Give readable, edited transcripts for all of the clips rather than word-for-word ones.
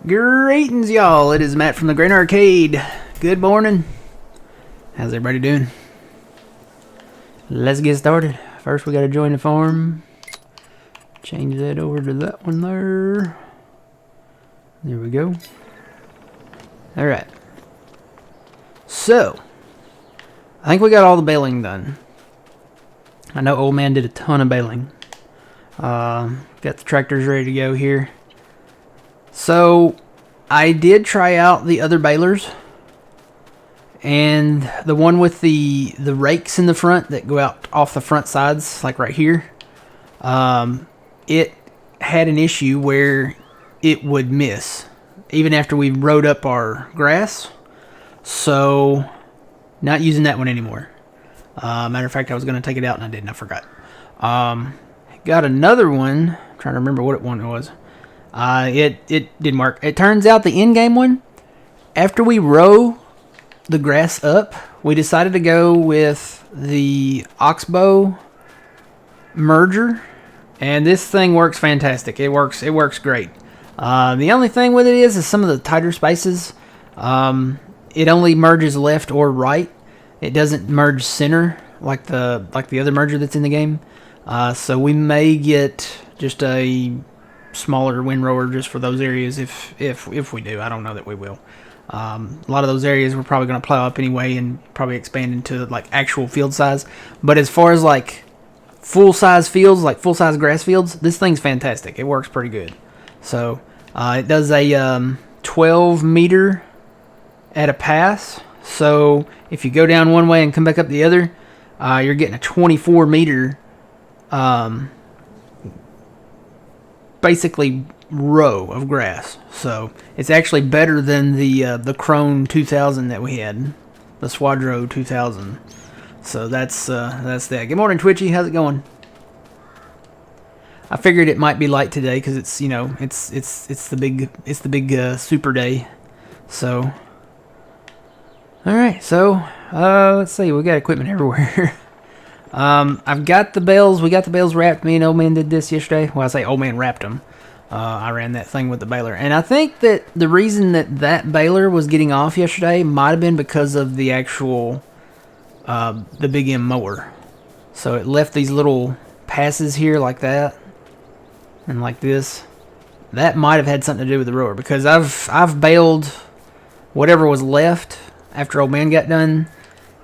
Greetings, y'all. It is Matt from the Great Arcade. Good morning. How's everybody doing? Let's get started. First, we got to join the farm. Change that over to that one there. There we go. Alright. So, I think we got all the baling done. I know old man did a ton of baling. Got the tractors ready to go here. So, I did try out the other balers. And the one with the rakes in the front that go out off the front sides, like right here. It had an issue where it would miss. Even after we rode up our grass. So, not using that one anymore. Matter of fact, I was going to take it out and I didn't. I forgot. Got another one. I'm trying to remember what one it was. It didn't work. It turns out the in-game one, after we row the grass up, we decided to go with the Oxbow merger, and this thing works fantastic. It works great. The only thing with it is some of the tighter spaces. It only merges left or right. It doesn't merge center like the other merger that's in the game. So we may get just a smaller windrower just for those areas if we do. I don't know that we will. A lot of those areas we're probably going to plow up anyway and probably expand into like actual field size. But as far as like full size fields, like full size grass fields, this thing's fantastic. It works pretty good. So it does a 12 meter at a pass. So if you go down one way and come back up the other, you're getting a 24 meter basically row of grass. So it's actually better than the Crone 2000 that we had, the Swadro 2000. So that's that. Good morning, Twitchy. How's it going? I figured it might be light today because it's it's the big super day. So all right. So let's see. We got equipment everywhere. I've got the bales. We got the bales wrapped. Me and old man did this yesterday. Well, I say old man wrapped them. I ran that thing with the baler. And I think that the reason that baler was getting off yesterday might have been because of the actual, the Big M mower. So it left these little passes here like that. And like this. That might have had something to do with the rower. Because I've baled whatever was left after old man got done.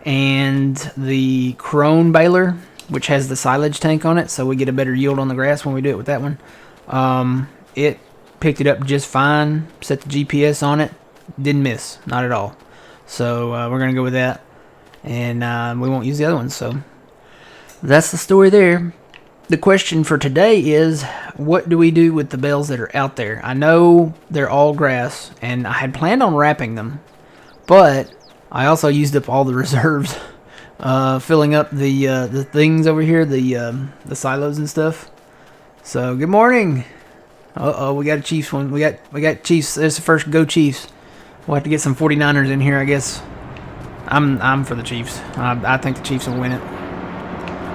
And the Crone baler, which has the silage tank on it, so we get a better yield on the grass when we do it with that one. It picked it up just fine. Set the GPS on it, didn't miss, not at all. So we're gonna go with that, and we won't use the other one. So that's the story there. The question for today is, what do we do with the bales that are out there? I know they're all grass, and I had planned on wrapping them, but I also used up all the reserves, filling up the things over here, the silos and stuff. So good morning. We got a Chiefs one. We got Chiefs. There's the first go Chiefs. We'll have to get some 49ers in here, I guess. I'm for the Chiefs. I think the Chiefs will win it.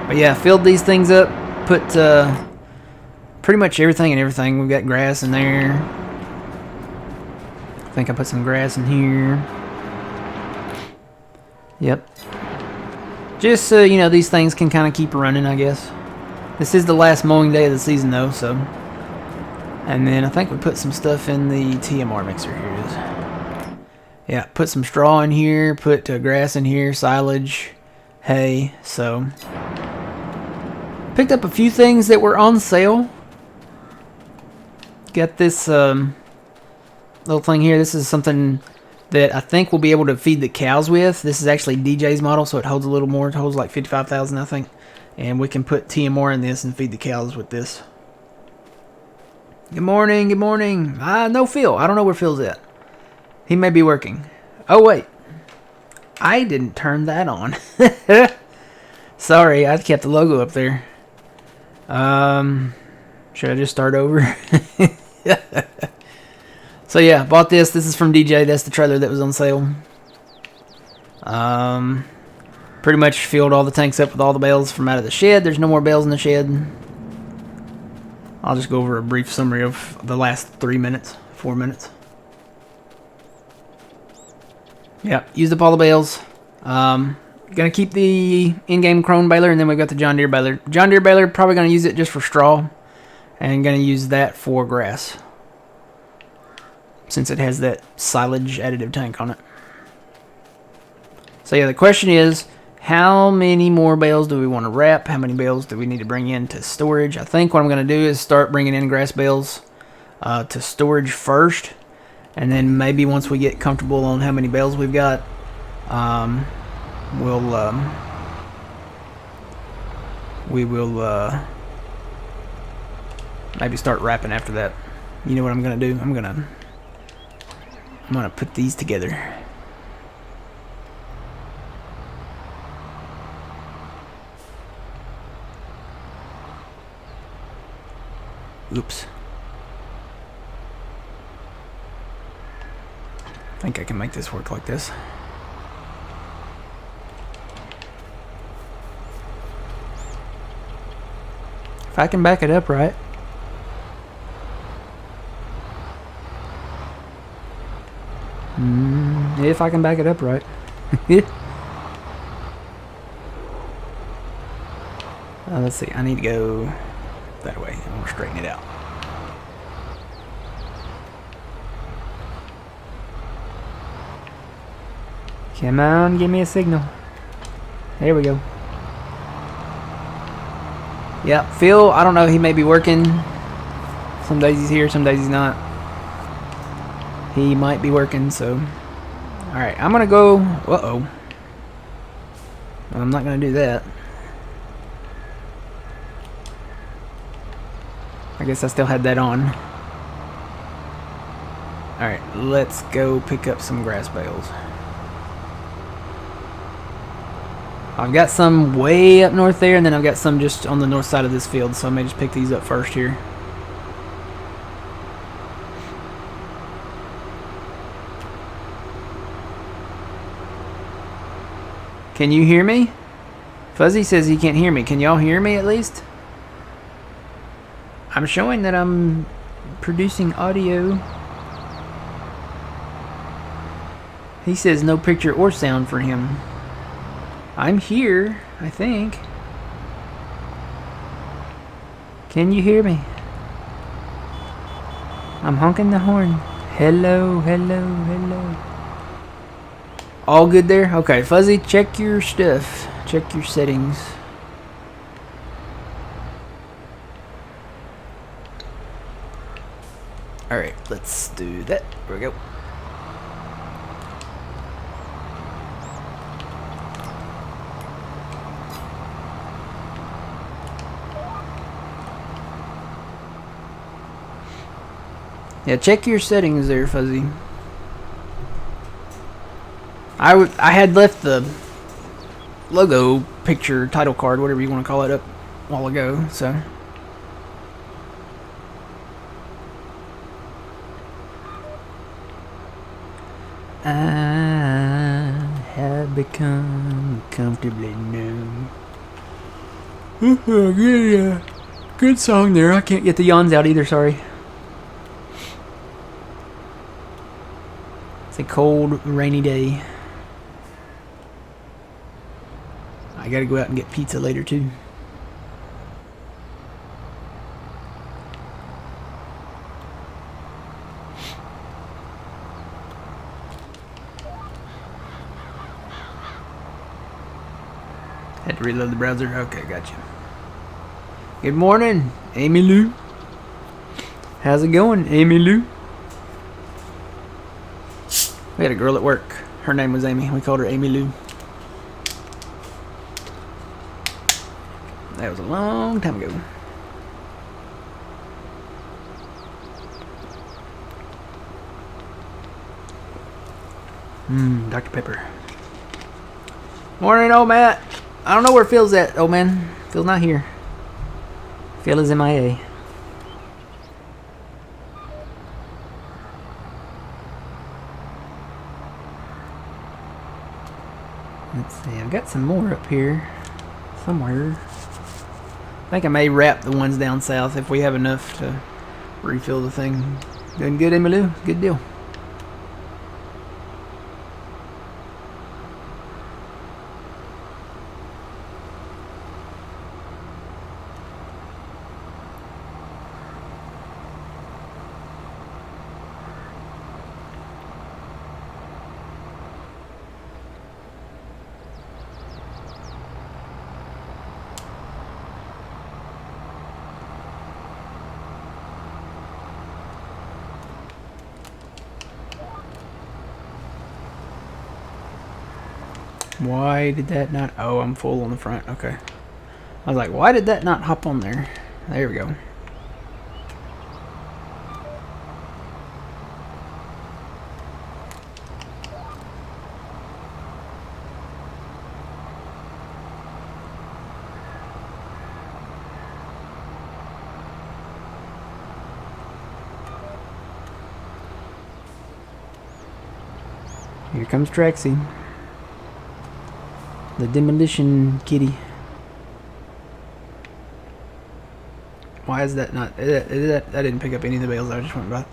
But yeah, filled these things up. Put pretty much everything in everything. We've got grass in there. I think I put some grass in here. Yep. Just so, these things can kind of keep running, I guess. This is the last mowing day of the season, though, so. And then I think we put some stuff in the TMR mixer. Here it is. Yeah, put some straw in here, put grass in here, silage, hay, so. Picked up a few things that were on sale. Got this little thing here. This is something that I think we'll be able to feed the cows with. This is actually DJ's model, so it holds a little more. It holds like 55,000, I think. And we can put TMR in this and feed the cows with this. Good morning, good morning. No Phil. I don't know where Phil's at. He may be working. Oh, wait. I didn't turn that on. Sorry, I kept the logo up there. Should I just start over? So yeah, bought this. This is from DJ. That's the trailer that was on sale. Pretty much filled all the tanks up with all the bales from out of the shed. There's no more bales in the shed. I'll just go over a brief summary of the last 3 minutes, 4 minutes. Yeah, used up all the bales. Gonna keep the in-game Crone baler, and then we've got the John Deere baler. John Deere baler, probably gonna use it just for straw, and gonna use that for grass, since it has that silage additive tank on it. So yeah, the question is, how many more bales do we want to wrap? How many bales do we need to bring into storage? I think what I'm gonna do is start bringing in grass bales to storage first, and then maybe once we get comfortable on how many bales we've got, we will maybe start wrapping after that. You know what I'm gonna do? I'm gonna put these together. Oops. I think I can make this work like this. If I can back it up right. If I can back it up right. Let's see, I need to go that way. I want to straighten it out. Come on, give me a signal. There we go. Yeah, Phil, I don't know, he may be working. Some days he's here, some days he's not. He might be working, so. Alright, I'm gonna go. Uh-oh. I'm not gonna do that. I guess I still had that on. Alright, let's go pick up some grass bales. I've got some way up north there, and then I've got some just on the north side of this field, so I may just pick these up first here. Can you hear me? Fuzzy says he can't hear me. Can y'all hear me at least? I'm showing that I'm producing audio. He says no picture or sound for him. I'm here, I think. Can you hear me? I'm honking the horn. Hello, hello, hello. All good there? Okay, Fuzzy, check your stuff. Check your settings. Alright, let's do that. There we go. Yeah, check your settings there, Fuzzy. I had left the logo picture, title card, whatever you want to call it, up a while ago, so. I have become comfortably numb. Good song there. I can't get the yawns out either, sorry. It's a cold, rainy day. I gotta go out and get pizza later too. Had to reload the browser. Okay, gotcha. Good morning, Amy Lou. How's it going, Amy Lou? We had a girl at work. Her name was Amy. We called her Amy Lou. That was a long time ago. Dr. Pepper. Morning, old Matt. I don't know where Phil's at, old man. Phil's not here. Phil is MIA. Let's see, I've got some more up here somewhere. I think I may wrap the ones down south if we have enough to refill the thing. Doing good, Emmylou? Good deal. Why did that not... Oh, I'm full on the front. Okay. I was like, why did that not hop on there? There we go. Here comes Traxie. The demolition kitty. Why is that not... That didn't pick up any of the bales I just went by.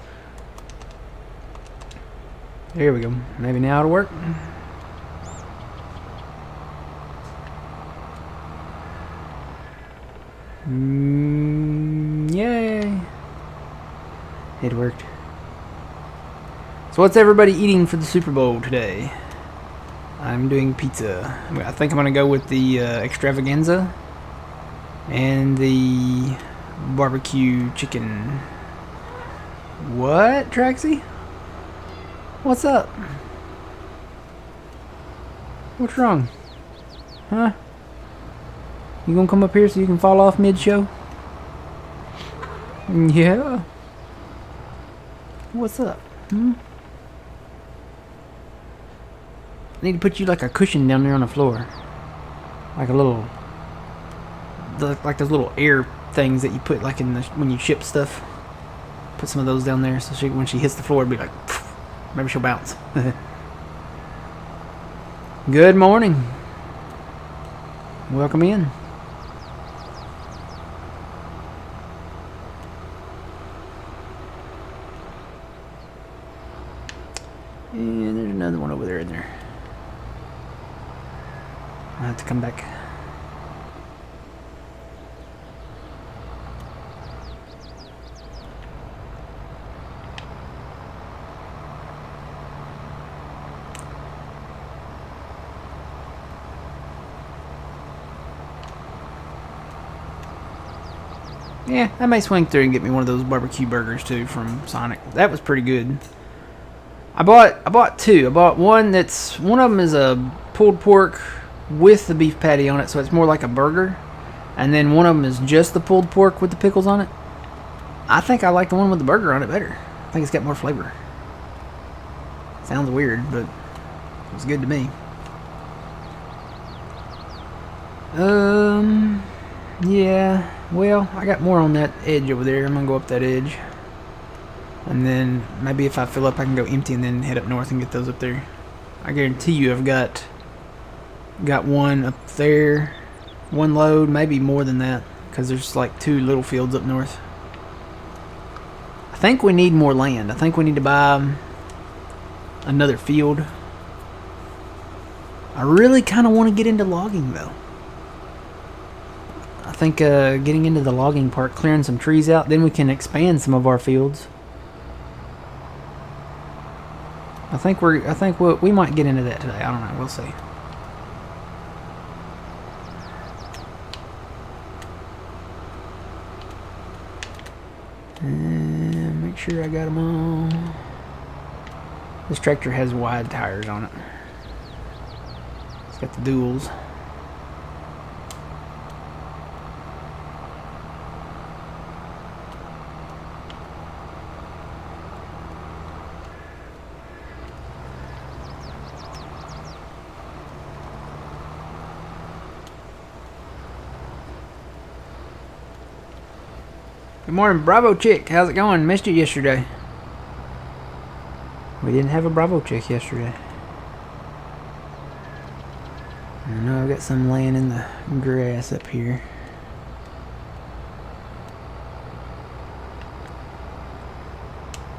There we go. Maybe now it'll work. Yay. It worked. So what's everybody eating for the Super Bowl today? I'm doing pizza. I think I'm going to go with the extravaganza and the barbecue chicken. What, Traxie? What's up? What's wrong? Huh? You gonna come up here so you can fall off mid-show? Yeah. What's up? I need to put you like a cushion down there on the floor. Like a little... like those little air things that you put like in the... when you ship stuff. Put some of those down there so when she hits the floor it'll be like... maybe she'll bounce. Good morning. Welcome in. And there's another one over there in there. I'll have to come back. Yeah, I may swing through and get me one of those barbecue burgers too from Sonic. That was pretty good. I bought two. I bought one that's... one of them is a pulled pork with the beef patty on it, so it's more like a burger. And then one of them is just the pulled pork with the pickles on it. I think I like the one with the burger on it better. I think it's got more flavor. Sounds weird, but it was good to me. Yeah. Well, I got more on that edge over there. I'm gonna go up that edge. And then maybe if I fill up I can go empty and then head up north and get those up there. I guarantee you I've got one up there, one load, maybe more than that, because there's like 2 little fields up north. I think we need more land. I think we need to buy another field. I really kind of want to get into logging though. I think getting into the logging part, clearing some trees out, then we can expand some of our fields. I think we might get into that today. I don't know. We'll see. And make sure I got them all. This tractor has wide tires on it. It's got the duals. Good morning, Bravo Chick. How's it going? Missed you yesterday. We didn't have a Bravo Chick yesterday. I know I've got some laying in the grass up here.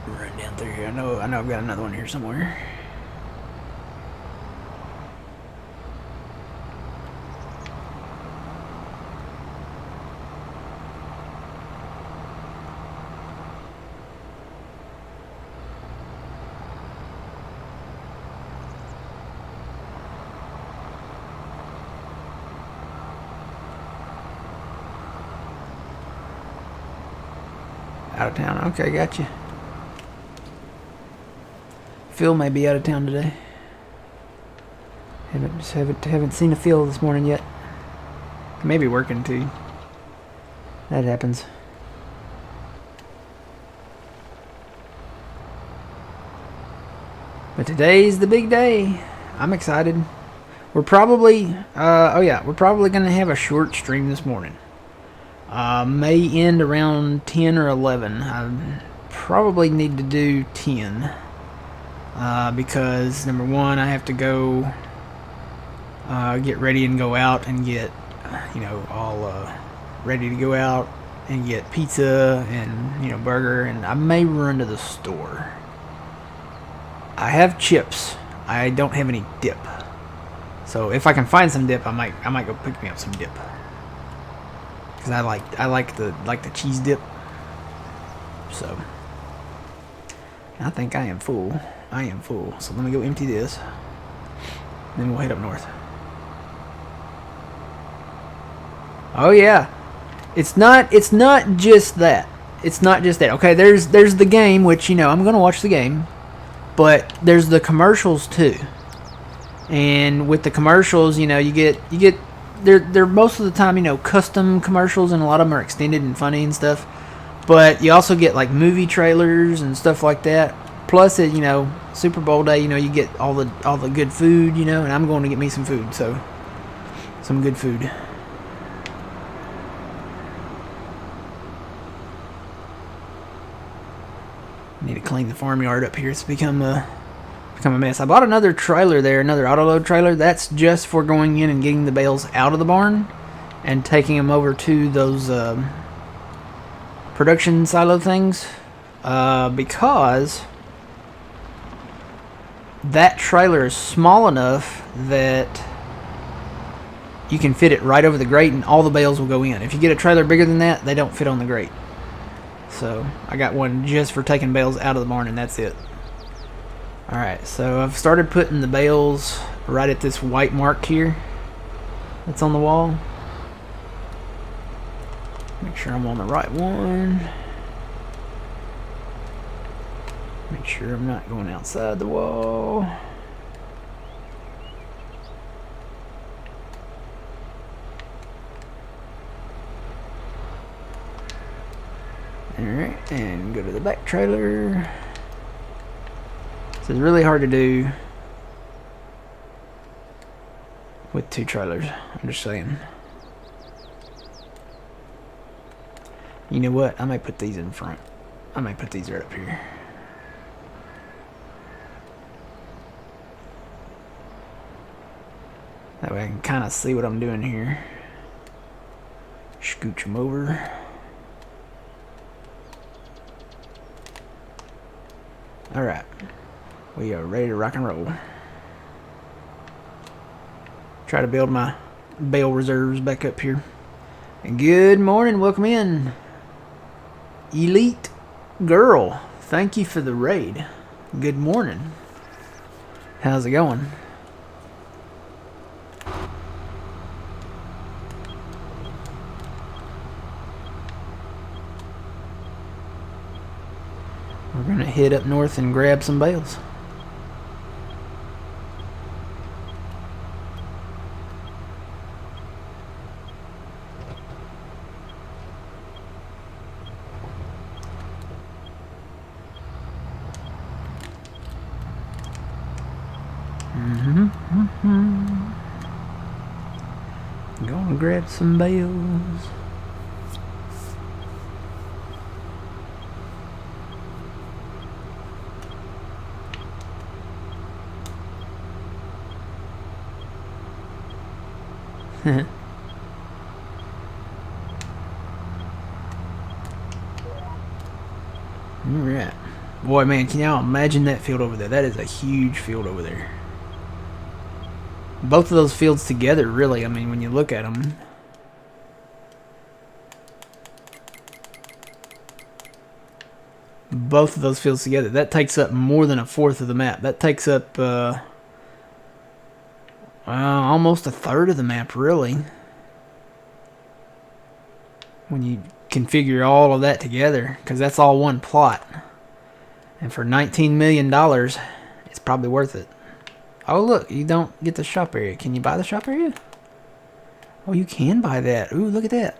Right down through here. I know I've got another one here somewhere. Out of town. Okay, gotcha. Phil may be out of town today. Haven't seen a field this morning yet. Maybe working too. That happens. But today's the big day. I'm excited. We're probably we're probably gonna have a short stream this morning. May end around 10 or 11. I probably need to do 10. Because number one, I have to go get ready and go out and get, all ready to go out and get pizza and, burger, and I may run to the store. I have chips. I don't have any dip. So if I can find some dip, I might go pick me up some dip. Cause I like the cheese dip. So I think I am full. So let me go empty this. Then we'll head up north. Oh yeah. It's not just that. Okay, there's the game, which I'm gonna watch the game. But there's the commercials too. And with the commercials, you get they're most of the time, custom commercials, and a lot of them are extended and funny and stuff. But you also get like movie trailers and stuff like that. Plus, Super Bowl day, you get all the good food, and I'm going to get me some food, so some good food. Need to clean the farmyard up here. It's become a mess. I bought another trailer there, another autoload trailer. That's just for going in and getting the bales out of the barn and taking them over to those production silo things, because that trailer is small enough that you can fit it right over the grate and all the bales will go in. If you get a trailer bigger than that, they don't fit on the grate. So I got one just for taking bales out of the barn, and that's it. Alright, so I've started putting the bales right at this white mark here that's on the wall. Make sure I'm on the right one. Make sure I'm not going outside the wall. Alright, and go to the back trailer. This is really hard to do with two trailers, I'm just saying. You know what? I might put these in front. I might put these right up here. That way I can kind of see what I'm doing here. Scooch them over. Alright. We are ready to rock and roll. Try to build my bale reserves back up here. And good morning, welcome in. Elite Girl, thank you for the raid. Good morning. How's it going? We're gonna head up north and grab some bales. Gonna grab some bales. Alright. Boy, man, can y'all imagine that field over there? That is a huge field over there. Both of those fields together, really, I mean, when you look at them. Both of those fields together. That takes up more than a fourth of the map. That takes up almost a third of the map, really. When you configure all of that together, because that's all one plot. And for $19 million, it's probably worth it. Oh, look, you don't get the shop area. Can you buy the shop area? Oh, you can buy that. Ooh, look at that.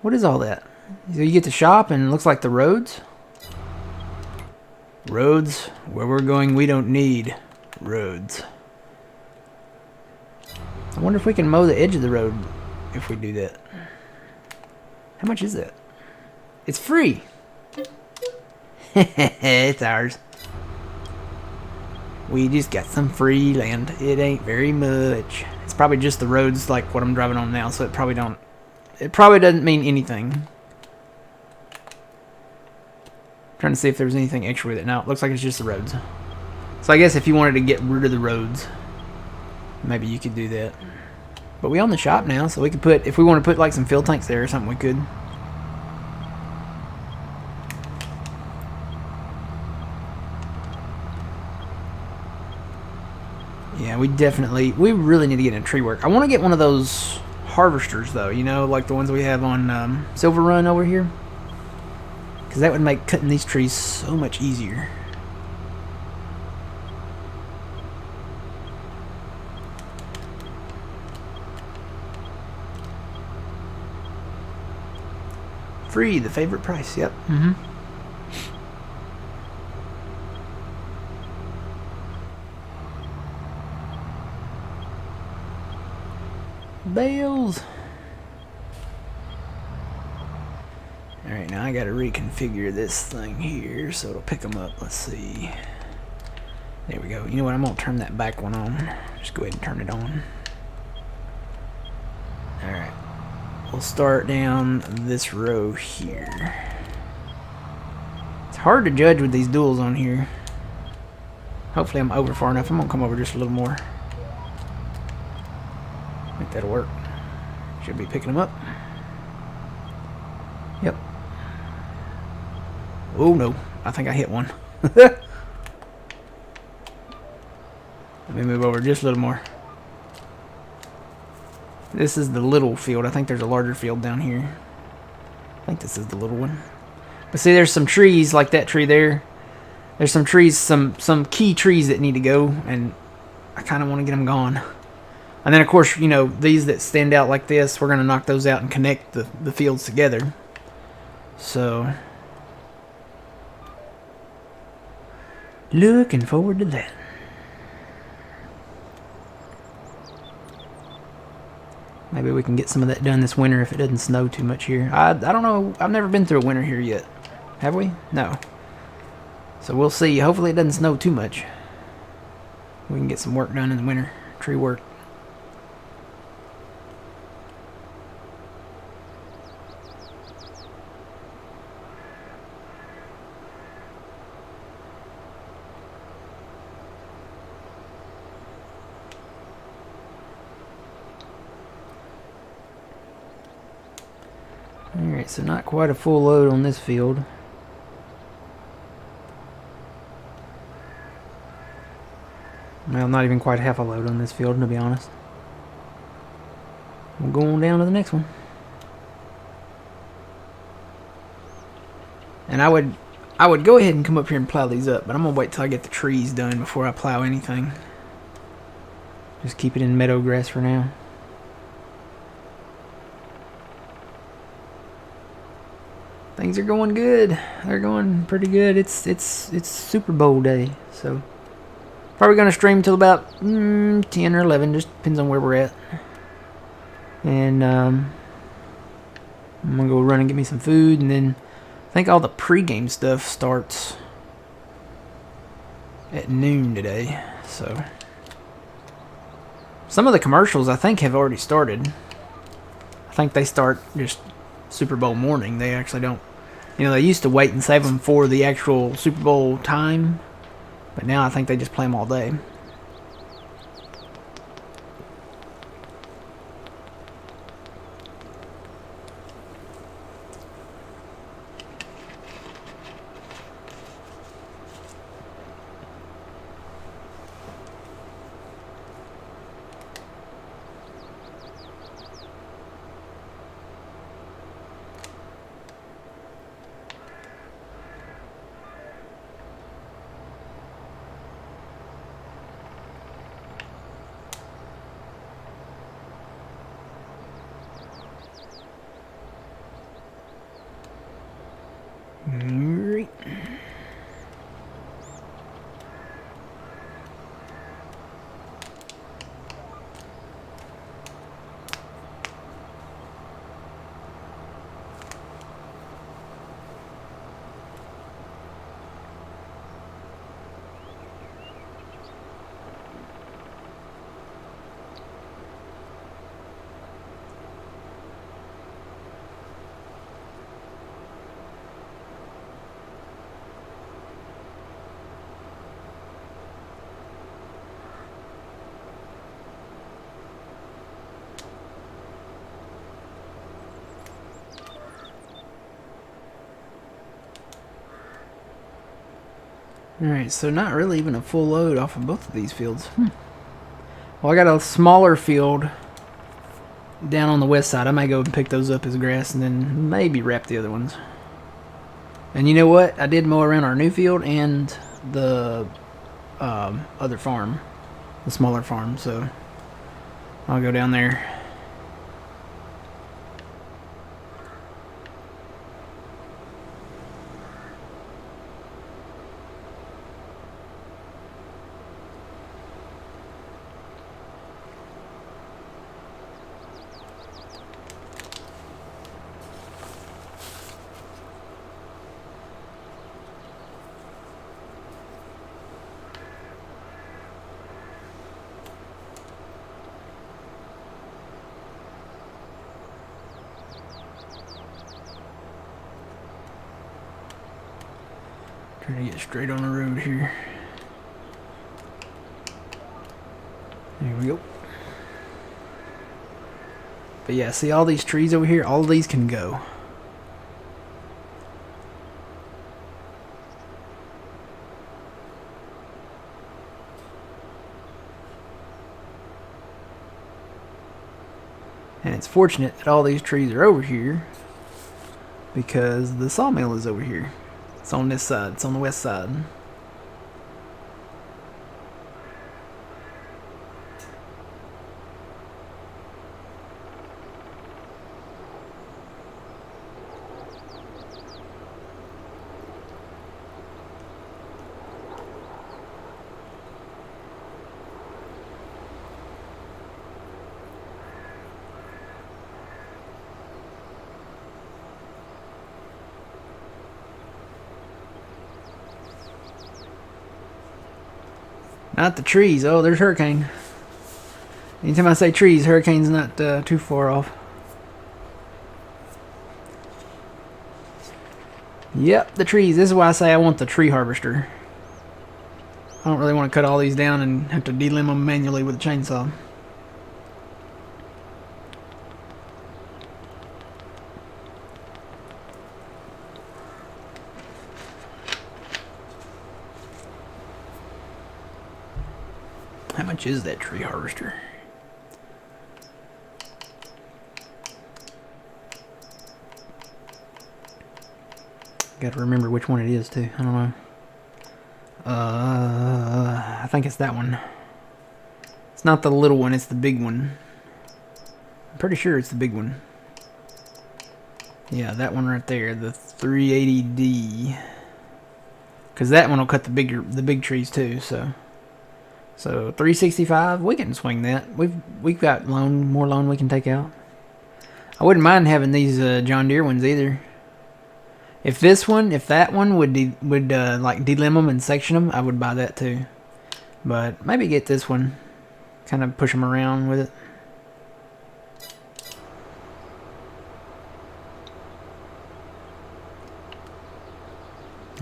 What is all that? So you get the shop and it looks like the roads. Roads, where we're going, we don't need roads. I wonder if we can mow the edge of the road if we do that. How much is that? It's free. It's ours. We just got some free land. It ain't very much. It's probably just the roads like what I'm driving on now, so it probably doesn't mean anything. Trying to see if there's anything extra with it. No, it looks like it's just the roads. So I guess if you wanted to get rid of the roads, maybe you could do that. But we own the shop now, so we could put, if we want to put like some fuel tanks there or something, we could. Yeah, we really need to get into tree work. I want to get one of those harvesters though, you know, like the ones we have on Silver Run over here. Because that would make cutting these trees so much easier. Free, the favorite price, yep. Bales. Alright, now I gotta reconfigure this thing here so it'll pick them up. Let's see. There we go. You know what? I'm gonna turn that back one on. Just go ahead and turn it on. Alright. We'll start down this row here. It's hard to judge with these duals on here. Hopefully I'm over far enough. I'm gonna come over just a little more. I think that'll work. Should be picking them up. Yep. Oh no, I think I hit one. Let me move over just a little more. This is the little field. I think there's a larger field down here. I think this is the little one. But see, there's some trees like that tree there. There's some trees, some key trees that need to go, and I kind of want to get them gone. And then, of course, you know, these that stand out like this, we're going to knock those out and connect the fields together. So, looking forward to that. Maybe we can get some of that done this winter if it doesn't snow too much here. I don't know. I've never been through a winter here yet. Have we? No. So we'll see. Hopefully it doesn't snow too much. We can get some work done in the winter. Tree work. Alright, so not quite a full load on this field. Well, not even quite half a load on this field, to be honest. We'll go on down to the next one. And I would go ahead and come up here and plow these up, but I'm gonna wait till I get the trees done before I plow anything. Just keep it in meadow grass for now. Things are going good. They're going pretty good. It's Super Bowl day, so probably gonna stream till about 10 or 11. Just depends on where we're at. And I'm gonna go run and get me some food, and then I think all the pre-game stuff starts at noon today. So some of the commercials I think have already started. I think they start just Super Bowl morning. They actually don't. You know, they used to wait and save them for the actual Super Bowl time, but now I think they just play them all day. Alright, so not really even a full load off of both of these fields. Well, I got a smaller field down on the west side. I might go and pick those up as grass and then maybe wrap the other ones. And you know what? I did mow around our new field and the other farm, the smaller farm, so I'll go down there. Trying to get straight on the road here. There we go. But yeah, see all these trees over here? All of these can go. And it's fortunate that all these trees are over here because the sawmill is over here. It's on this side. It's on the west side. Not the trees. Oh, there's hurricane. Anytime I say trees, hurricane's not too far off. Yep, the trees. This is why I say I want the tree harvester. I don't really want to cut all these down and have to delimb them manually with a chainsaw. How much is that tree harvester? Got to remember which one it is too. I don't know. I think it's that one. It's not the little one, it's the big one. I'm pretty sure it's the big one. Yeah, that one right there, the 380D. Because that one will cut the big trees too. So 365, we can swing that. We've got more loan we can take out. I wouldn't mind having these John Deere ones either. If that one would like delimb them and section them, I would buy that too. But maybe get this one, kind of push them around with it.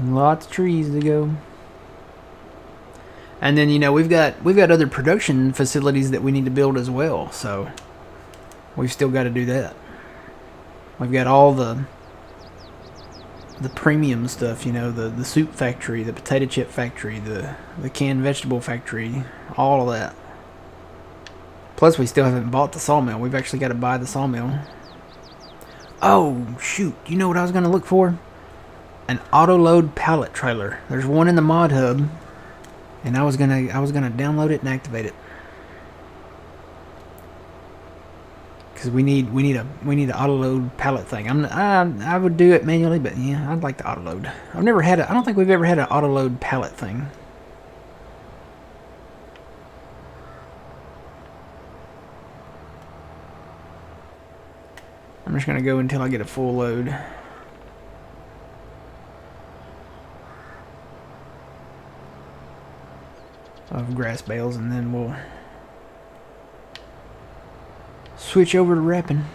Lots of trees to go. And then, you know, we've got other production facilities that we need to build as well, so we've still got to do that. We've got all the premium stuff, you know, the soup factory, the potato chip factory, the canned vegetable factory, all of that. Plus, we still haven't bought the sawmill. We've actually got to buy the sawmill. Oh, shoot. You know what I was going to look for? An auto-load pallet trailer. There's one in the mod hub. And I was gonna download it and activate it, because we need an auto load pallet thing. I would do it manually, but yeah, I'd like the auto load. I've never had I don't think we've ever had an auto load pallet thing. I'm just gonna go until I get a full load. Of grass bales, and then we'll switch over to wrapping.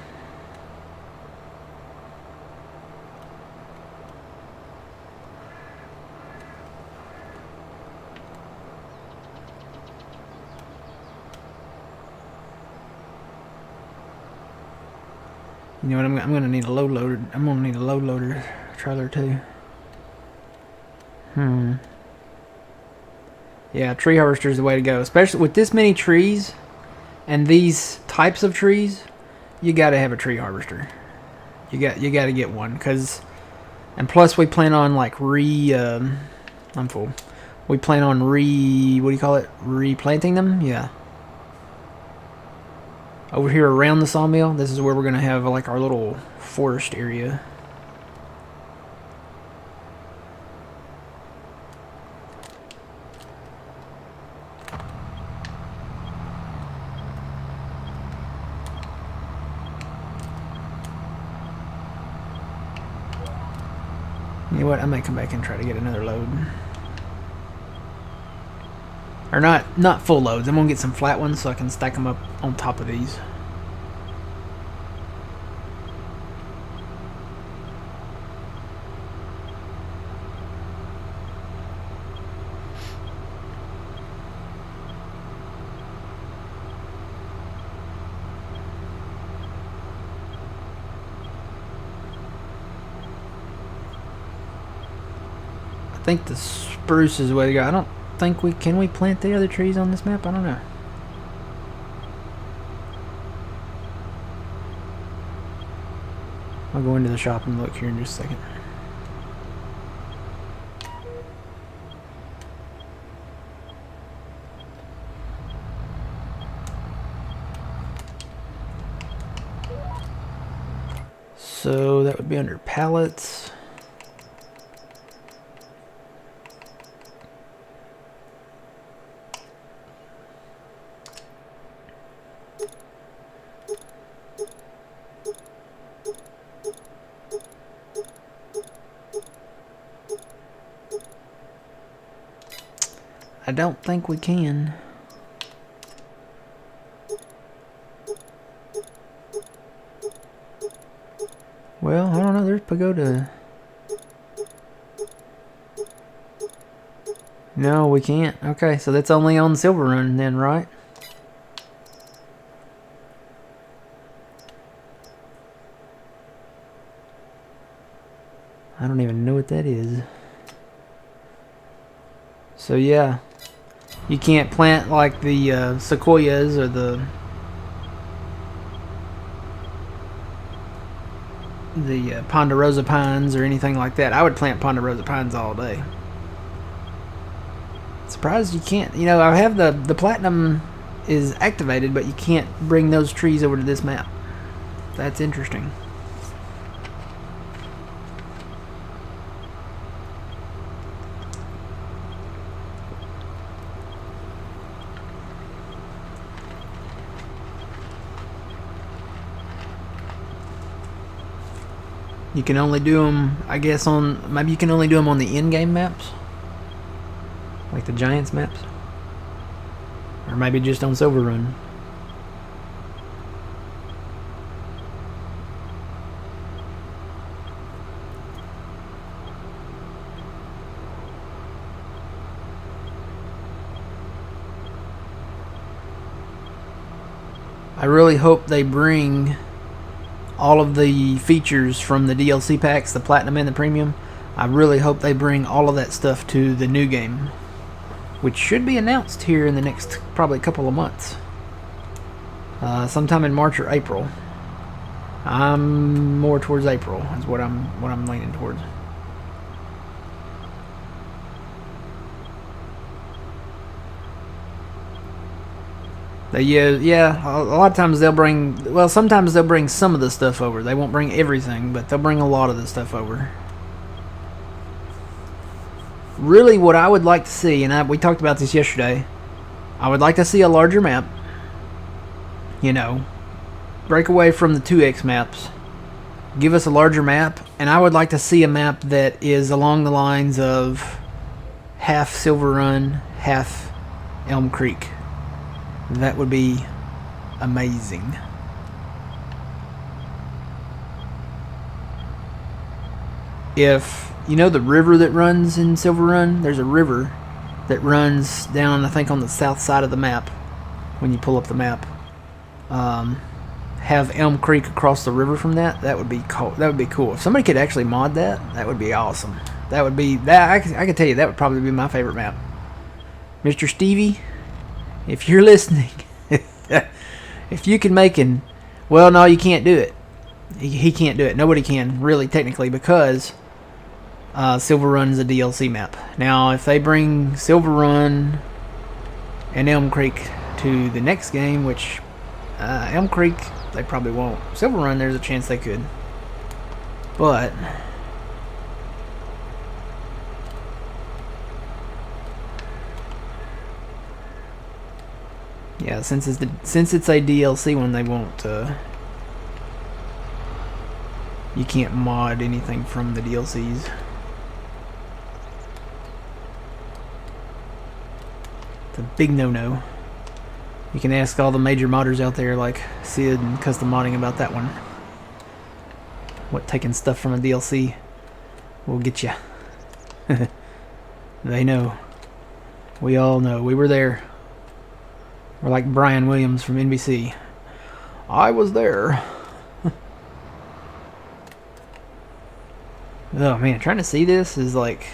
You know what? I'm gonna need a load loader. I'm gonna need a load loader trailer too. Yeah, tree harvester is the way to go, especially with this many trees and these types of trees. You got to have a tree harvester. You got to get one, and plus we plan on like I'm full. We plan on what do you call it? Replanting them? Yeah. Over here around the sawmill, this is where we're going to have like our little forest area. You know what? I might come back and try to get another load. Or not full loads. I'm going to get some flat ones so I can stack them up on top of these. I think the spruce is the way to go. I don't think can we plant the other trees on this map? I don't know. I'll go into the shop and look here in just a second. So that would be under pallets. I don't think we can. Well, I don't know. There's pagoda. No, we can't. Okay, so that's only on Silver Run then, right? I don't even know what that is. So yeah, you can't plant like the sequoias or the ponderosa pines or anything like that. I would plant ponderosa pines all day. Surprised you can't. You know, I have the platinum is activated, but you can't bring those trees over to this map. That's interesting. You can only do them, I guess, maybe you can only do them on the in-game maps, like the Giants maps, or maybe just on Silver Run. I really hope they bring all of the features from the DLC packs, the Platinum and the Premium. I really hope they bring all of that stuff to the new game, which should be announced here in the next probably couple of months. Sometime in March or April. I'm more towards April is what I'm leaning towards. Yeah, a lot of times they'll bring, well, sometimes they'll bring some of the stuff over. They won't bring everything, but they'll bring a lot of the stuff over. Really, what I would like to see, and we talked about this yesterday, I would like to see a larger map. You know, break away from the 2X maps. Give us a larger map, and I would like to see a map that is along the lines of half Silver Run, half Elm Creek. That would be amazing. If you know the river that runs in Silver Run, there's a river that runs down, I think, on the south side of the map. When you pull up the map, have Elm Creek across the river from that. That would be cool. That would be cool. If somebody could actually mod that, that would be awesome. That would be that. I could tell you that would probably be my favorite map. Mr. Stevie, if you're listening, if you can make an... Well, no, you can't do it. He can't do it. Nobody can, really, technically, because Silver Run is a DLC map. Now, if they bring Silver Run and Elm Creek to the next game, which Elm Creek, they probably won't. Silver Run, there's a chance they could. But... yeah, since it's a DLC one, they won't. You can't mod anything from the DLCs. It's a big no-no. You can ask all the major modders out there, like Sid and Custom Modding, about that one. What taking stuff from a DLC will get you. They know. We all know. We were there. We're like Brian Williams from NBC. I was there. Oh man, trying to see this is like...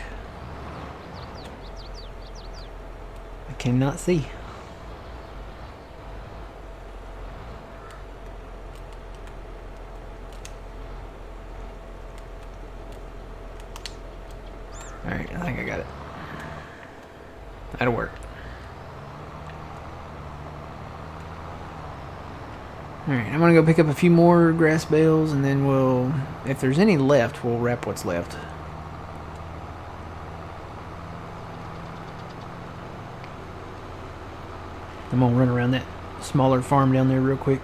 I cannot see. Alright, I think I got it. That'll work. Alright, I'm gonna go pick up a few more grass bales, and then we'll, if there's any left, we'll wrap what's left. I'm gonna run around that smaller farm down there real quick.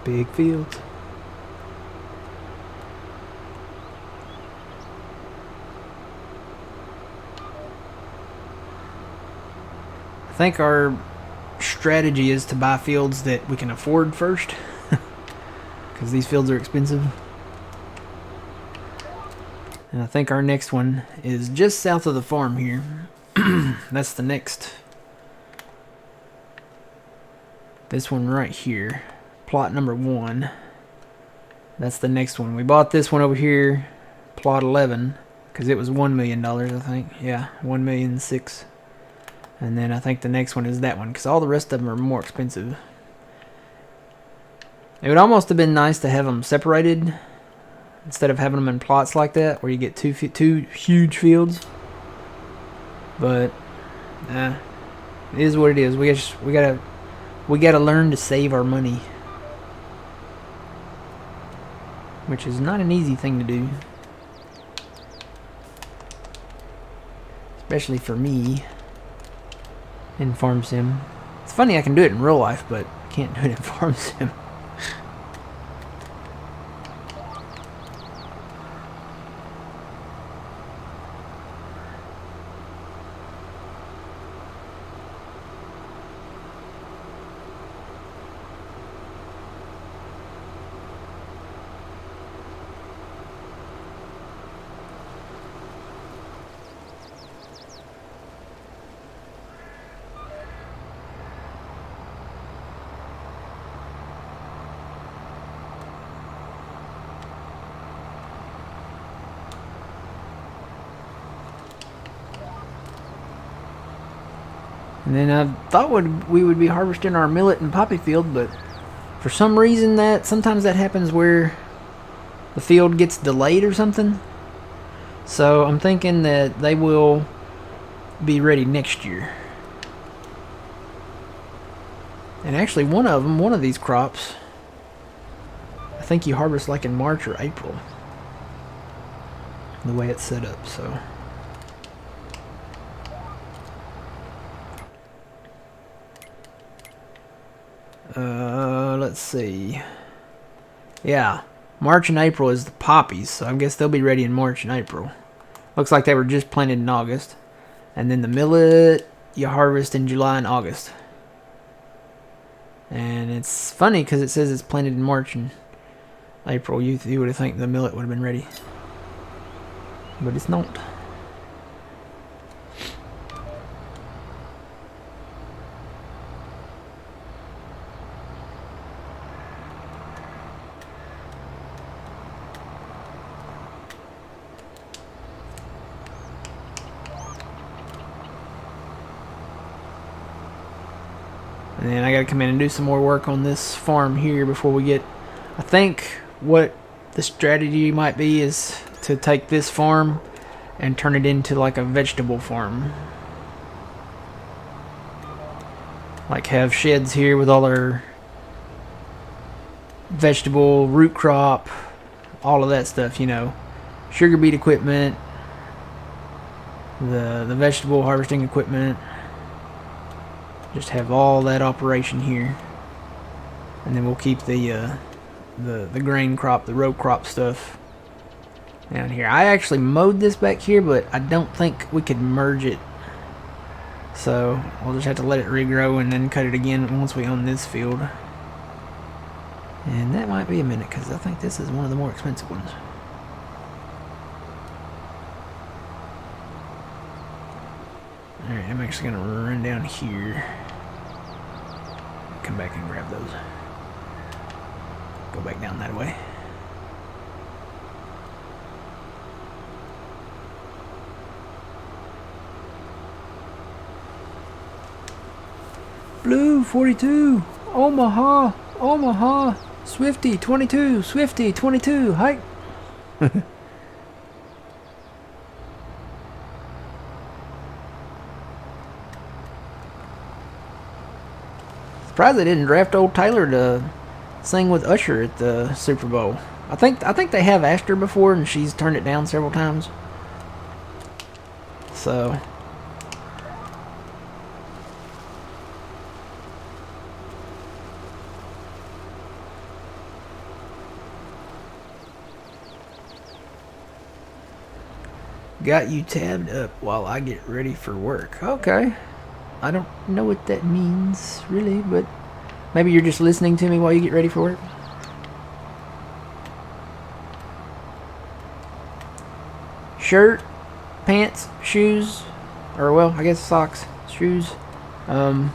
Big fields. I think our strategy is to buy fields that we can afford first, because these fields are expensive. And I think our next one is just south of the farm here. That's the next. This one right here. Plot number 1. That's the next one. We bought this one over here, plot 11, because it was $1 million, I think. Yeah, 1,000,006. And then I think the next one is that one, because all the rest of them are more expensive. It would almost have been nice to have them separated instead of having them in plots like that, where you get two huge fields. But it is what it is. We gotta learn to save our money, which is not an easy thing to do, especially for me in Farm Sim. It's funny I can do it in real life, but can't do it in Farm Sim. And then I thought we would be harvesting our millet and poppy field, but for some reason sometimes that happens where the field gets delayed or something. So I'm thinking that they will be ready next year. And actually one of these crops, I think you harvest like in March or April, the way it's set up, so. Let's see. Yeah, March and April is the poppies, so I guess they'll be ready in March and April. Looks like they were just planted in August. And then the millet you harvest in July and August. And it's funny because it says it's planted in March and April. You would have think the millet would have been ready, but it's not. And then I gotta come in and do some more work on this farm here before we get... I think what the strategy might be is to take this farm and turn it into like a vegetable farm. Like have sheds here with all our vegetable, root crop, all of that stuff, you know. Sugar beet equipment, the vegetable harvesting equipment. Just have all that operation here, and then we'll keep the grain crop, the row crop stuff down here. I actually mowed this back here, but I don't think we could merge it, so we'll just have to let it regrow and then cut it again once we own this field. And that might be a minute because I think this is one of the more expensive ones. Alright, I'm actually going to run down here. Come back and grab those. Go back down that way. Blue 42, Omaha, Omaha, Swifty 22, Swifty 22, hike. Surprised they didn't draft old Taylor to sing with Usher at the Super Bowl. I think they have asked her before and she's turned it down several times. So got you tabbed up while I get ready for work. Okay. I don't know what that means, really, but maybe you're just listening to me while you get ready for work. Shirt, pants, shoes, or well, I guess socks, shoes. And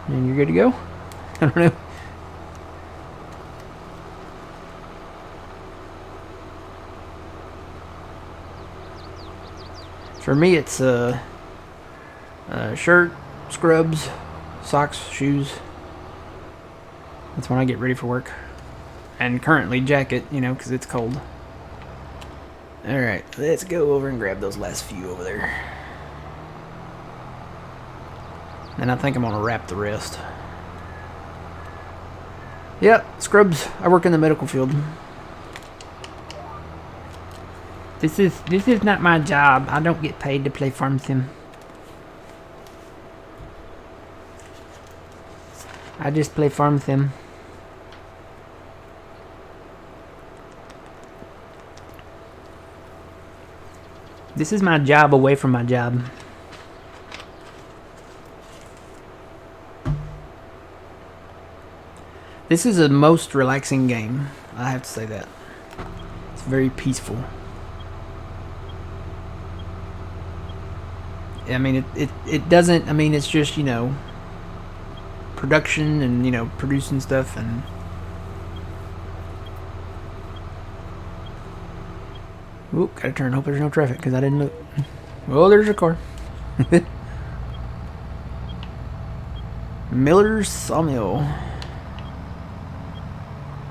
you're good to go? I don't know. For me, it's shirt, scrubs, socks, shoes. That's when I get ready for work. And currently jacket, you know, because it's cold. Alright, let's go over and grab those last few over there. And I think I'm going to wrap the rest. Yep, scrubs. I work in the medical field. This is not my job. I don't get paid to play farm sim. I just play farm sim. This is my job away from my job. This is the most relaxing game. I have to say that. It's very peaceful. I mean, it doesn't, I mean, it's just, you know, production and, you know, producing stuff and... Oop, gotta turn, hope there's no traffic, because I didn't look. Oh, there's a car. Miller's Sawmill.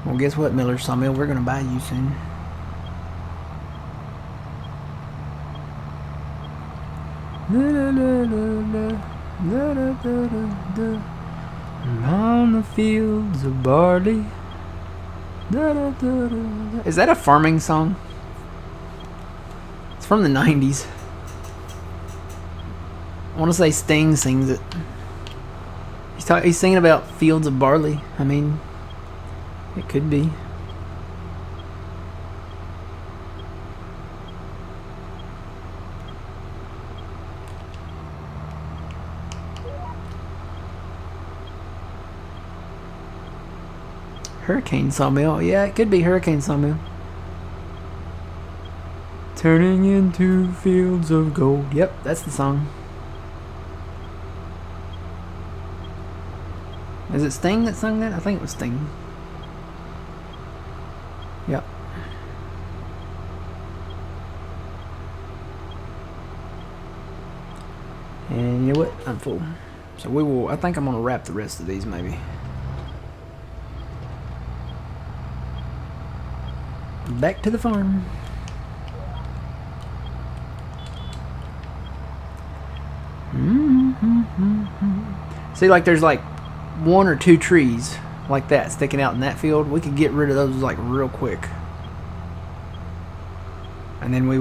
Well, guess what, Miller's Sawmill? We're gonna buy you soon. On the fields of barley. Is that a farming song? It's from the 90s. I want to say Sting sings it. He's singing about fields of barley. I mean, it could be. Hurricane Sawmill. Yeah, it could be Hurricane Sawmill. Turning into fields of gold. Yep, that's the song. Is it Sting that sung that? I think it was Sting. Yep. And you know what? I'm full. So we will, I think I'm going to wrap the rest of these maybe. Back to the farm. See, like there's like 1 or 2 trees like that sticking out in that field. We could get rid of those like real quick, and then we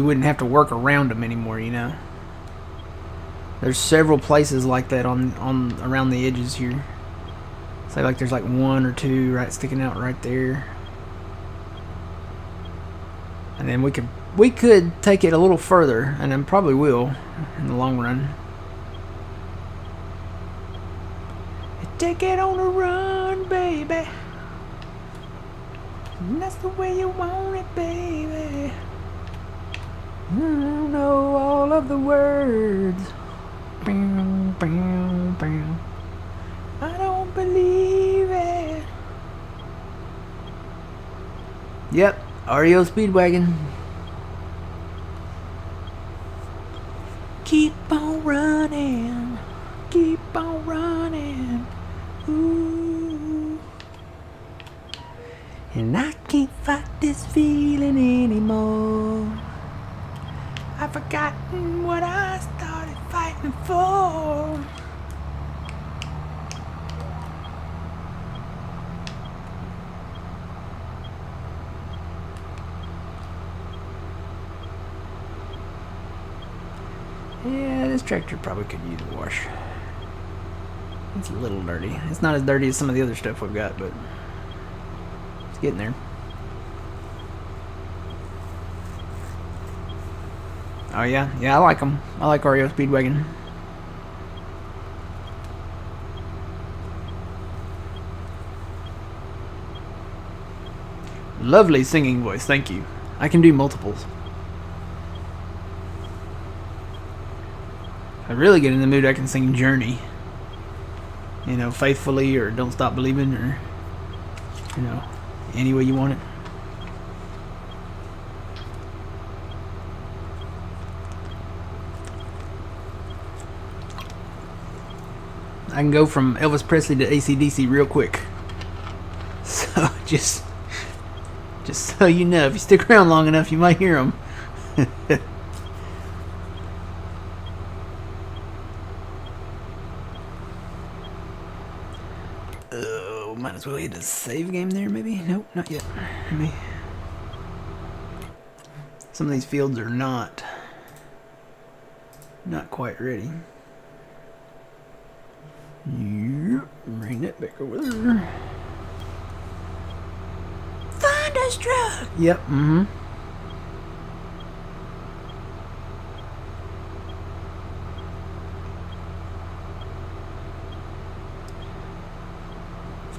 wouldn't have to work around them anymore, you know. There's several places like that on around the edges here. Say like there's like 1 or 2 right sticking out right there. And then we could take it a little further, and then probably will in the long run. Take it on a run, baby. And that's the way you want it, baby. I don't know all of the words. I don't believe it. Yep. REO Speedwagon. Keep on running. Keep on running. Ooh. And I can't fight this feeling anymore. I've forgotten what I started fighting for. Yeah, this tractor probably could use a wash. It's a little dirty. It's not as dirty as some of the other stuff we've got, but it's getting there. Oh yeah, yeah, I like them. I like REO Speedwagon. Lovely singing voice, thank you. I can do multiples. If I really get in the mood, I can sing Journey. You know, Faithfully or Don't Stop Believing, or, you know, any way you want it. I can go from Elvis Presley to AC/DC real quick. So just so you know, if you stick around long enough, you might hear them. Might as well hit a save game there, maybe? Nope, not yet. Maybe. Some of these fields are not quite ready. Yep, bring that back over there. Thunderstruck! Yep, mm-hmm.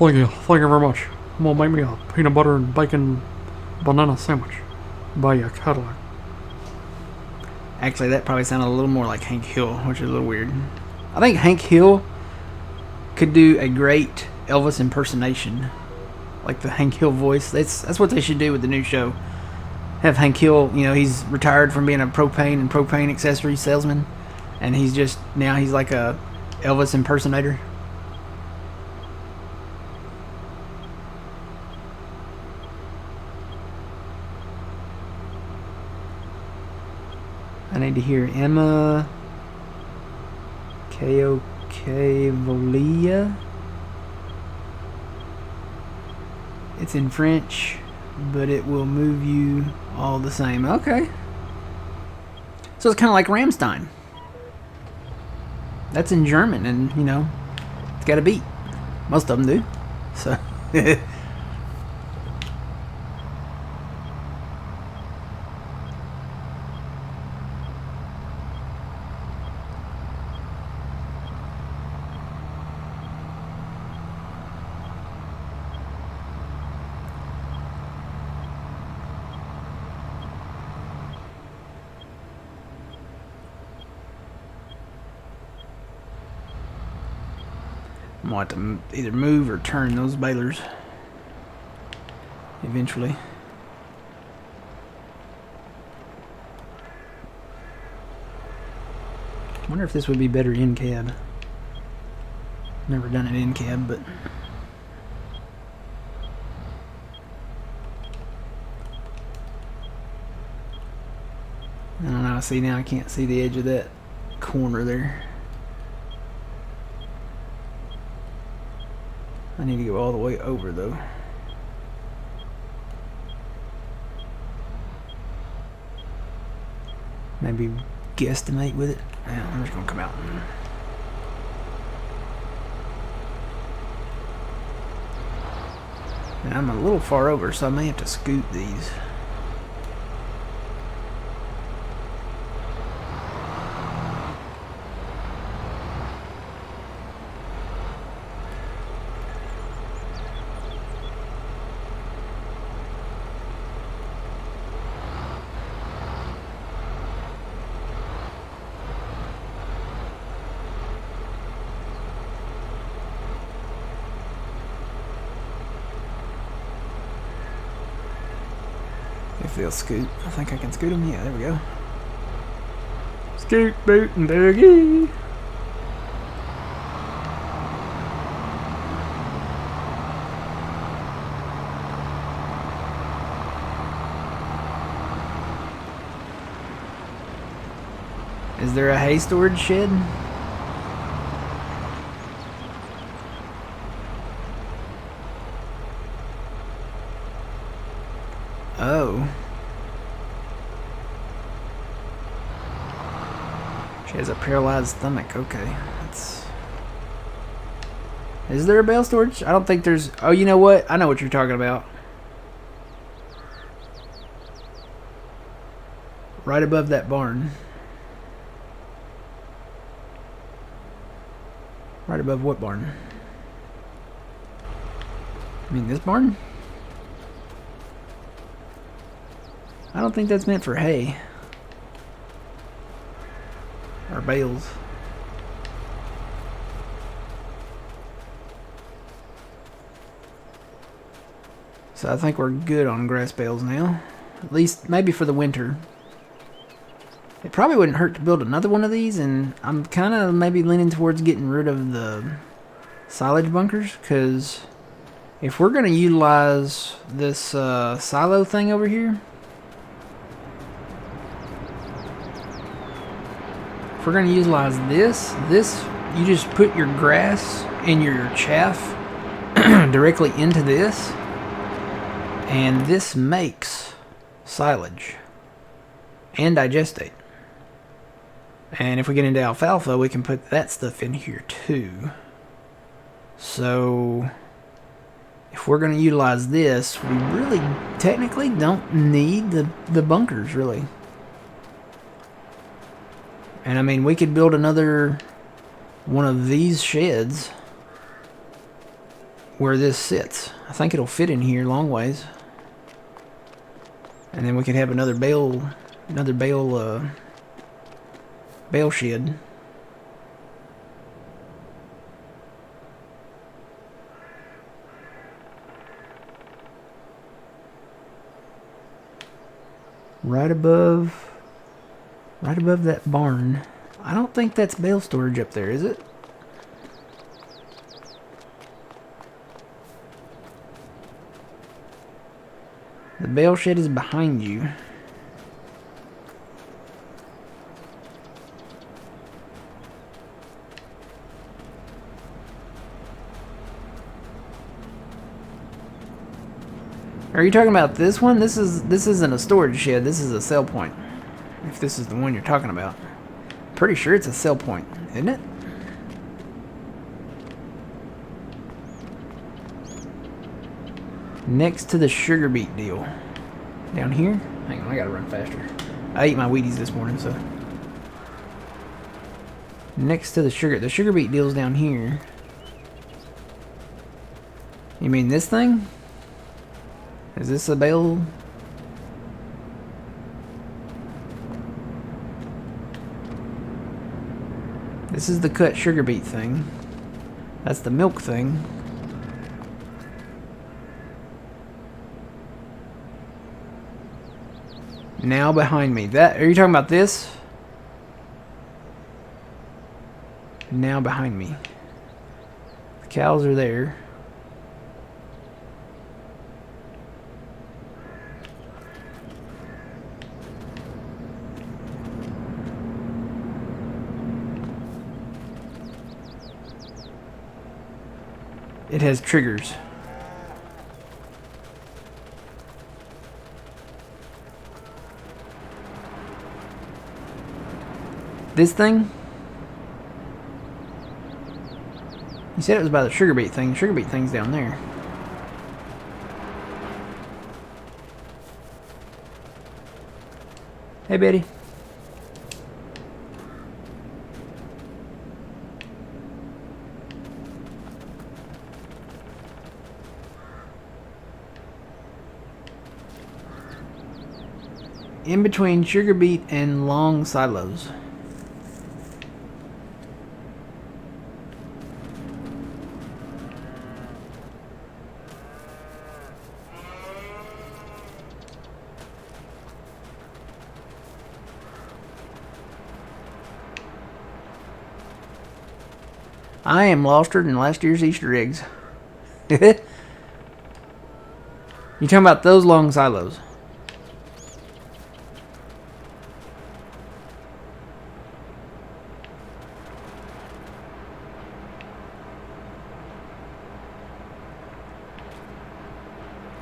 Thank you very much. I'm gonna make me a peanut butter and bacon banana sandwich. Buy a Cadillac. Actually, that probably sounded a little more like Hank Hill, which is a little weird. I think Hank Hill could do a great Elvis impersonation, like the Hank Hill voice. That's what they should do with the new show. Have Hank Hill, you know, he's retired from being a propane accessory salesman, and he's like a Elvis impersonator. I need to hear Emma K.O.K. Volia. It's in French, but it will move you all the same. Okay. So it's kind of like Rammstein. That's in German, and you know, it's got a beat. Most of them do. So. I'm going to have to either move or turn those balers eventually. I wonder if this would be better in cab. Never done it in cab, but I don't know. See, now I can't see the edge of that corner there. I need to go all the way over though. Maybe guesstimate with it. Yeah, I'm just gonna come out. And I'm a little far over, so I may have to scoot these. If they'll scoot. I think I can scoot them. Yeah, there we go. Scoot, boot, and boogie. Is there a hay storage shed? Oh. She has a paralyzed stomach. Okay. That's... Is there a bale storage? I don't think there's... Oh, you know what? I know what you're talking about. Right above that barn. Right above what barn? I mean, this barn? I don't think that's meant for hay. Or bales. So I think we're good on grass bales now. At least maybe for the winter. It probably wouldn't hurt to build another one of these, and I'm kind of maybe leaning towards getting rid of the silage bunkers, because if we're going to utilize this silo thing over here, if we're going to utilize this, you just put your grass and your chaff directly into this, and this makes silage and digestate. And if we get into alfalfa, we can put that stuff in here too. So if we're going to utilize this, we really technically don't need the bunkers, really. And I mean, we could build another one of these sheds where this sits. I think it'll fit in here long ways. And then we could have another bale shed. Right above that barn. I don't think that's bale storage up there, is it? The bale shed is behind you. Are you talking about this one? This isn't a storage shed. This is a sell point. If this is the one you're talking about. Pretty sure it's a sell point, isn't it? Next to the sugar beet deal. Down here? Hang on, I gotta run faster. I ate my Wheaties this morning, so. Next to the sugar beet deal's down here. You mean this thing? Is this a bale? This is the cut sugar beet thing. That's the milk thing. Now behind me. That, are you talking about this? Now behind me. The cows are there. It has triggers. This thing? You said it was by the sugar beet thing. The sugar beet thing's down there. Hey, Betty. In between sugar beet and long silos. I am loster than last year's Easter eggs. You talking about those long silos?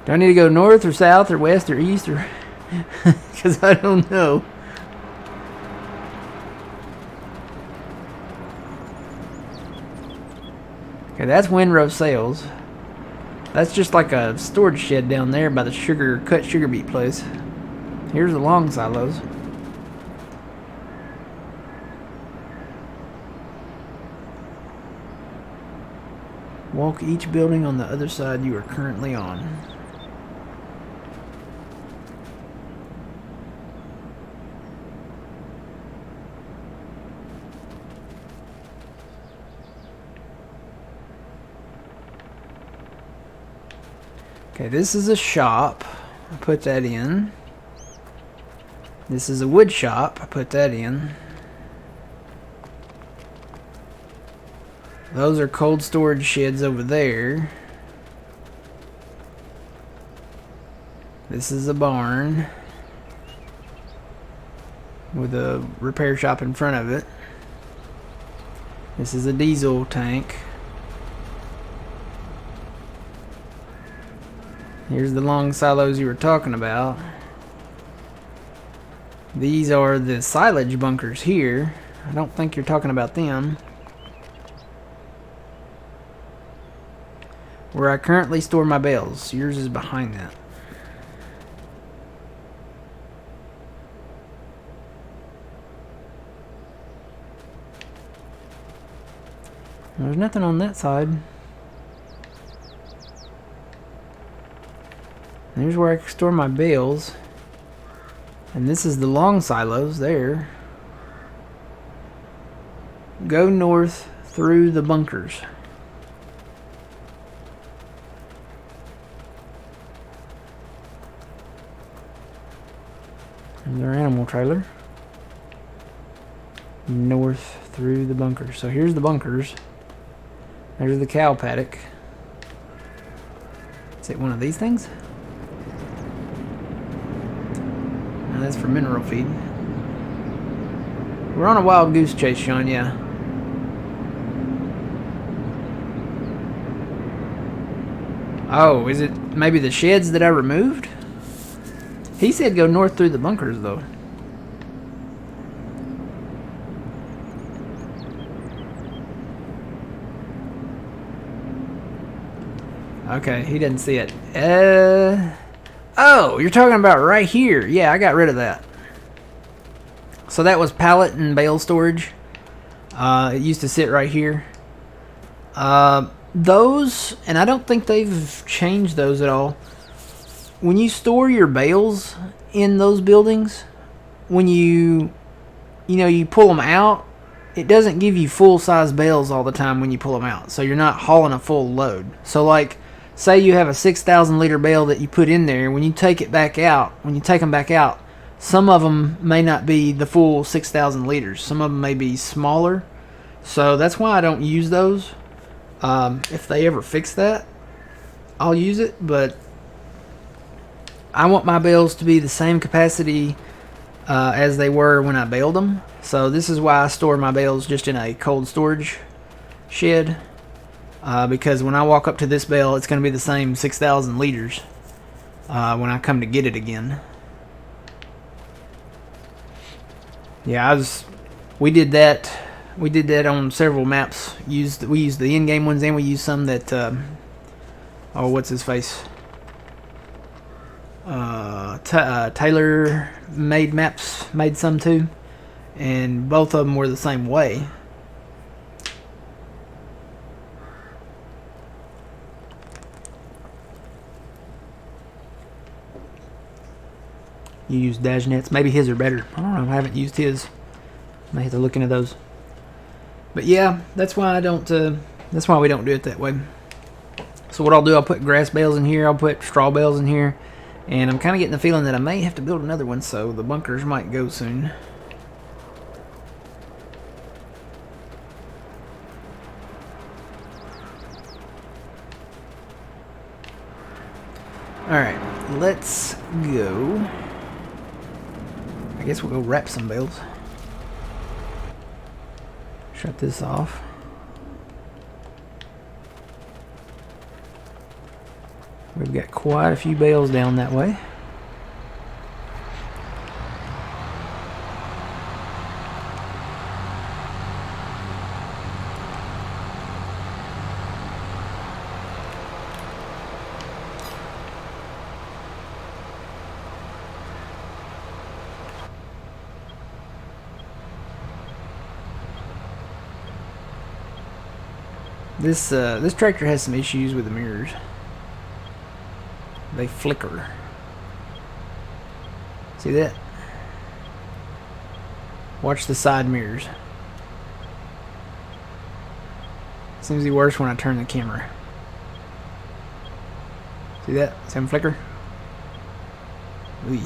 Do I need to go north or south or west or east or... Because I don't know. Okay, that's Windrow Sales. That's just like a storage shed down there by the cut sugar beet place. Here's the long silos. Walk each building on the other side you are currently on. Okay, this is a shop. I put that in. This is a wood shop. I put that in. Those are cold storage sheds over there. This is a barn with a repair shop in front of it. This is a diesel tank. Here's the long silos you were talking about. These are the silage bunkers here. I don't think you're talking about them. Where I currently store my bales. Yours is behind that. There's nothing on that side. There's where I store my bales. And this is the long silos there. Go north through the bunkers. There's our animal trailer. North through the bunkers. So here's the bunkers. There's the cow paddock. Is it one of these things? No, that's for mineral feed. We're on a wild goose chase, Sean, yeah. Oh, is it maybe the sheds that I removed? He said go north through the bunkers, though. Okay, he didn't see it. Oh, you're talking about right here. Yeah, I got rid of that. So that was pallet and bale storage. It used to sit right here. Those, and I don't think they've changed those at all. When you store your bales in those buildings, when you pull them out, it doesn't give you full-size bales all the time when you pull them out. So you're not hauling a full load. So like, say you have a 6,000 liter bale that you put in there. When you take them back out, some of them may not be the full 6,000 liters. Some of them may be smaller. So that's why I don't use those. If they ever fix that, I'll use it. But I want my bales to be the same capacity as they were when I baled them. So this is why I store my bales just in a cold storage shed. Because when I walk up to this bale, it's going to be the same 6,000 liters when I come to get it again. Yeah, we did that. We did that on several maps. We used the in-game ones, and we used some that what's his face? Taylor made maps, made some too, and both of them were the same way. You use dash nets. Maybe his are better. I don't know. I haven't used his. I have to look into those. But yeah, that's why I don't. That's why we don't do it that way. So what I'll do, I'll put grass bales in here. I'll put straw bales in here, and I'm kind of getting the feeling that I may have to build another one. So the bunkers might go soon. All right, let's go. I guess we'll go wrap some bales. Shut this off. We've got quite a few bales down that way. This tractor has some issues with the mirrors. They flicker. See that? Watch the side mirrors. Seems to be worse when I turn the camera. See that? See them flicker? Ooh.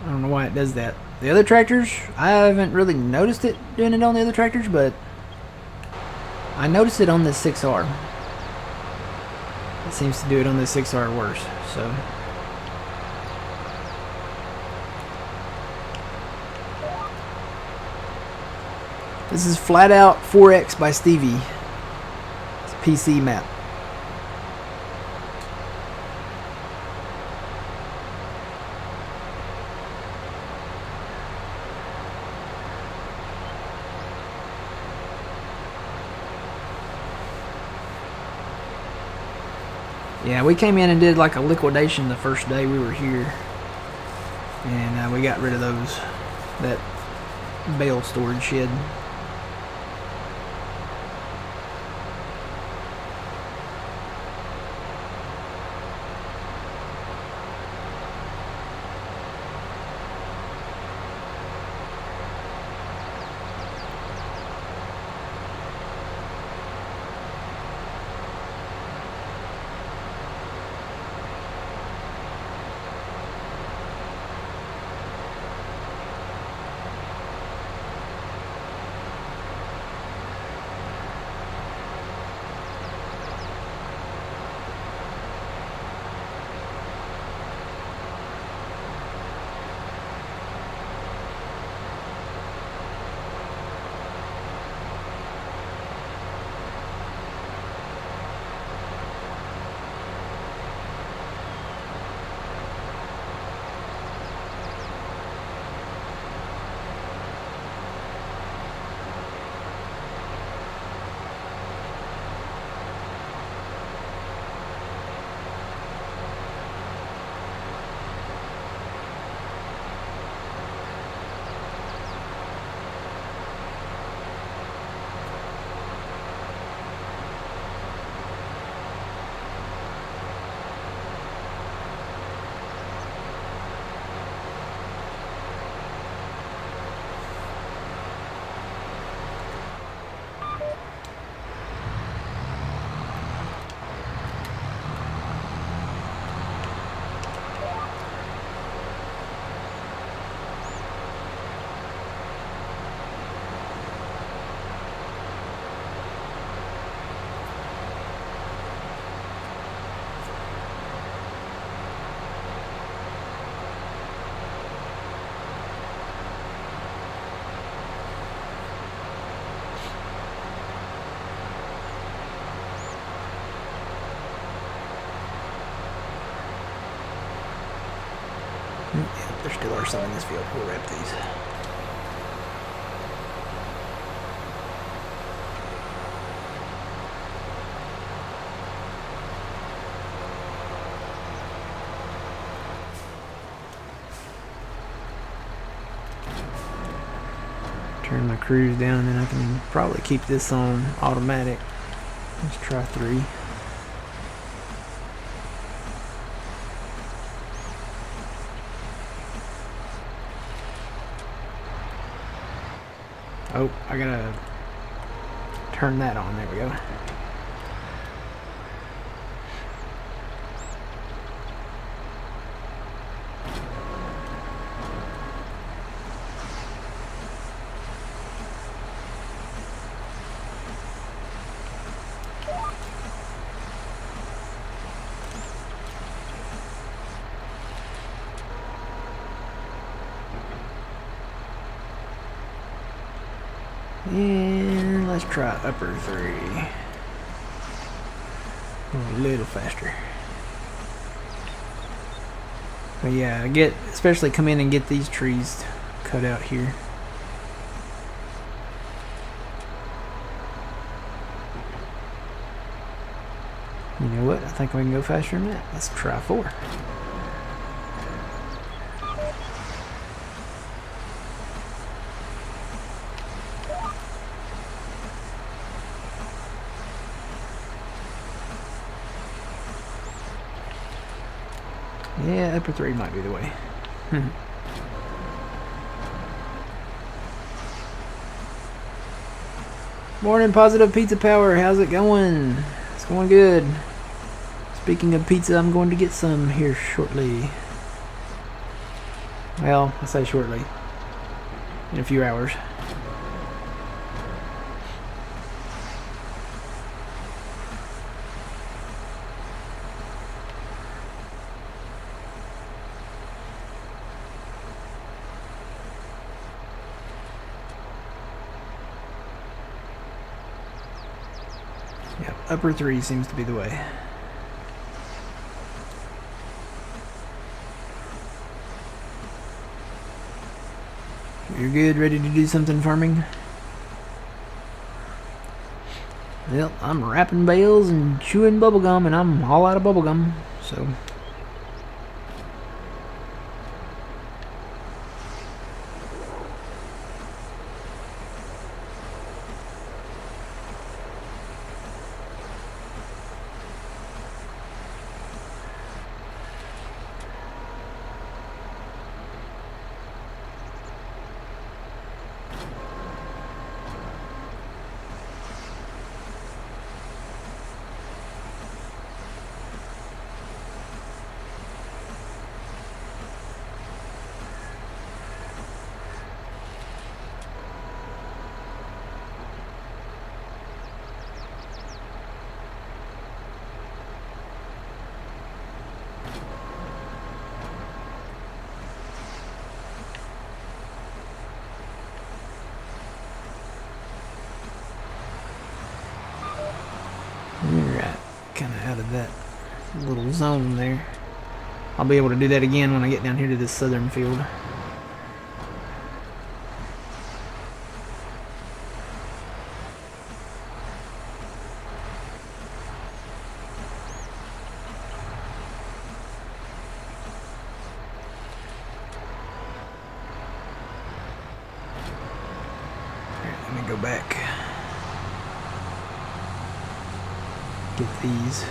I don't know why it does that. The other tractors, I haven't really noticed it doing it on the other tractors, but I noticed it on this 6R. It seems to do it on this 6R worse, so. This is FlatOut 4X by Stevie. It's a PC map. Yeah, we came in and did like a liquidation the first day we were here, and we got rid of that bale storage shed. Yeah, there still are some in this field. We'll wrap these. Turn my cruise down, and then I can probably keep this on automatic. Let's try 3. Oh, I gotta turn that on. There we go. And let's try upper 3. A little faster. But yeah, especially come in and get these trees cut out here. You know what? I think we can go faster than that. Let's try 4. Yeah, upper 3 might be the way. Morning, Positive Pizza Power. How's it going? It's going good. Speaking of pizza, I'm going to get some here shortly. Well, I say shortly. In a few hours. Yep, upper 3 seems to be the way. You're good, ready to do something farming? Well, I'm wrapping bales and chewing bubblegum, and I'm all out of bubblegum, so... Alright, kind of out of that little zone there. I'll be able to do that again when I get down here to this southern field. Alright, let me go back. Get these.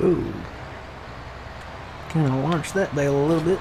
Ooh. Kind of launched that bale a little bit.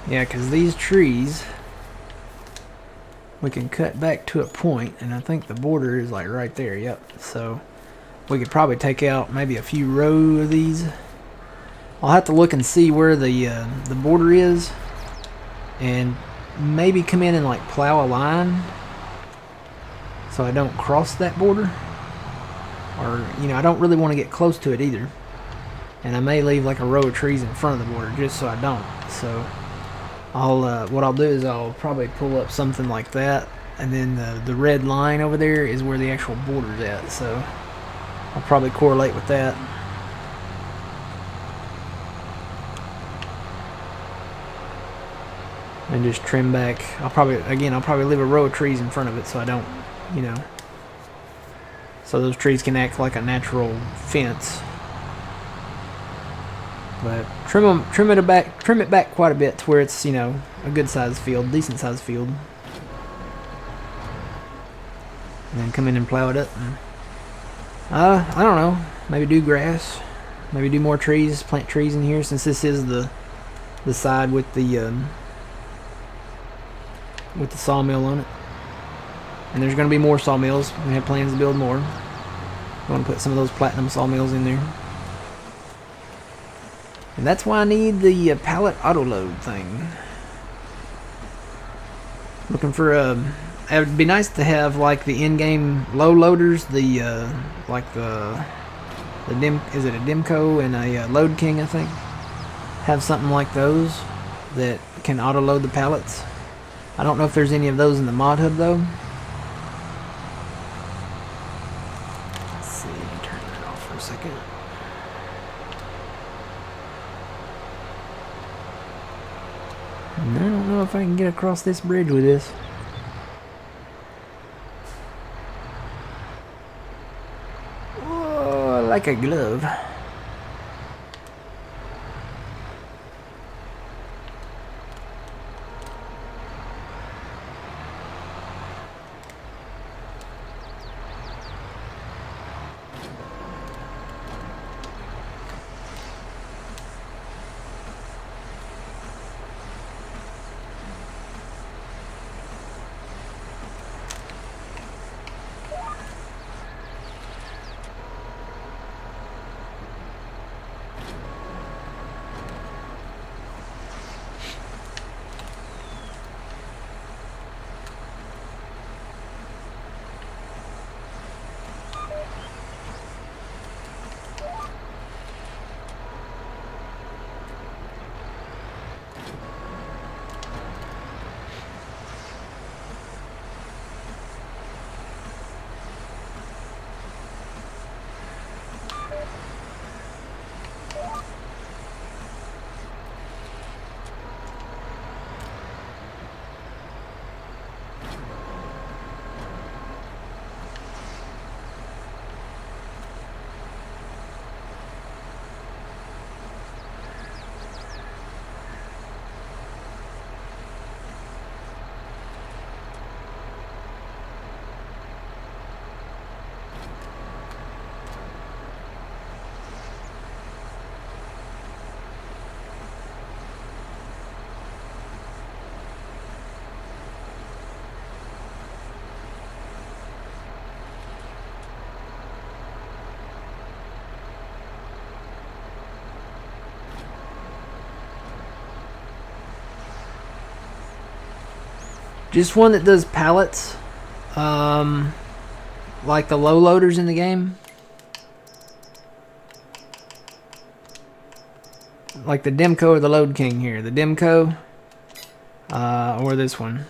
Yeah, because these trees, we can cut back to a point, and I think the border is like right there, yep. So we could probably take out maybe a few rows of these. I'll have to look and see where the border is, and maybe come in and like plow a line so I don't cross that border. Or, you know, I don't really want to get close to it either. And I may leave like a row of trees in front of the border just so I don't. So what I'll do is I'll probably pull up something like that, and then the red line over there is where the actual border's at. So I'll probably correlate with that. And just trim back. I'll probably leave a row of trees in front of it so I don't, you know, so those trees can act like a natural fence. But trim it back quite a bit to where it's, you know, a good sized field, decent sized field. And then come in and plow it up. And, I don't know, maybe do grass, maybe do more trees, plant trees in here, since this is the side with the sawmill on it. And there's going to be more sawmills. We have plans to build more. I want to put some of those platinum sawmills in there. And that's why I need the pallet auto load thing. Looking for it would be nice to have like the in-game low loaders, like the is it a Demco and a Load King, I think. Have something like those that can auto load the pallets. I don't know if there's any of those in the mod hub though. Let's see, turn that off for a second. And I don't know if I can get across this bridge with this. Oh, like a glove. Just one that does pallets, like the low loaders in the game. like the Demco or the Load King here. The Demco, or this one.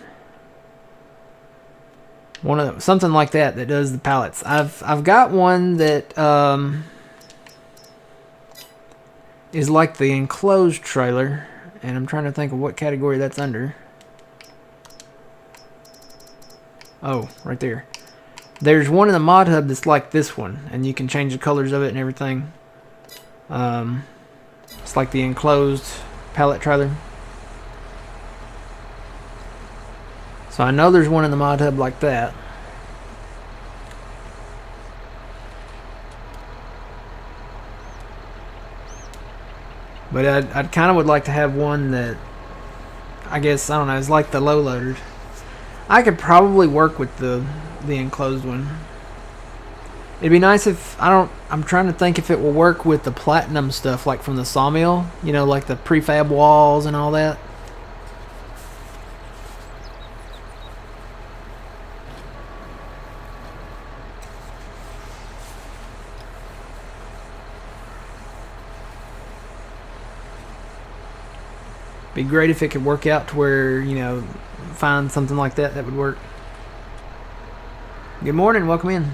One of something like that does the pallets. I've got one that is like the enclosed trailer, and I'm trying to think of what category that's under. Oh, right there. There's one in the mod hub that's like this one, and you can change the colors of it and everything. It's like the enclosed pallet trailer. So I know there's one in the mod hub like that. But I'd kind of would like to have one that, I guess, I don't know, is like the low loaders. I could probably work with the enclosed one. It'd be nice if, I'm trying to think if it will work with the platinum stuff, like from the sawmill, you know, like the prefab walls and all that. Be great if it could work out to where, you know, find something like that would work. Good morning, welcome in.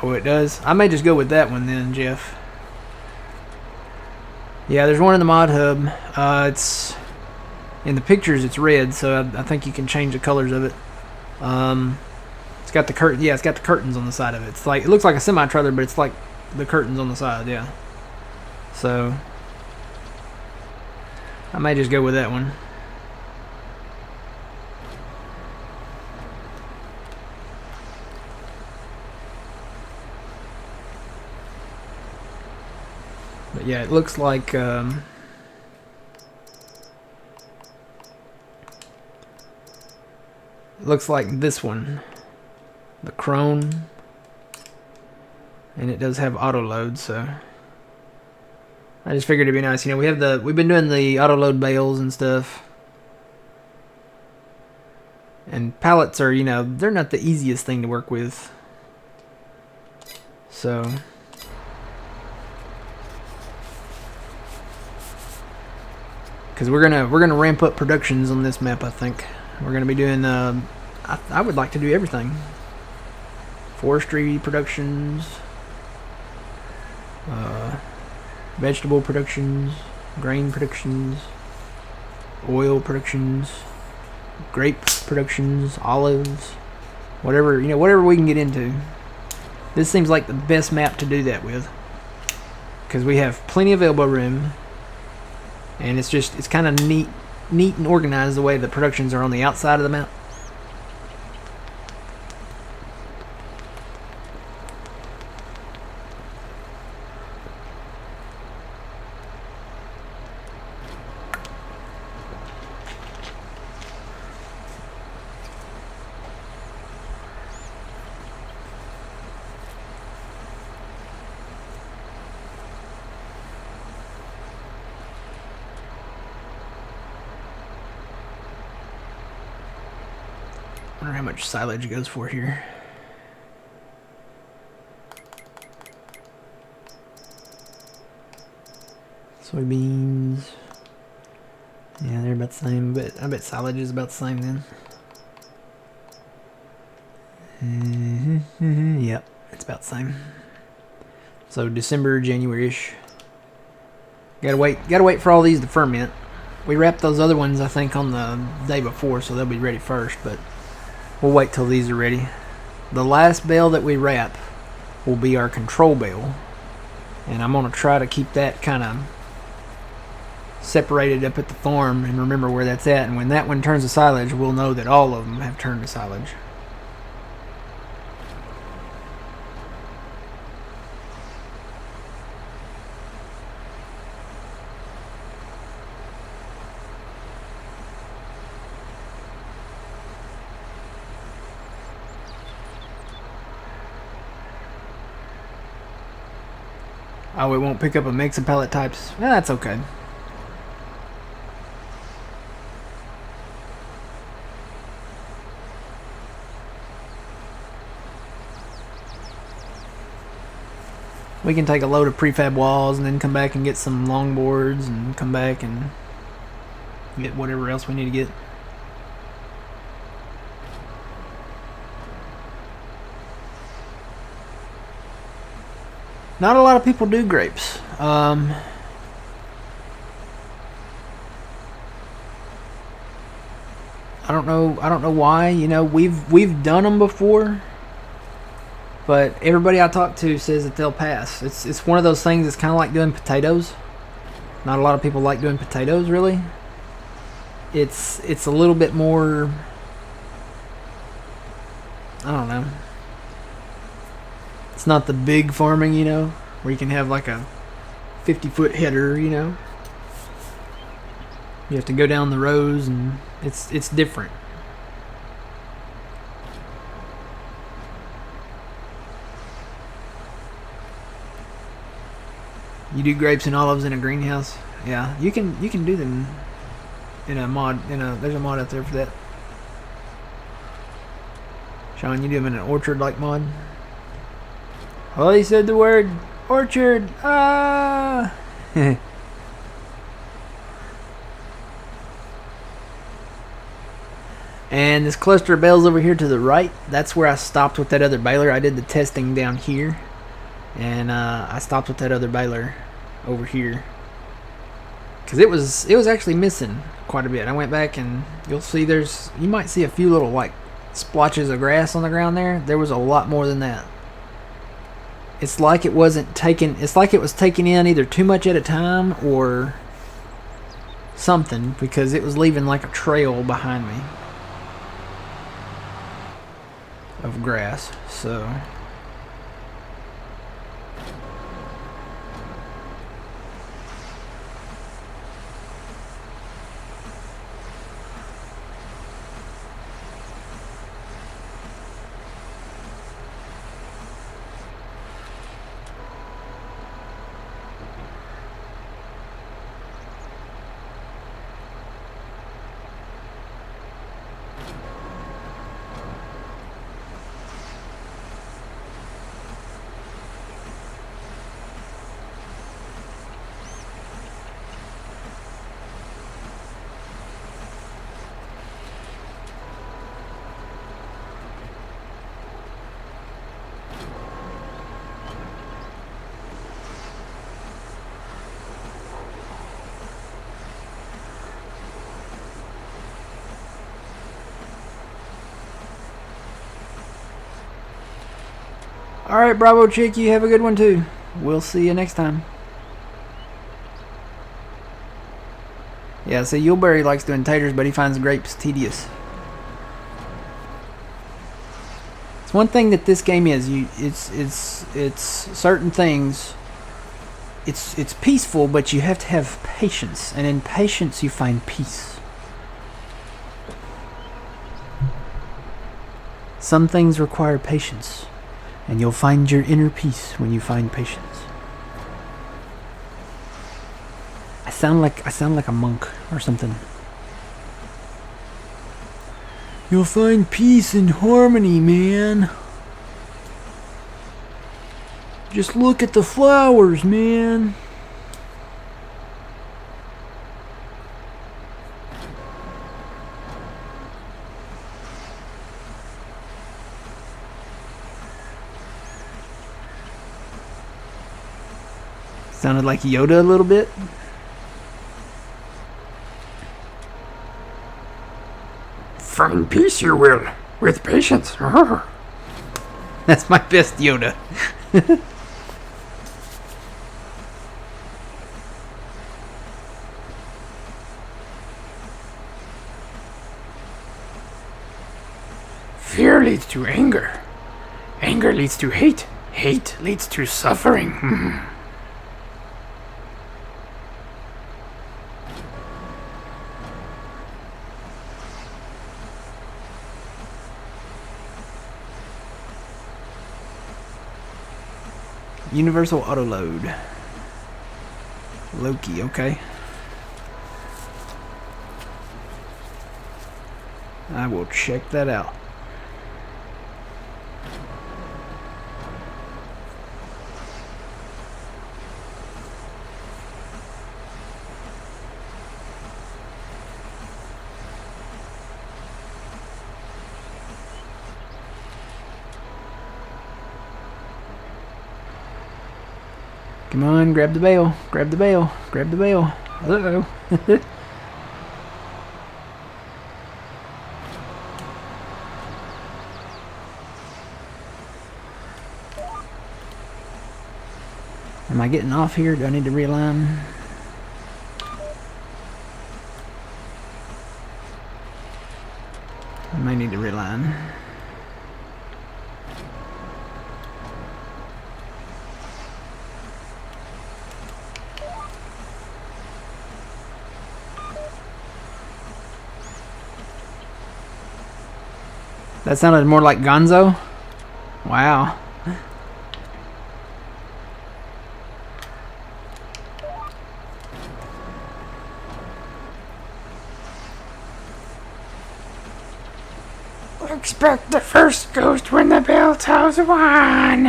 Oh, it does? I may just go with that one then, Jeff. Yeah, there's one in the mod hub. It's in the pictures. It's red, so I think you can change the colors of it. It's got the curtain. Yeah, it's got the curtains on the side of it. It's like, it looks like a semi trailer, but it's like the curtains on the side. Yeah. So I may just go with that one. But yeah, it looks like it looks like this one, the Crone, and it does have auto load. So I just figured it'd be nice. You know, we've been doing the auto load bales and stuff, and pallets are, you know, they're not the easiest thing to work with. So. Because we're gonna ramp up productions on this map. I think we're gonna be doing. I would like to do everything. Forestry productions, vegetable productions, grain productions, oil productions, grape productions, olives, whatever, you know, whatever we can get into. This seems like the best map to do that with, because we have plenty of elbow room. And it's kind of neat and organized the way the productions are on the outside of the map. I wonder how much silage goes for here. Soybeans. Yeah, they're about the same, but I bet silage is about the same then. Yep, it's about the same. So December, January-ish. Gotta wait for all these to ferment. We wrapped those other ones, I think, on the day before, so they'll be ready first, but we'll wait till these are ready. The last bale that we wrap will be our control bale, and I'm gonna try to keep that kind of separated up at the farm and remember where that's at, and when that one turns to silage, we'll know that all of them have turned to silage. Oh, it won't pick up a mix of pellet types. Eh, that's okay. We can take a load of prefab walls and then come back and get some longboards and come back and get whatever else we need to get. Not a lot of people do grapes. I don't know why. You know, we've done them before, but everybody I talk to says that they'll pass. It's one of those things that's kind of like doing potatoes. Not a lot of people like doing potatoes, really. It's a little bit more, I don't know. It's not the big farming, you know, where you can have like a 50-foot header, you know. You have to go down the rows, and it's different. You do grapes and olives in a greenhouse? Yeah, you can do them in a mod. There's a mod out there for that. Sean, you do them in an orchard-like mod? Well, he said the word orchard. Ah. And this cluster of bales over here to the right, that's where I stopped with that other baler. I did the testing down here, and I stopped with that other baler over here because it was actually missing quite a bit. I went back, and you'll see you might see a few little like splotches of grass on the ground there. There was a lot more than that. It's like it wasn't taken. It's like it was taken in either too much at a time or something, because it was leaving like a trail behind me of grass. So alright, Bravo Chick, you have a good one too. We'll see you next time. Yeah, see, Yuleberry likes doing taters, but he finds grapes tedious. It's one thing that this game is. It's certain things. It's peaceful, but you have to have patience, and in patience you find peace. Some things require patience, and you'll find your inner peace when you find patience. I sound like a monk or something. You'll find peace and harmony, man. Just look at the flowers, man. Sounded like Yoda a little bit. Find peace you will, with patience. That's my best Yoda. Fear leads to anger. Anger leads to hate. Hate leads to suffering. Universal auto load. Loki, okay. I will check that out. Come on, grab the bale, grab the bale, grab the bale. Uh-oh. Am I getting off here? Do I need to realign? I may need to realign. That sounded more like Gonzo. Wow. Expect the first ghost when the bell tolls one.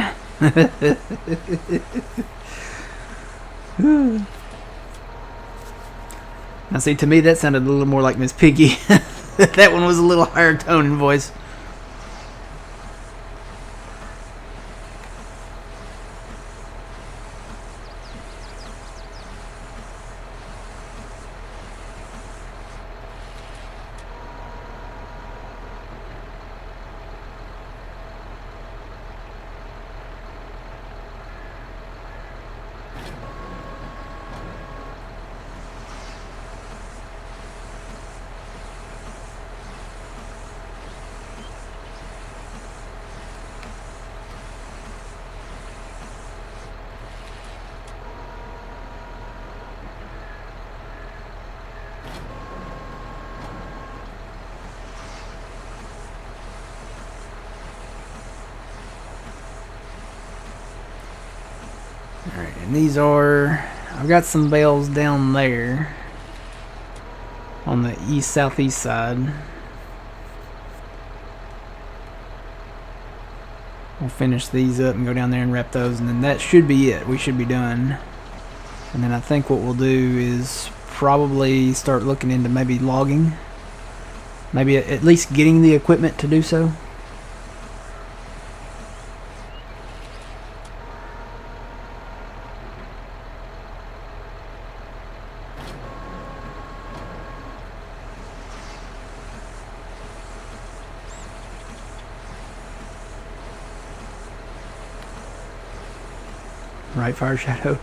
Now see, to me that sounded a little more like Miss Piggy. That one was a little higher tone in voice. Alright, and these are... I've got some bales down there on the southeast side. We'll finish these up and go down there and wrap those, and then that should be it. We should be done. And then I think what we'll do is probably start looking into maybe logging. Maybe at least getting the equipment to do so. Right, Fire Shadow?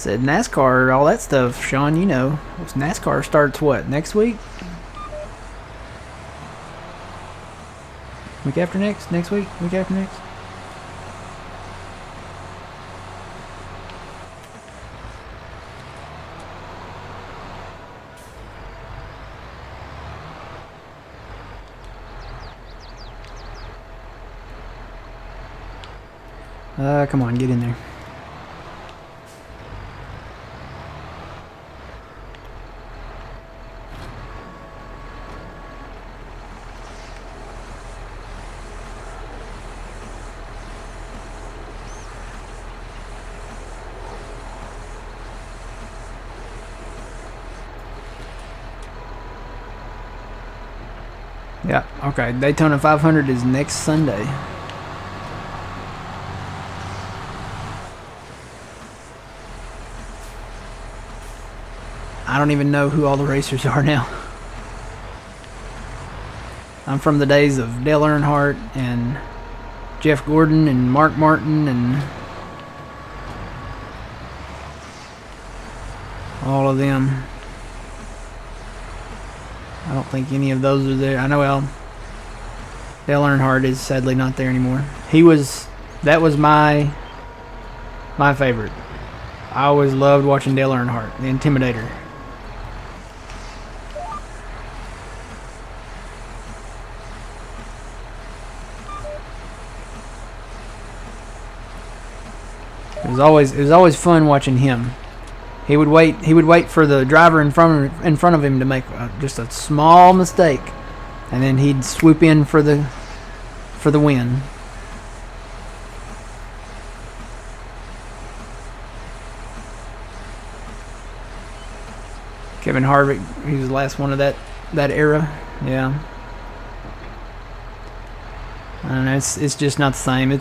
Said NASCAR, all that stuff, Sean, you know. NASCAR starts what, next week? Week after next? Next week? Week after next? Come on, get in there. Yeah, okay. Daytona 500 is next Sunday. I don't even know who all the racers are now. I'm from the days of Dale Earnhardt and Jeff Gordon and Mark Martin and all of them. I don't think any of those are there. I know Dale Earnhardt is sadly not there anymore. That was my favorite. I always loved watching Dale Earnhardt, the Intimidator. It was always fun watching him. He would wait for the driver in front of him to make just a small mistake, and then he'd swoop in for the win. Kevin Harvick, he was the last one of that era. Yeah. I don't know. It's just not the same.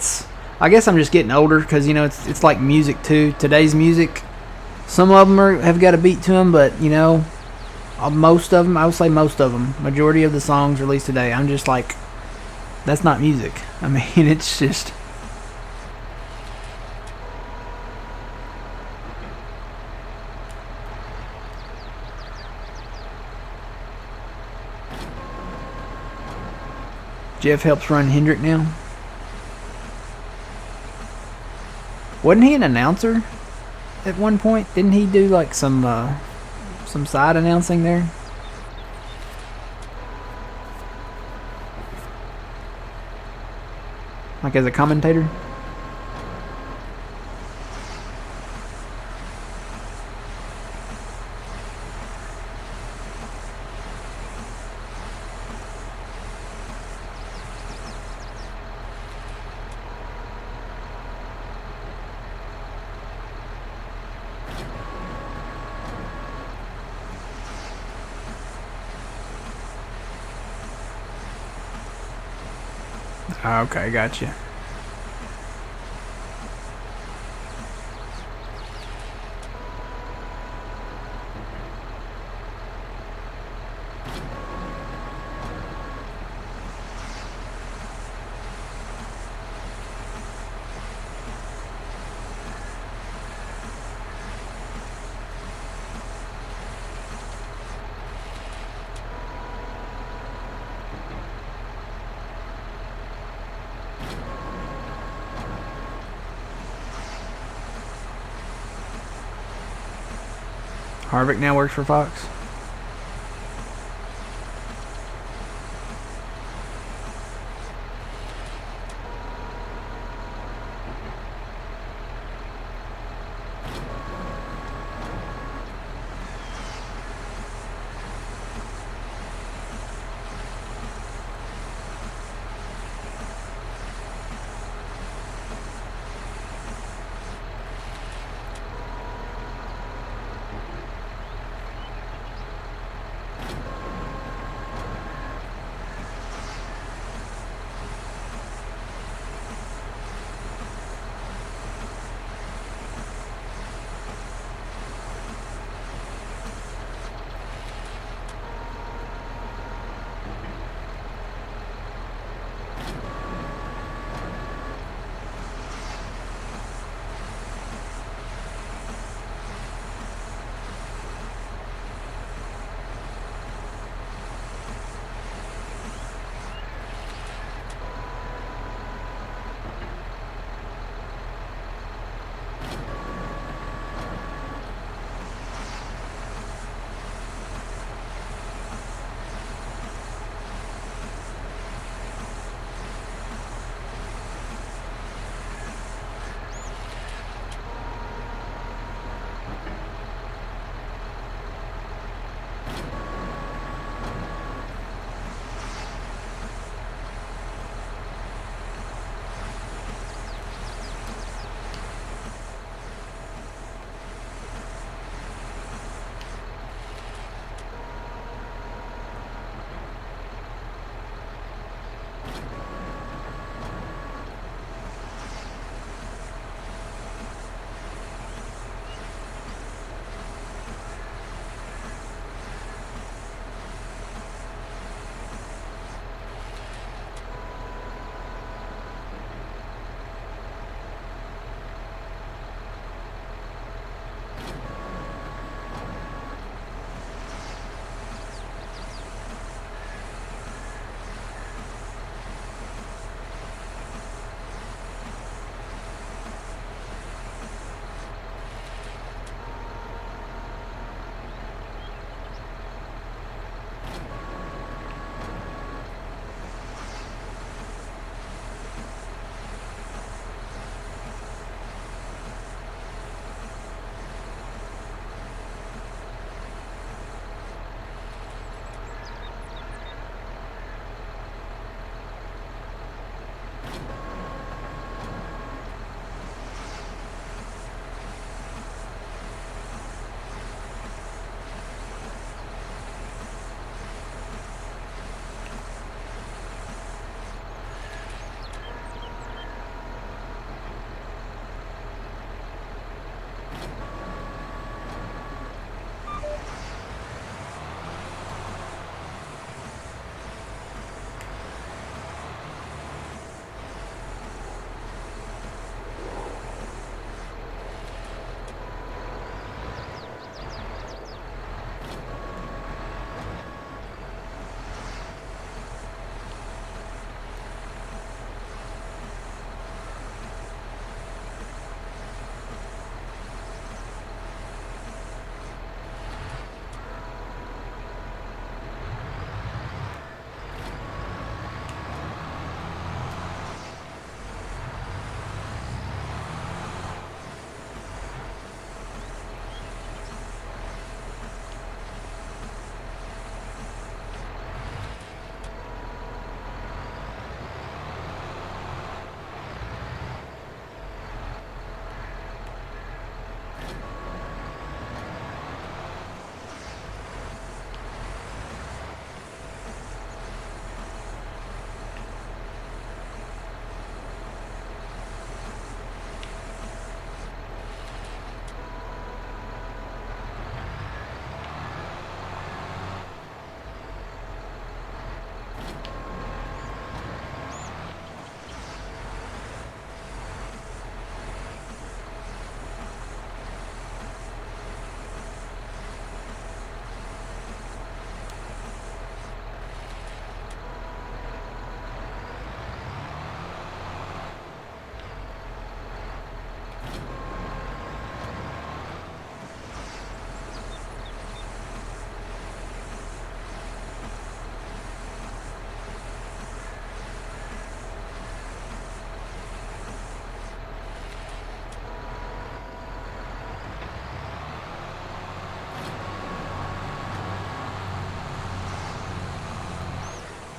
I guess I'm just getting older because it's like music too. Today's music. Some of them have got a beat to them, but most of them, I would say most of them, majority of the songs released today, I'm just like, that's not music. I mean, it's just. Jeff helps run Hendrick now. Wasn't he an announcer? At one point, didn't he do like some side announcing there? Like as a commentator? Okay, gotcha. Harvick now works for Fox.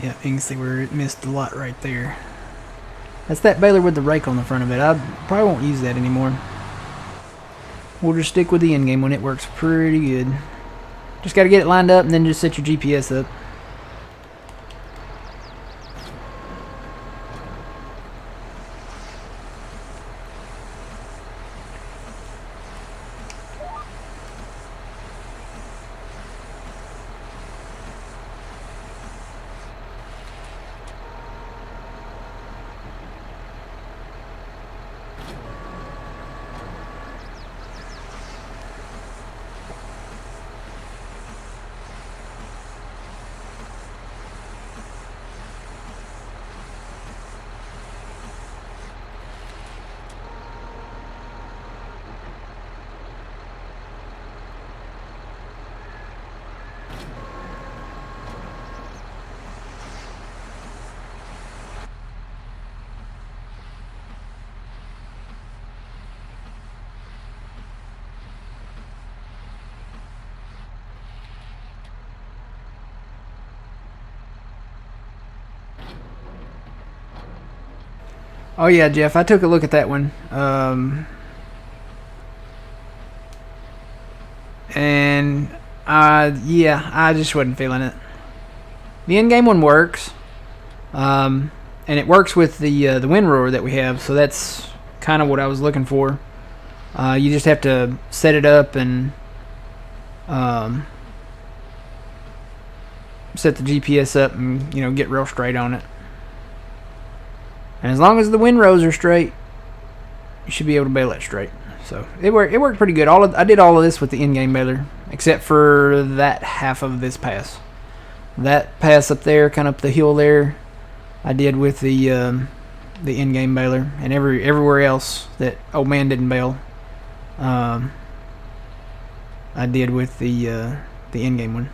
Yeah, you can see where it missed a lot right there. That's that baler with the rake on the front of it. I probably won't use that anymore. We'll just stick with the in-game one. It works pretty good. Just got to get it lined up and then just set your GPS up. Oh yeah, Jeff, I took a look at that one. And yeah, I just wasn't feeling it. The in-game one works, and it works with the wind rower that we have, so that's kind of what I was looking for. You just have to set it up and set the GPS up and get real straight on it. And as long as the windrows are straight, you should be able to bail it straight. So it worked pretty good. I did all of this with the in-game baler, except for that half of this pass. That pass up there, kind of up the hill there, I did with the in-game baler, and everywhere else that old man didn't bail, I did with the in-game one.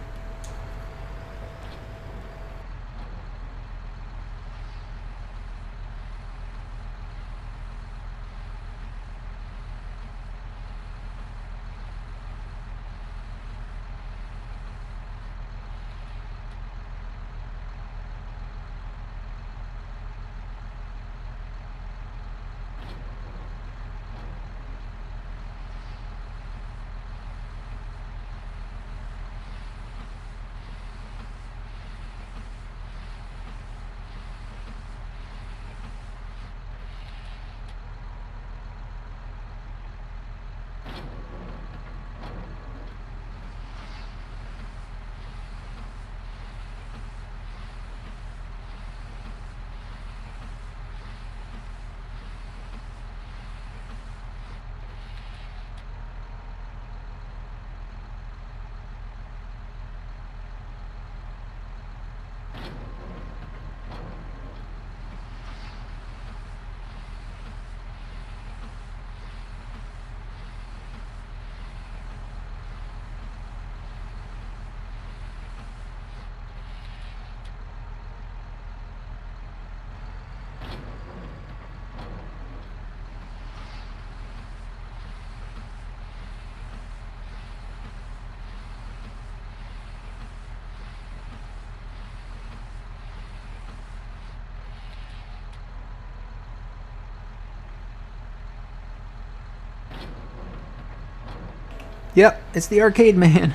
Yep, it's the arcade man.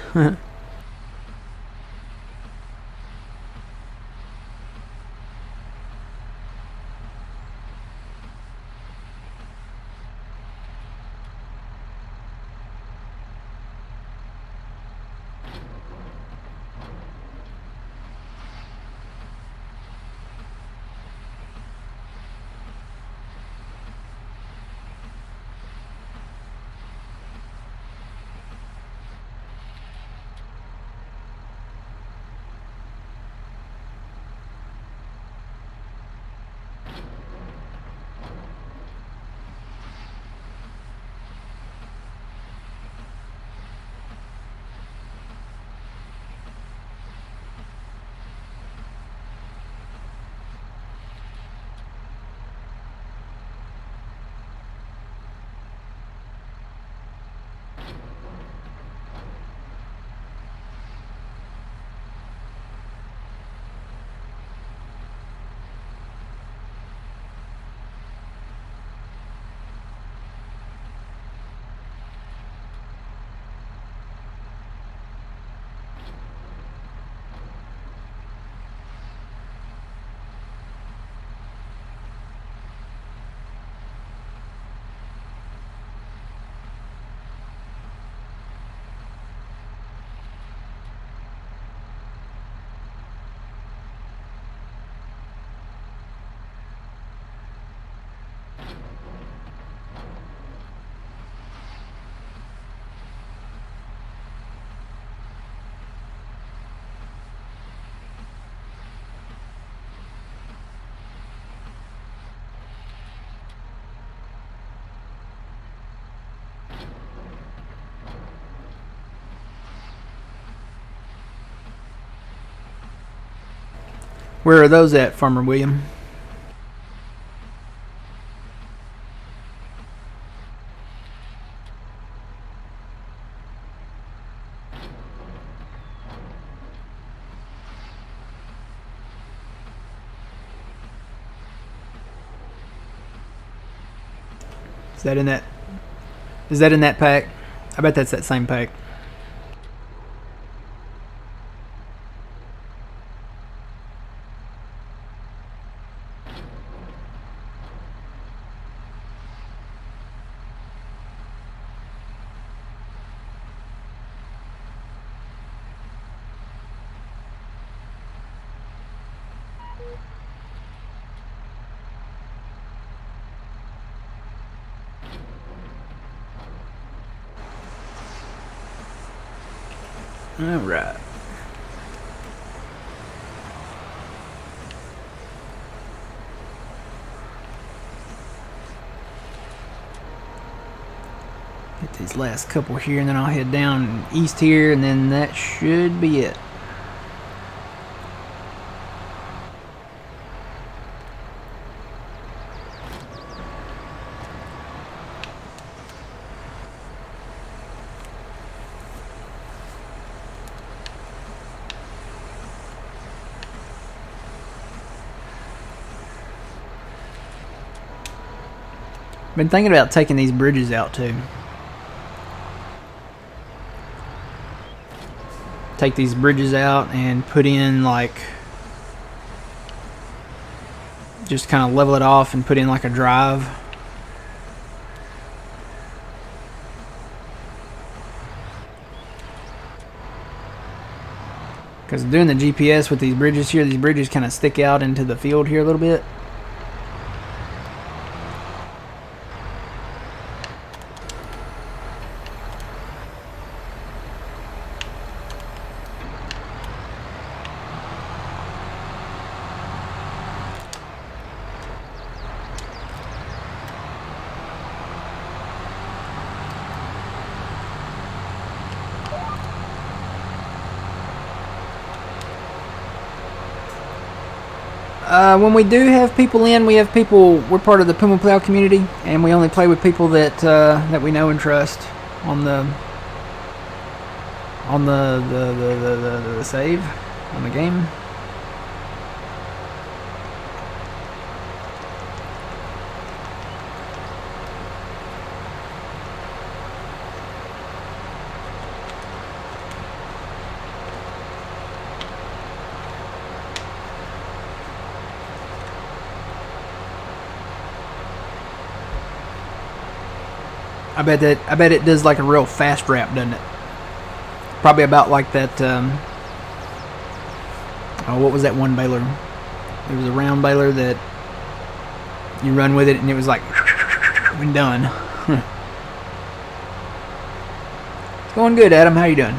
Where are those at, Farmer William? Is that in that? Is that in that pack? I bet that's that same pack. Alright. Get these last couple here, and then I'll head down east here, and then that should be it. Been thinking about taking these bridges out too. Take these bridges out and put in like, just kind of level it off and put in like a drive. Because doing the GPS with these bridges here, these bridges kind of stick out into the field here a little bit. When we do have people in, we're part of the Puma Plow community, and we only play with people that that we know and trust on the save, on the game. I bet it does like a real fast wrap, doesn't it? Probably about like that. Oh, what was that one baler? It was a round baler that you run with it, and it was like when done. It's going good, Adam. How you doing?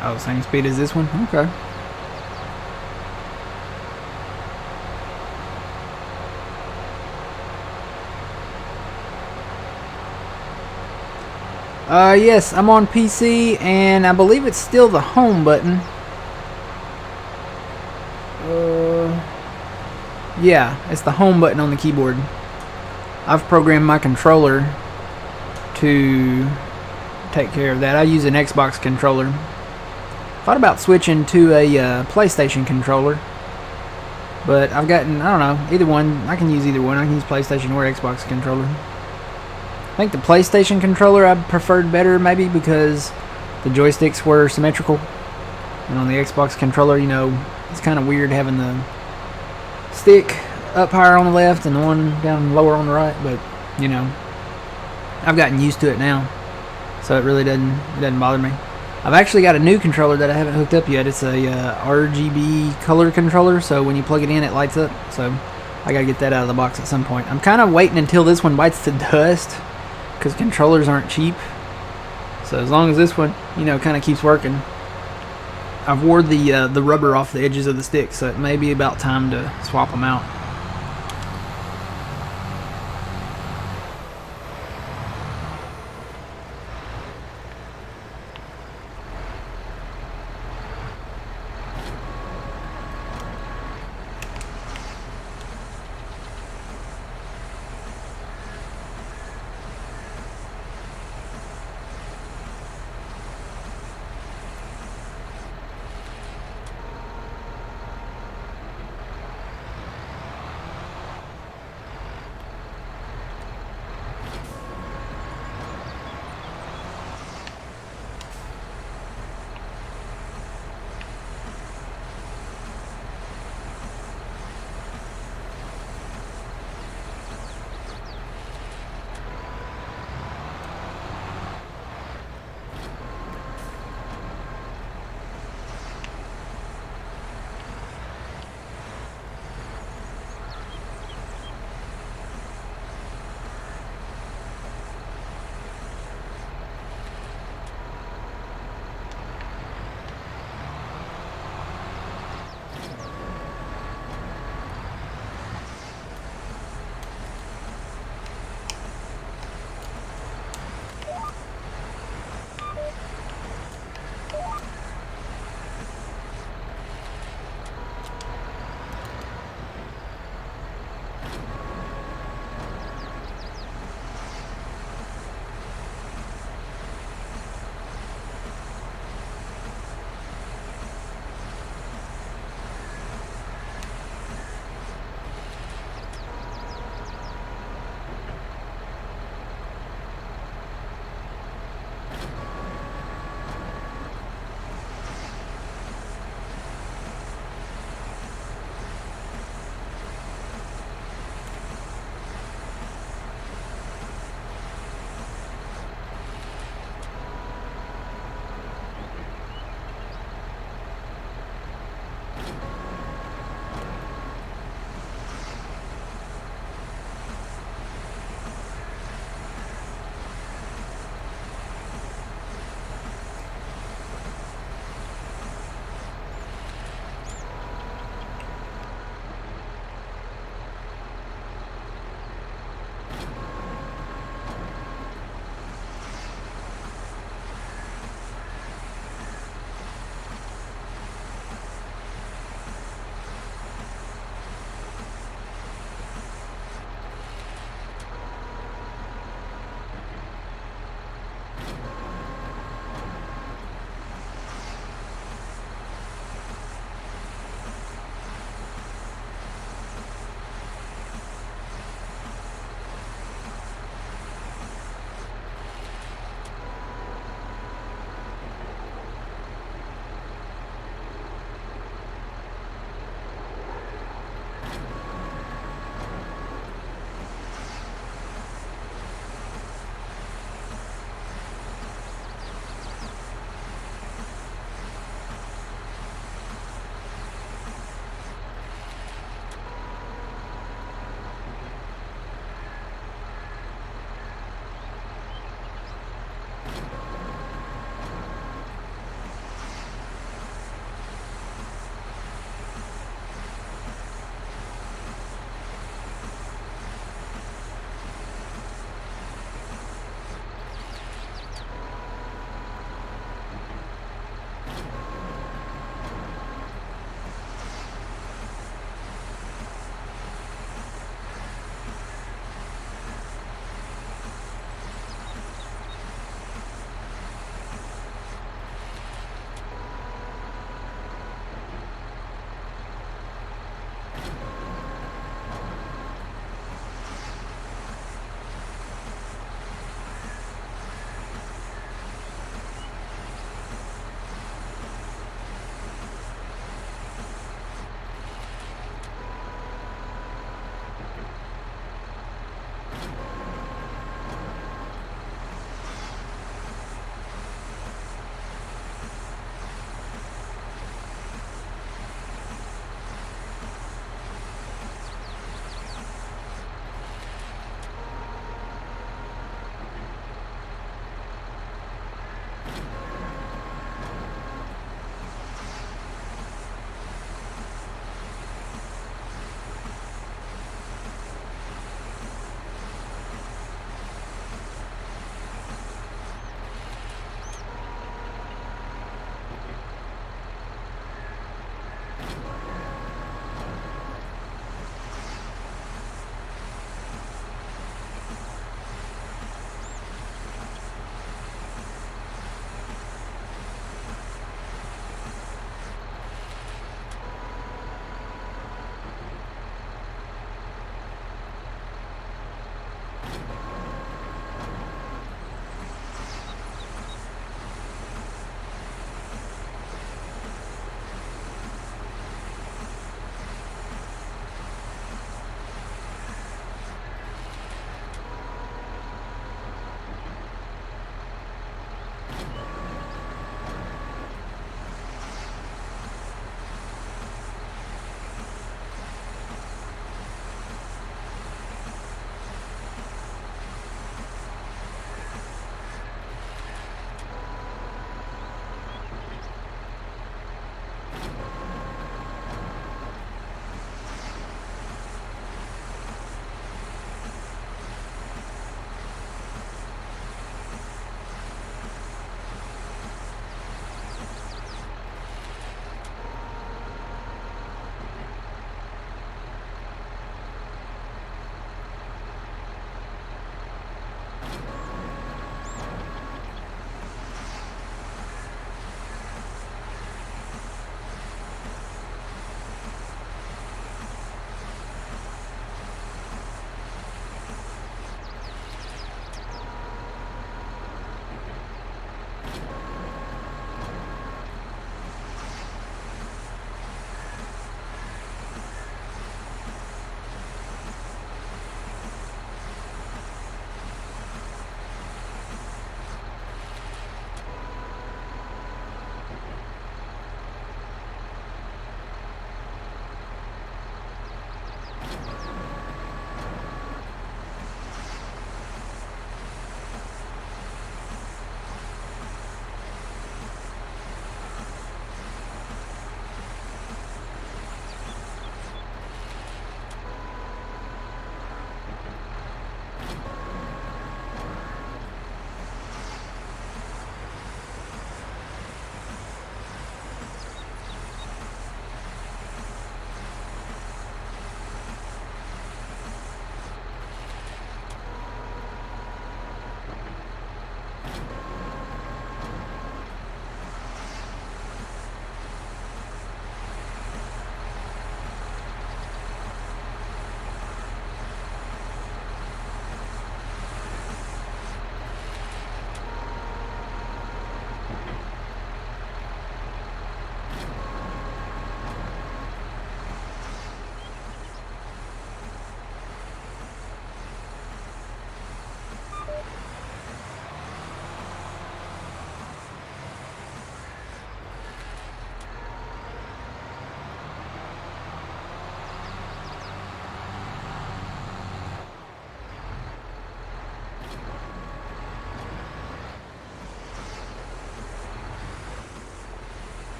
Oh, same speed as this one? Okay. Yes, I'm on PC, and I believe it's still the home button. Yeah, it's the home button on the keyboard. I've programmed my controller to take care of that. I use an Xbox controller. Thought about switching to a PlayStation controller. But I've gotten, I don't know, either one. I can use either one. I can use PlayStation or Xbox controller. I think the PlayStation controller I preferred better maybe because the joysticks were symmetrical. And on the Xbox controller, you know, it's kind of weird having the stick up higher on the left and the one down lower on the right. But, you know, I've gotten used to it now. So it really doesn't bother me. I've actually got a new controller that I haven't hooked up yet. It's a RGB color controller, so when you plug it in, it lights up. So I gotta get that out of the box at some point. I'm kind of waiting until this one bites to dust, because controllers aren't cheap. So as long as this one, you know, kind of keeps working. I've wore the rubber off the edges of the stick, so it may be about time to swap them out.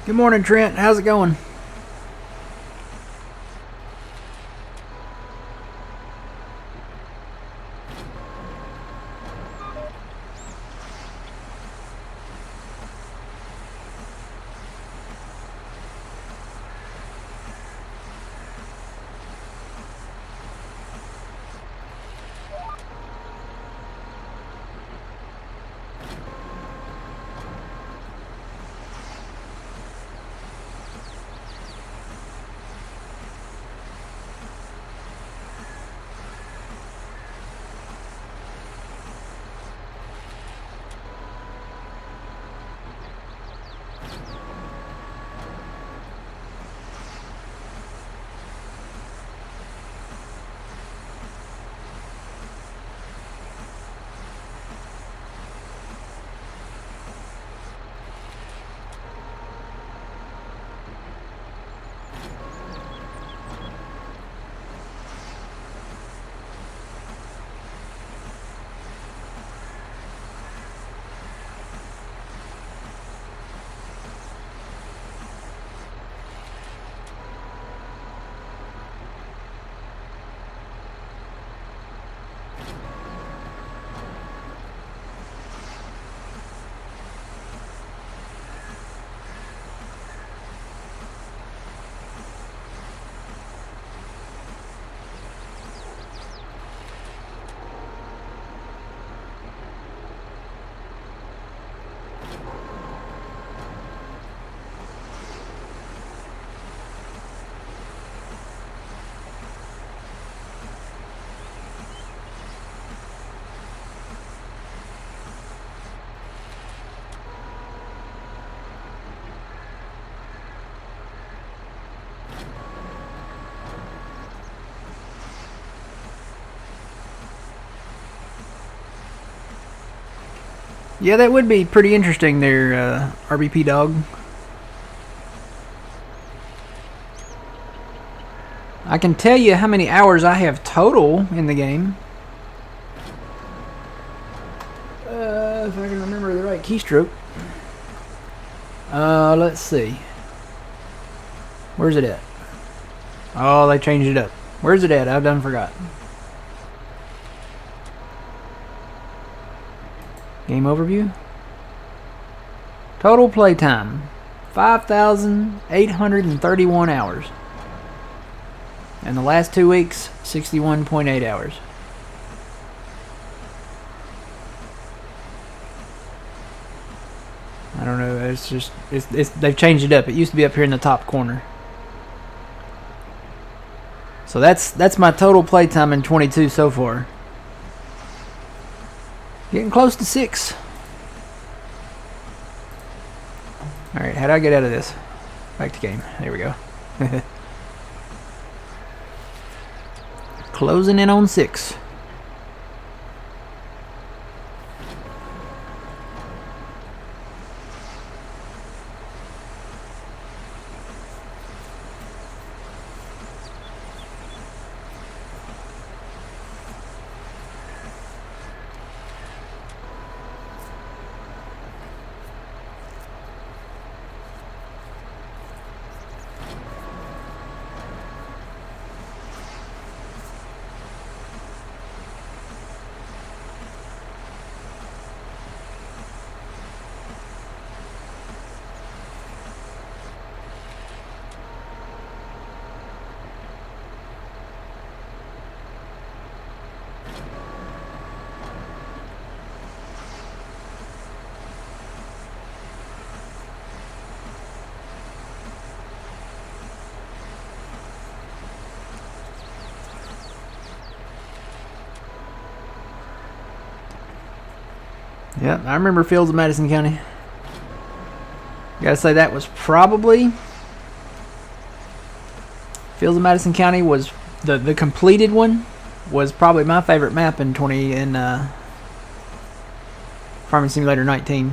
Good morning, Trent. How's it going? Yeah, that would be pretty interesting there, RBP dog. I can tell you how many hours I have total in the game. If I can remember the right keystroke. Let's see. Where's it at? Oh, they changed it up. Where's it at? I've done forgot. Game overview. Total playtime. 5,831 hours. And the last 2 weeks, 61.8 hours. I don't know. It's just they've changed it up. It used to be up here in the top corner. So that's my total playtime in 22 so far. Getting close to 6. All right, how do I get out of this? Back to game. There we go. Closing in on 6. Yep, I remember Fields of Madison County. Gotta say that was probably Fields of Madison County was the completed one was probably my favorite map in Farming Simulator 19.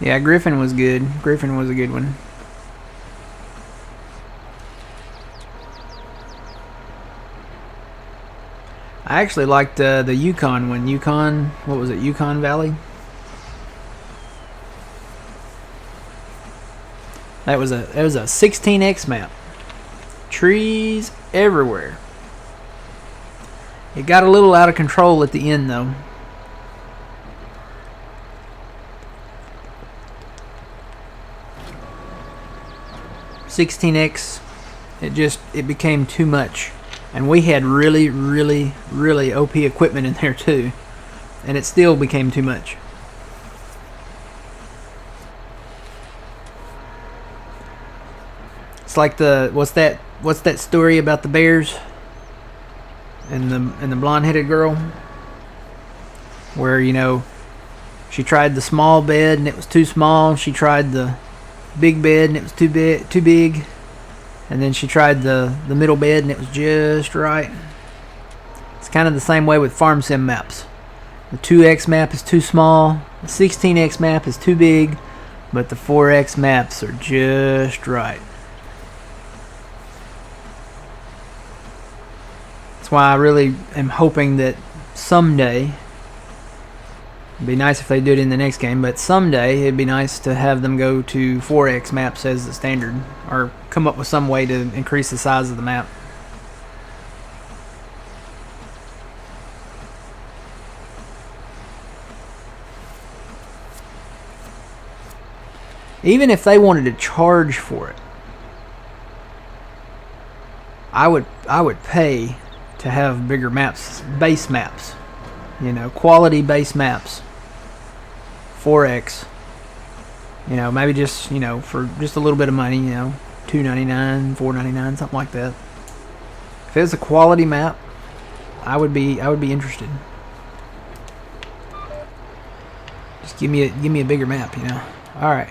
Yeah, Griffin was good. Griffin was a good one. I actually liked the Yukon one. Yukon, what was it? Yukon Valley? That was a 16x map. Trees everywhere. It got a little out of control at the end though. $16X, it became too much, and we had really OP equipment in there too, and it still became too much. It's like what's that story about the bears and the blonde-headed girl, where she tried the small bed and it was too small. She tried the big bed and it was too big, and then she tried the middle bed and it was just right. It's kind of the same way with farm sim maps. The 2x map is too small, the 16x map is too big, but the 4x maps are just right. That's why I really am hoping that someday It'd be nice if they do it in the next game, but someday it'd be nice to have them go to 4x maps as the standard, or come up with some way to increase the size of the map. Even if they wanted to charge for it, I would pay to have bigger maps, base maps, you know, quality base maps. 4x, you know, maybe just, you know, for just a little bit of money, you know, $2.99, $4.99, something like that. If it was a quality map, I would be interested. Just give me a bigger map, you know. All right,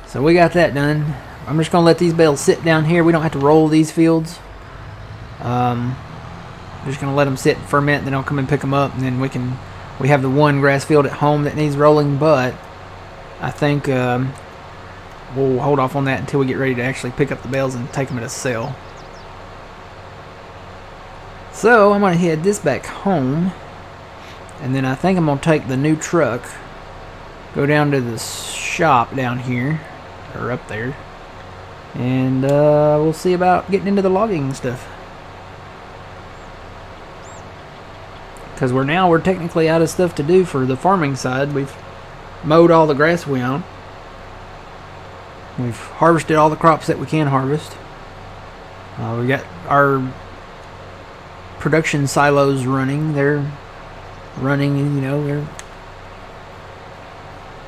so we got that done. I'm just gonna let these bales sit down here. We don't have to roll these fields. Just gonna let them sit and ferment, then I'll come and pick them up, and then we have the one grass field at home that needs rolling, but I think we'll hold off on that until we get ready to actually pick up the bales and take them to sell. So I'm gonna head this back home, and then I think I'm gonna take the new truck, go down to the shop down here, or up there, and we'll see about getting into the logging stuff. Because we're technically out of stuff to do for the farming side. We've mowed all the grass we own. We've harvested all the crops that we can harvest. We got our production silos running. They're running, you know, they're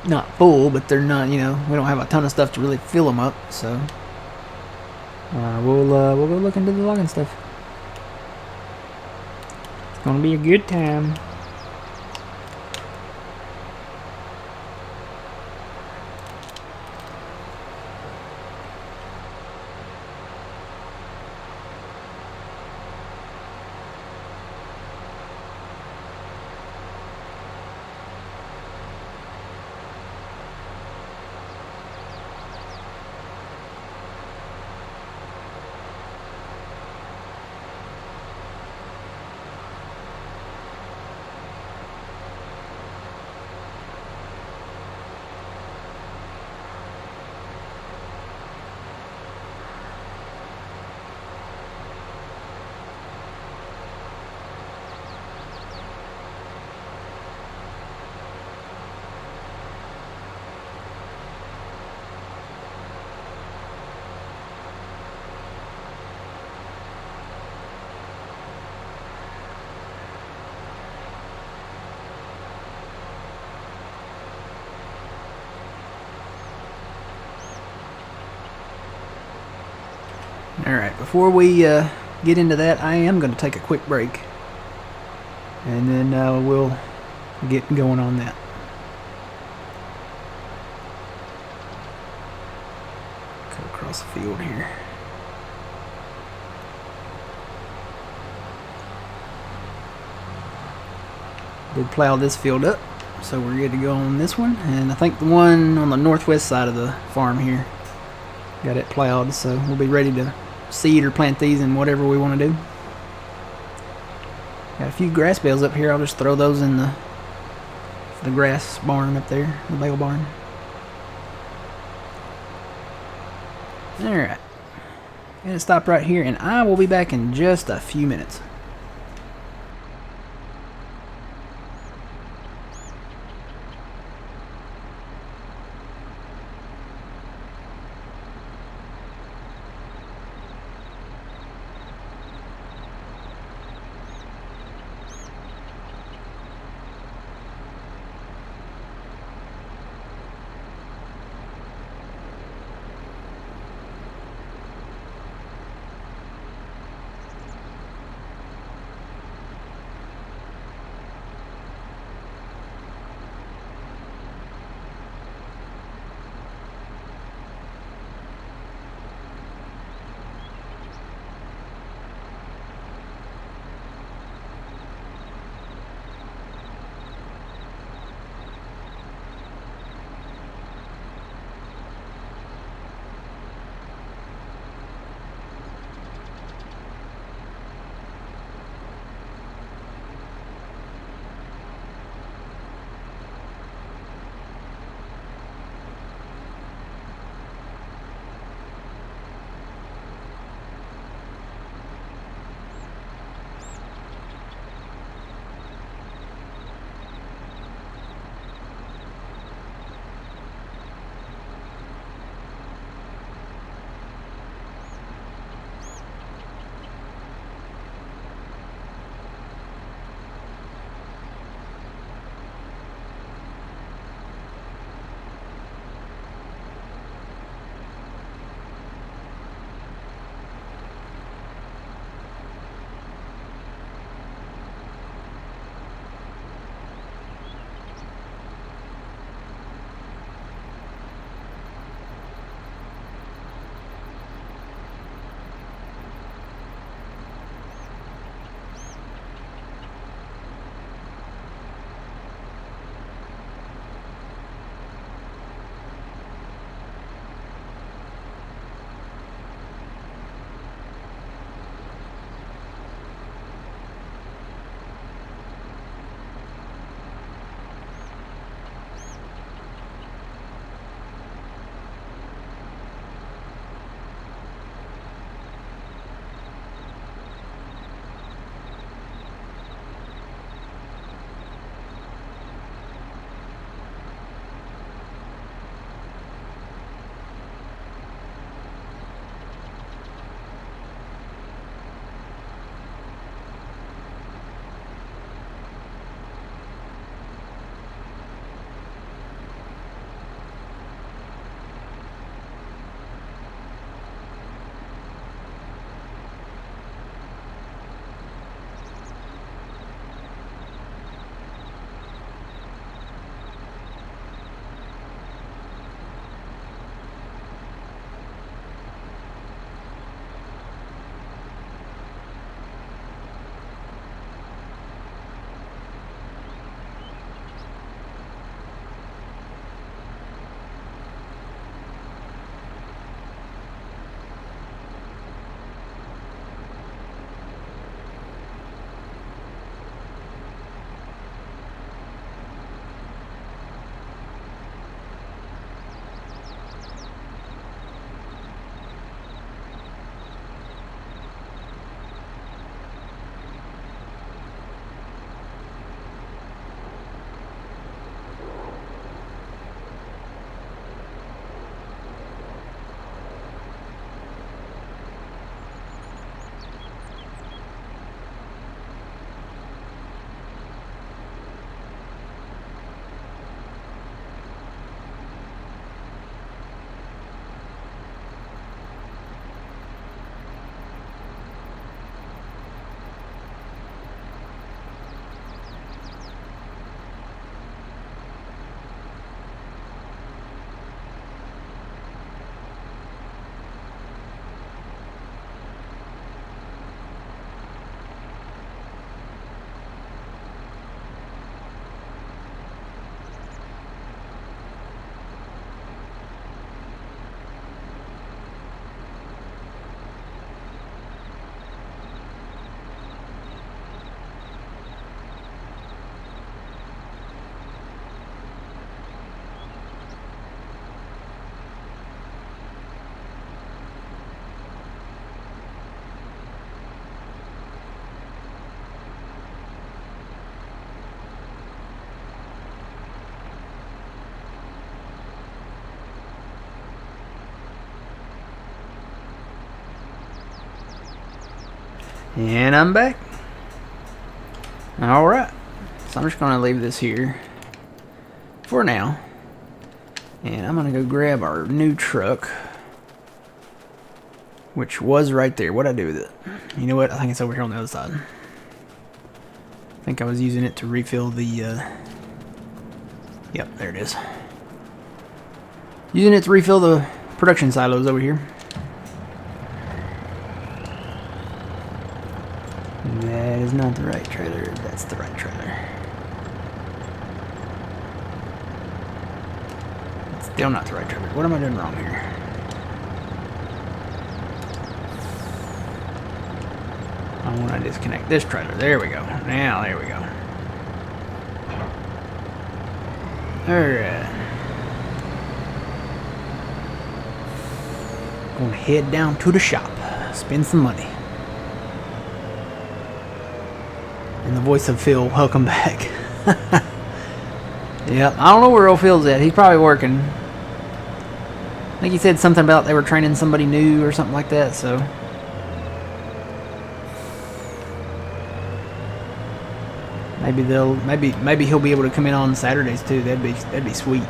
not full, but they're not, you know, we don't have a ton of stuff to really fill them up. So we'll go look into the logging stuff. It's gonna be a good time. Alright, before we get into that, I am going to take a quick break. And then we'll get going on that. Cut across the field here. Did plow this field up, so we're good to go on this one. And I think the one on the northwest side of the farm here got it plowed, so we'll be ready to seed or plant these in whatever we want to do. Got a few grass bales up here. I'll just throw those in the grass barn up there, the bale barn. Alright, gonna stop right here, and I will be back in just a few minutes. And I'm back. Alright. So I'm just going to leave this here for now. And I'm going to go grab our new truck, which was right there. What'd I do with it? You know what? I think it's over here on the other side. I think I was using it to refill the... Yep, there it is. Using it to refill the production silos over here. That is not the right trailer. That's the right trailer. It's still not the right trailer. What am I doing wrong here? I want to disconnect this trailer. There we go. Now, there we go. Alright. Gonna head down to the shop. Spend some money. And the voice of Phil, welcome back. Yep, I don't know where old Phil's at. He's probably working. I think he said something about they were training somebody new or something like that, so... Maybe they'll maybe he'll be able to come in on Saturdays too. That'd be sweet.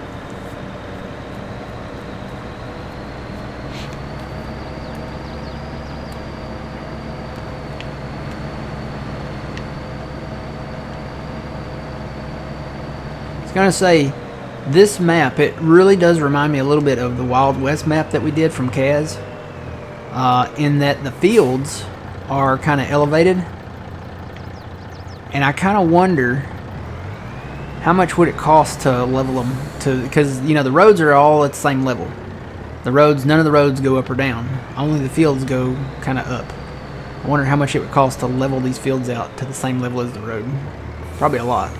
I was gonna say, this map, it really does remind me a little bit of the Wild West map that we did from Kaz. In that the fields are kind of elevated. And I kind of wonder how much would it cost to level them to, because you know the roads are all at the same level. The roads, none of the roads go up or down. Only the fields go kind of up. I wonder how much it would cost to level these fields out to the same level as the road. Probably a lot.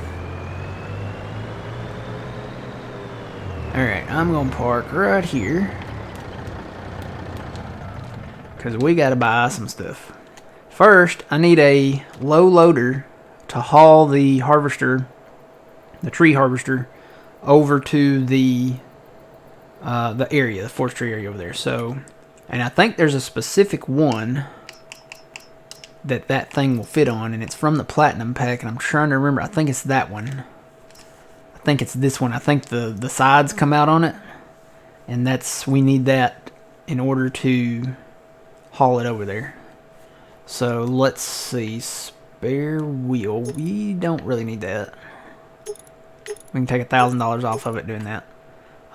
Alright, I'm going to park right here. Because we got to buy some stuff. First, I need a low loader to haul the harvester, the tree harvester, over to the area, the forestry area over there. So, and I think there's a specific one that thing will fit on, and it's from the Platinum Pack, and I'm trying to remember. I think it's that one. I think it's this one. I think the sides come out on it, and we need that in order to haul it over there. So let's see. Spare wheel. We don't really need that. We can take $1,000 off of it doing that.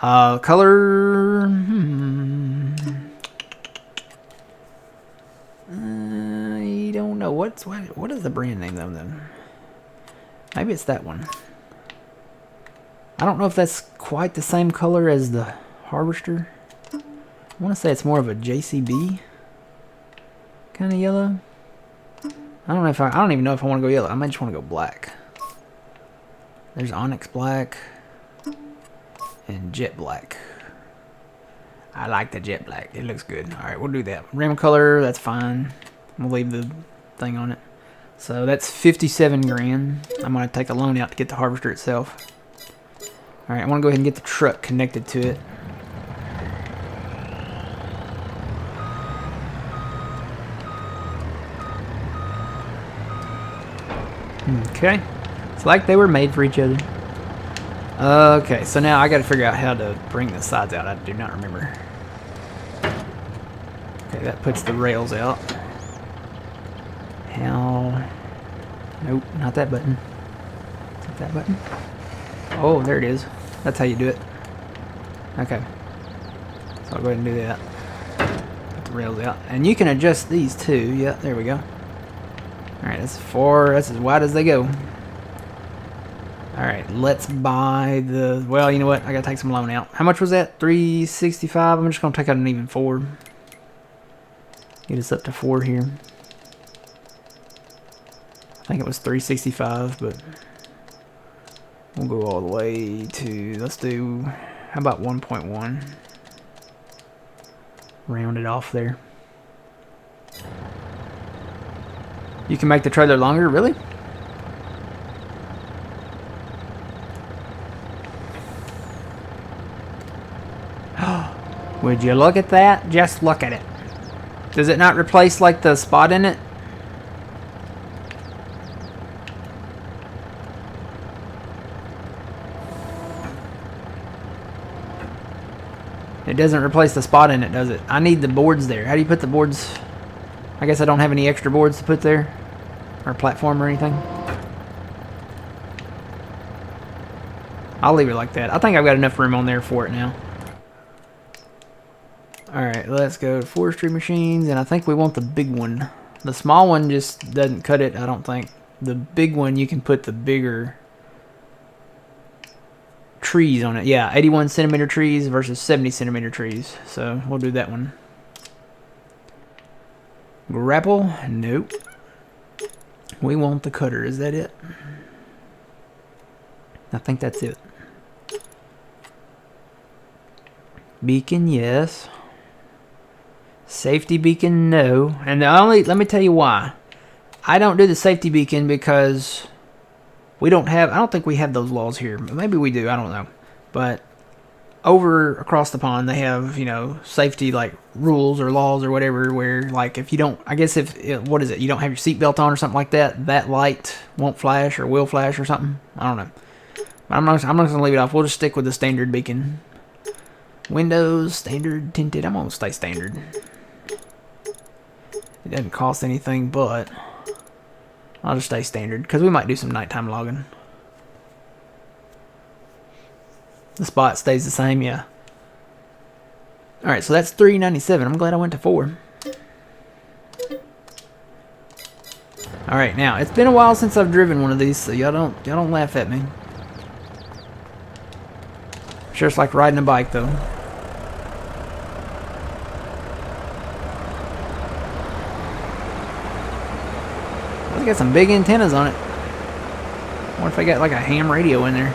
Color. I don't know. What is the brand name though? Then maybe it's that one. I don't know if that's quite the same color as the harvester. I want to say it's more of a JCB kind of yellow. I don't even know if I want to go yellow. I might just want to go black. There's Onyx Black and Jet Black. I like the Jet Black. It looks good. Alright, we'll do that. Rim color, that's fine. We'll leave the thing on it. So that's 57 grand. I'm going to take a loan out to get the harvester itself. Alright, I want to go ahead and get the truck connected to it. Okay. It's like they were made for each other. Okay, so now I got to figure out how to bring the sides out. I do not remember. Okay, that puts the rails out. How? Nope, not that button. Is it that button? Oh, there it is. That's how you do it. Okay. So I'll go ahead and do that. Put the rails out. And you can adjust these too. Yeah, there we go. Alright, that's as wide as they go. Alright, let's buy the... Well, you know what? I gotta take some loan out. How much was that? $365? I'm just gonna take out an even 4. Get us up to 4 here. I think it was $365, but... We'll go all the way to... Let's do... How about 1.1? Round it off there. You can make the trailer longer? Really? Would you look at that? Just look at it. Does it not replace like the spot in it? It doesn't replace the spot in it, does it? I need the boards there. How do you put the boards? I guess I don't have any extra boards to put there. Or platform or anything. I'll leave it like that. I think I've got enough room on there for it now. Alright, let's go to forestry machines. And I think we want the big one. The small one just doesn't cut it, I don't think. The big one, you can put the bigger trees on it. Yeah, 81 centimeter trees versus 70 centimeter trees. So we'll do that one. Grapple? Nope. We want the cutter. Is that it? I think that's it. Beacon, yes. Safety beacon, no. And the only, let me tell you why. I don't do the safety beacon because we don't have, I don't think we have those laws here. Maybe we do, I don't know. But over across the pond, they have, you know, safety like rules or laws or whatever where like if you don't, I guess if, what is it, you don't have your seatbelt on or something like that, that light won't flash or will flash or something. I don't know. But I'm not going to leave it off. We'll just stick with the standard beacon. Windows, standard, tinted. I'm going to stay standard. It doesn't cost anything, but I'll just stay standard because we might do some nighttime logging. The spot stays the same, yeah. Alright, so that's $3.97. I'm glad I went to 4. Alright, now it's been a while since I've driven one of these, so y'all don't laugh at me. Sure, it's like riding a bike though. It's got some big antennas on it. What if I got like a ham radio in there?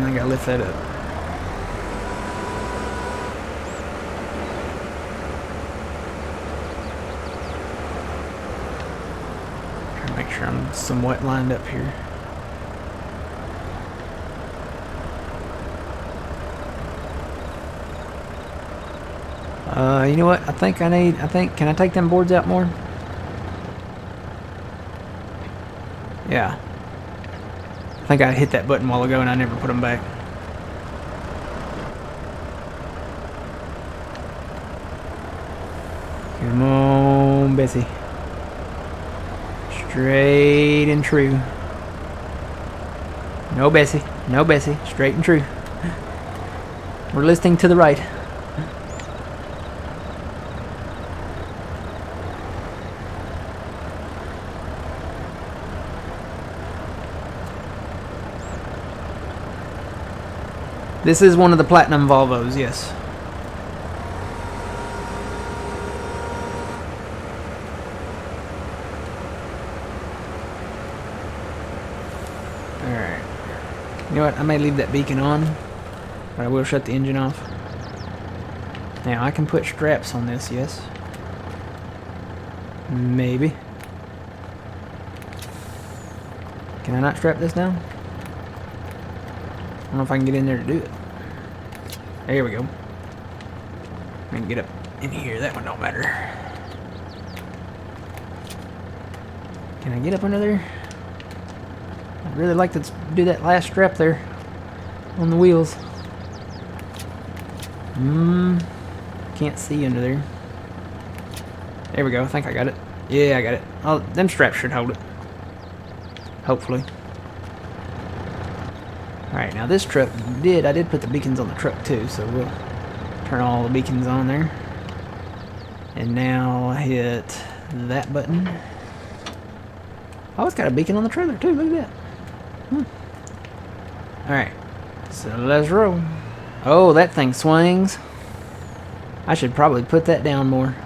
I gotta lift that up. Trying to make sure I'm somewhat lined up here. You know what? Can I take them boards out more? Yeah. I think I hit that button a while ago and I never put them back. Come on, Bessie. Straight and true. No, Bessie. No, Bessie. Straight and true. We're listening to the right. This is one of the platinum Volvos, yes. Alright. You know what? I may leave that beacon on, but I will shut the engine off. Now, I can put straps on this, yes. Maybe. Can I not strap this down? I don't know if I can get in there to do it. There we go. I can get up in here. That one don't matter. Can I get up under there? I'd really like to do that last strap there on the wheels. Can't see under there. There we go. I think I got it. Yeah, I got it. Oh, them straps should hold it. Hopefully. Alright, now this truck I did put the beacons on the truck too, so we'll turn all the beacons on there. And now hit that button. Oh, it's got a beacon on the trailer too, look at that. Alright, so let's roll. Oh, that thing swings. I should probably put that down more.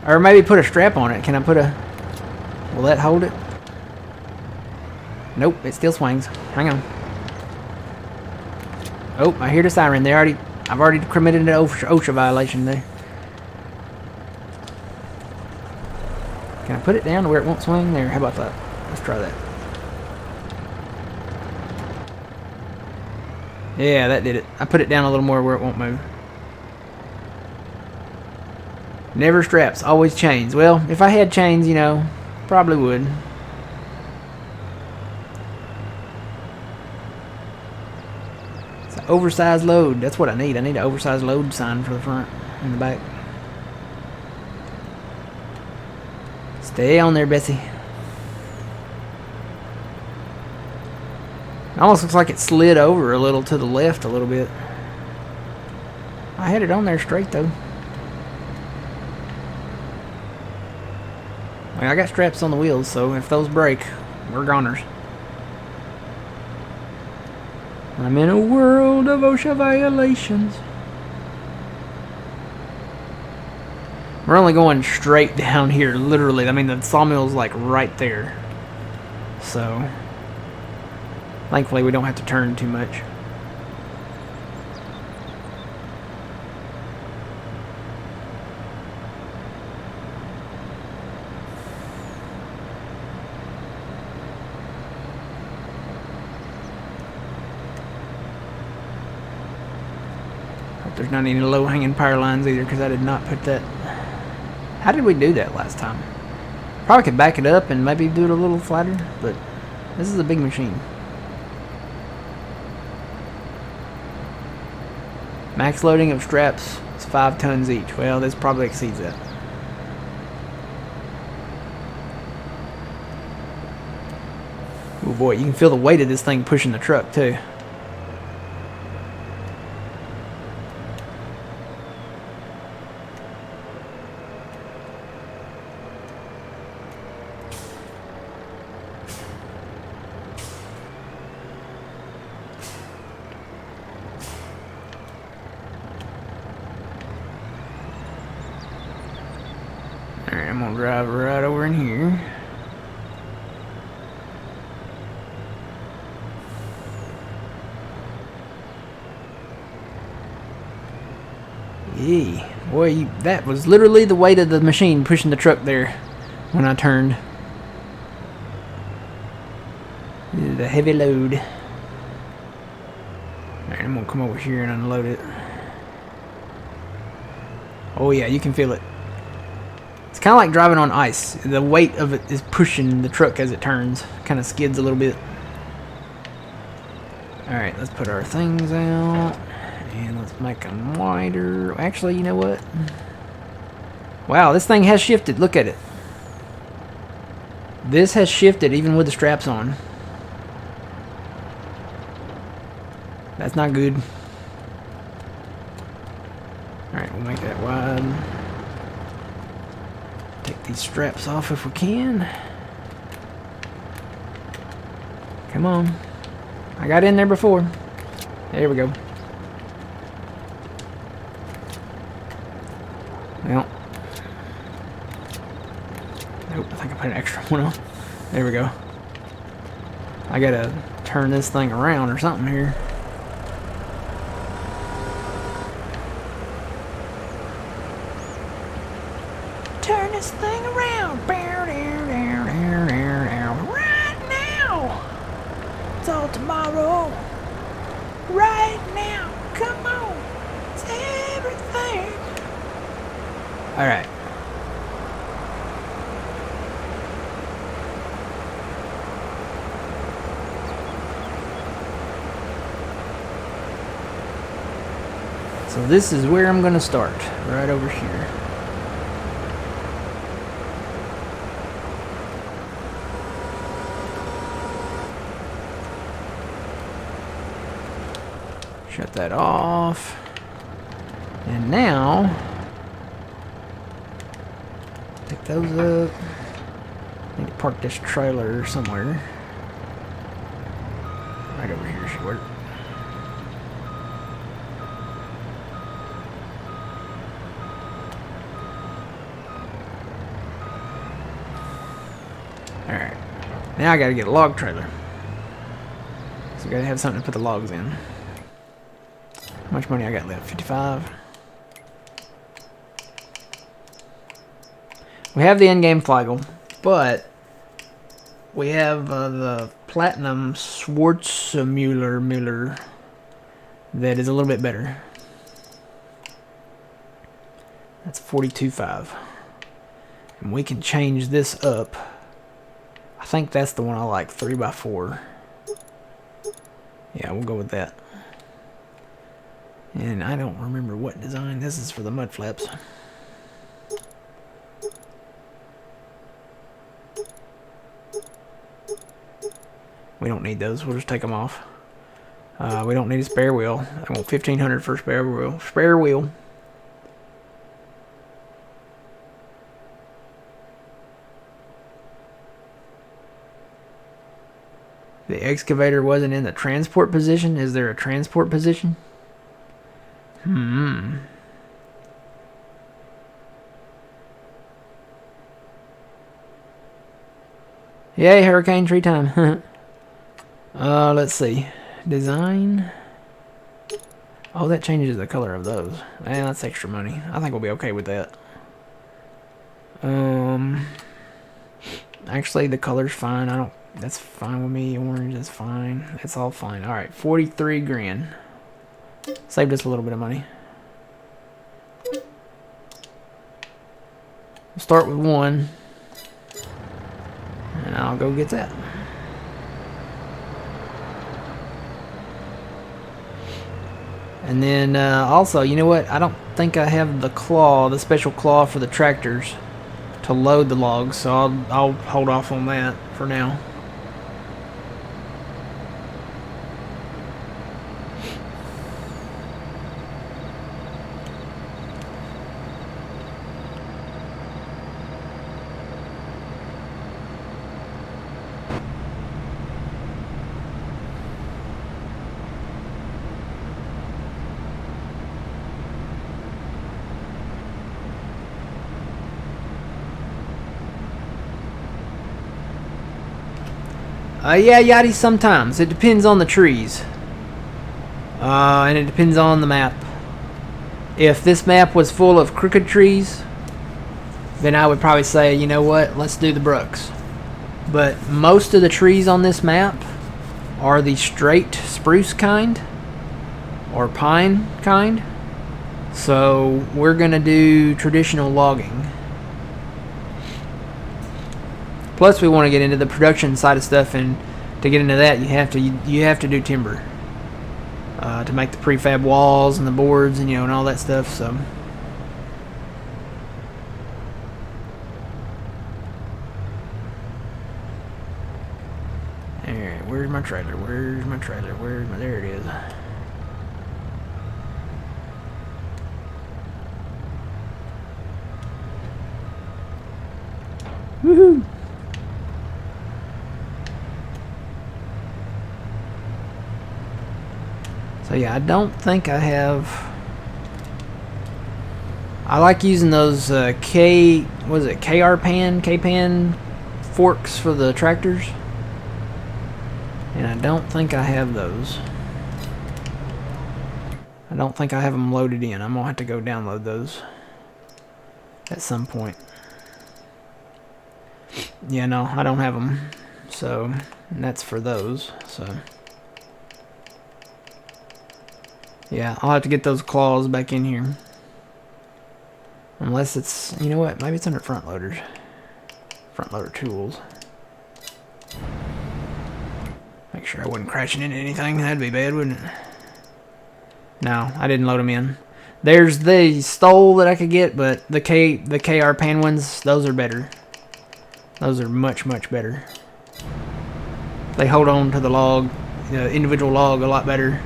Or maybe put a strap on it. Can I put a... Will that hold it? Nope, it still swings. Hang on. Oh, I hear the siren. I've already committed an OSHA violation there. Can I put it down to where it won't swing? There, how about that? Let's try that. Yeah, that did it. I put it down a little more where it won't move. Never straps, always chains. Well, if I had chains, you know, probably would. It's an oversized load. That's what I need. I need an oversized load sign for the front and the back. Stay on there, Bessie. It almost looks like it slid over a little to the left a little bit. I had it on there straight though. I mean, I got straps on the wheels, so if those break, we're goners. I'm in a world of OSHA violations. We're only going straight down here, literally. I mean, the sawmill's like right there. So, thankfully, we don't have to turn too much. Hope there's not any low-hanging power lines either, because I did not put that. How did we do that last time? Probably could back it up and maybe do it a little flatter, but this is a big machine. Max loading of straps is 5 tons each. Well, this probably exceeds that. Oh boy, you can feel the weight of this thing pushing the truck too. Alright, I'm gonna drive right over in here. Yee. Boy, that was literally the weight of the machine pushing the truck there when I turned. The heavy load. Alright, I'm gonna come over here and unload it. Oh yeah, you can feel it. It's kind of like driving on ice. The weight of it is pushing the truck as it turns. Kind of skids a little bit. Alright, let's put our things out. And let's make them wider. Actually, you know what? Wow, this thing has shifted. Look at it. This has shifted even with the straps on. That's not good. Alright, we'll make that wide. Take these straps off if we can. Come on. I got in there before. There we go. Well. Nope, I think I put an extra one on. There we go. I gotta turn this thing around or something here. Turn this thing around. Right now. It's all tomorrow. Right now. Come on. It's everything. Alright. So this is where I'm going to start. Right over here. Shut that off. And now, pick those up. Need to park this trailer somewhere. Right over here should work. Alright. Now I gotta get a log trailer. So I gotta have something to put the logs in. How much money I got left? 55. We have the in-game flagel, but we have the platinum Schwarzmuller that is a little bit better. That's 42.5. And we can change this up. I think that's the one I like, 3x4. Yeah, we'll go with that. And I don't remember what design. This is for the mud flaps. We don't need those. We'll just take them off. We don't need a spare wheel. I want 1,500 for a spare wheel. Spare wheel. The excavator wasn't in the transport position. Is there a transport position? Yay, hurricane tree time. Let's see. Design. Oh, that changes the color of those. Man, that's extra money. I think we'll be okay with that. Actually, the color's fine. That's fine with me. Orange, that's fine. It's all fine. All right, 43 grand. Saved us a little bit of money. We'll start with one. And I'll go get that. And then also, you know what? I don't think I have the claw, the special claw for the tractors to load the logs, so I'll hold off on that for now. Yeah, yachty sometimes. It depends on the trees. And it depends on the map. If this map was full of crooked trees, then I would probably say, you know what, let's do the Brooks. But most of the trees on this map are the straight spruce kind or pine kind. So we're going to do traditional logging. Plus, we want to get into the production side of stuff, and to get into that, you have to do timber to make the prefab walls and the boards and and all that stuff. So, all right, where's my trailer? Where's my trailer? There it is. Woohoo! So yeah, I don't think I have. I like using those K-pan forks for the tractors, and I don't think I have those. I don't think I have them loaded in. I'm gonna have to go download those at some point. Yeah, no, I don't have them. So, and that's for those. So. Yeah, I'll have to get those claws back in here. Unless it's, you know what, maybe it's under front loaders. Front loader tools. Make sure I wasn't crashing into anything. That'd be bad, wouldn't it? No, I didn't load them in. There's the stole that I could get, but the KR pan ones, those are better. Those are much, much better. They hold on to the log, the individual log, a lot better.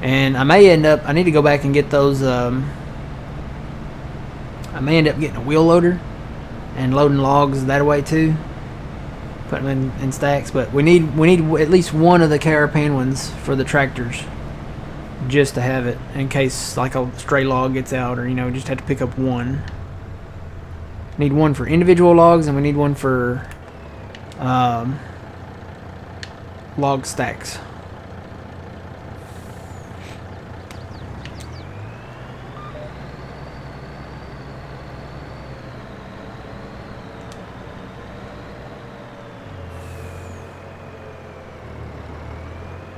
And I may end up, I need to go back and get those, I may end up getting a wheel loader and loading logs that way too. Put them in stacks, but we need at least one of the carapan ones for the tractors, just to have it in case like a stray log gets out, or just have to pick up one. Need one for individual logs, and we need one for log stacks.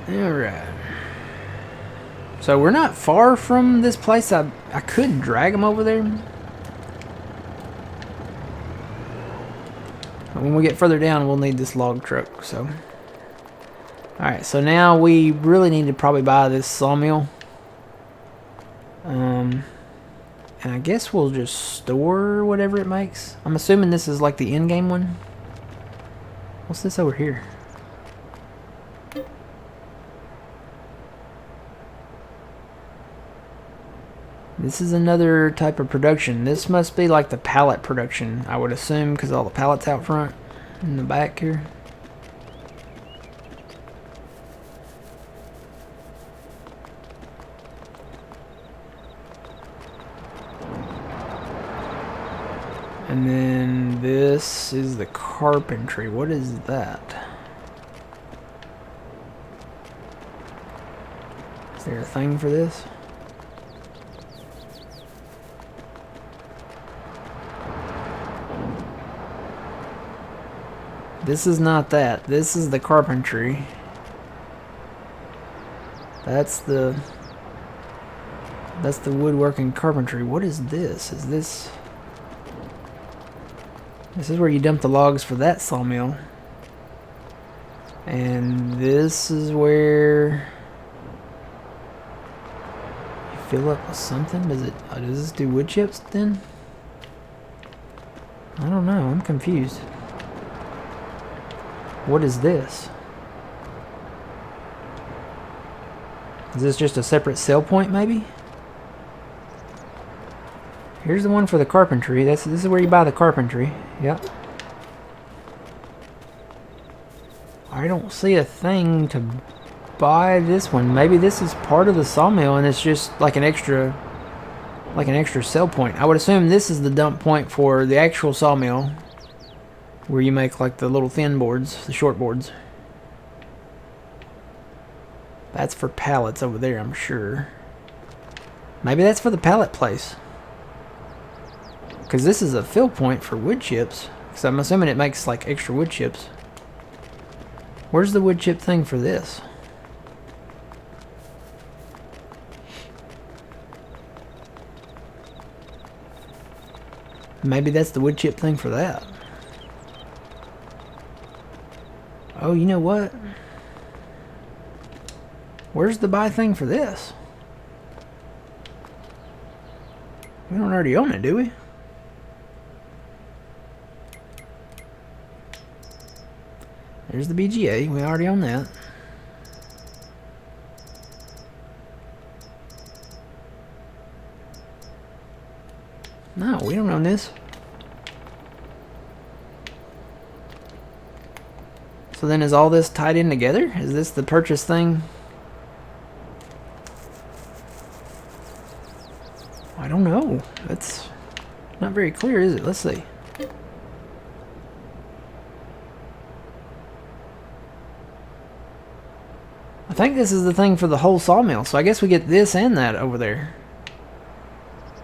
Alright. So we're not far from this place. I could drag them over there. But when we get further down, we'll need this log truck, so. Alright, so now we really need to probably buy this sawmill. And I guess we'll just store whatever it makes. I'm assuming this is like the in-game one. What's this over here? This is another type of production. This must be like the pallet production, I would assume, because all the pallets out front in the back here. And then this is the carpentry. What is that? Is there a thing for this? This is not that. This is the carpentry. That's the woodworking carpentry. What is this? Is this... This is where you dump the logs for that sawmill. And this is where you fill up with something. Does this do wood chips then? I don't know. I'm confused. What is this? Is this just a separate sell point maybe? Here's the one for the carpentry. This is where you buy the carpentry. Yep. I don't see a thing to buy this one. Maybe this is part of the sawmill and it's just like an extra sell point. I would assume this is the dump point for the actual sawmill, where you make like the little thin boards, the short boards. That's for pallets over there, I'm sure. Maybe that's for the pallet place. Because this is a fill point for wood chips. Because I'm assuming it makes like extra wood chips. Where's the wood chip thing for this? Maybe that's the wood chip thing for that. Oh, you know what? Where's the buy thing for this? We don't already own it, do we? There's the BGA. We already own that. No, we don't own this. So then is all this tied in together? Is this the purchase thing? I don't know. That's not very clear, is it? Let's see. I think this is the thing for the whole sawmill, so I guess we get this and that over there.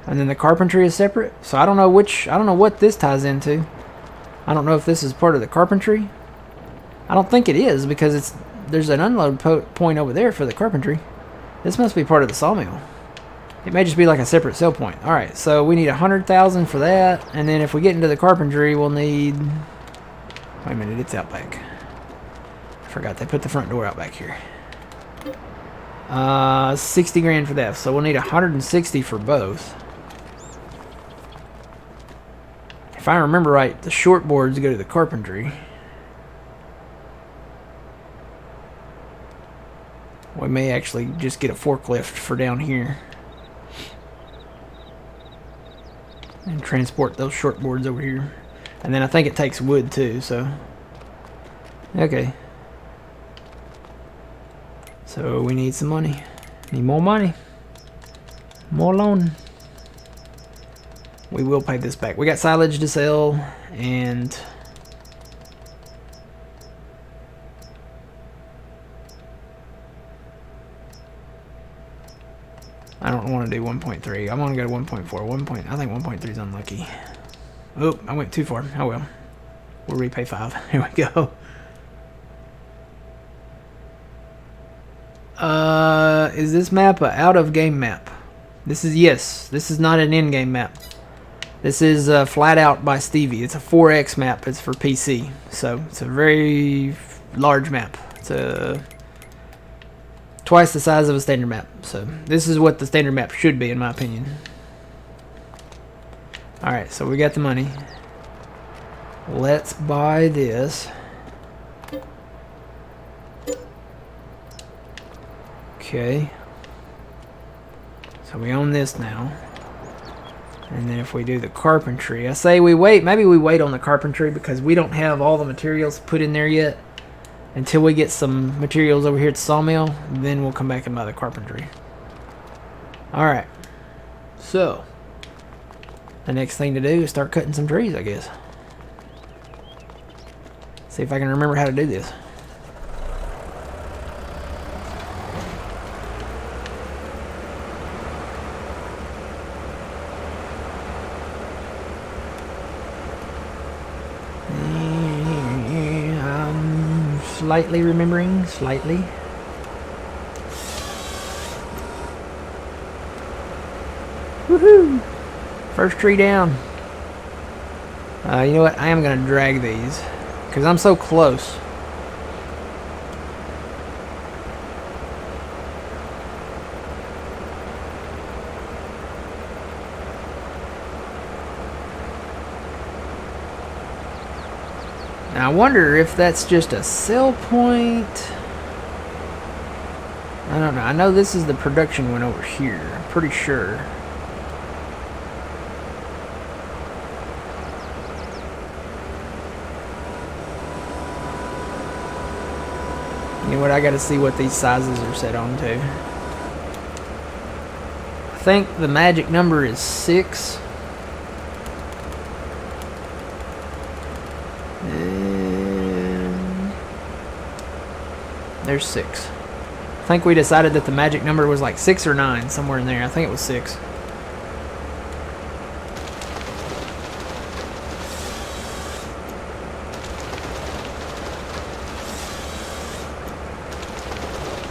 And then the carpentry is separate, so I don't know what this ties into. I don't know if this is part of the carpentry. I don't think it is, because there's an unload point over there for the carpentry. This must be part of the sawmill. It may just be like a separate sell point. Alright, so we need 100,000 for that, and then if we get into the carpentry, we'll need... Wait a minute, it's out back. I forgot they put the front door out back here. 60 grand for that, so we'll need 160 for both. If I remember right, the short boards go to the carpentry. We may actually just get a forklift for down here and transport those short boards over here. And then I think it takes wood too, so okay. So we need some money. Need more money. More loan. We will pay this back. We got silage to sell, and I don't want to do 1.3. I want to go to 1.4. I think 1.3 is unlucky. Oh, I went too far. Oh well. We'll repay 5. Here we go. Is this map a out of game map? This is, yes. This is not an in-game map. This is FlatOut by Stevie. It's a 4X map. It's for PC. So it's a very large map. It's twice the size of a standard map. So this is what the standard map should be, in my opinion. Alright, so we got the money. Let's buy this. Okay. So we own this now. And then if we do the carpentry, I say we wait. Maybe we wait on the carpentry because we don't have all the materials put in there yet. Until we get some materials over here at the sawmill, then we'll come back and buy the carpentry. Alright. So, the next thing to do is start cutting some trees, I guess. See if I can remember how to do this. Slightly remembering, slightly. Woohoo! First tree down. You know what? I am gonna drag these because I'm so close. Now I wonder if that's just a sell point. I don't know. I know this is the production one over here. I'm pretty sure. You know what? I gotta see what these sizes are set on to. I think the magic number is 6. There's 6. I think we decided that the magic number was like 6 or 9, somewhere in there. I think it was 6.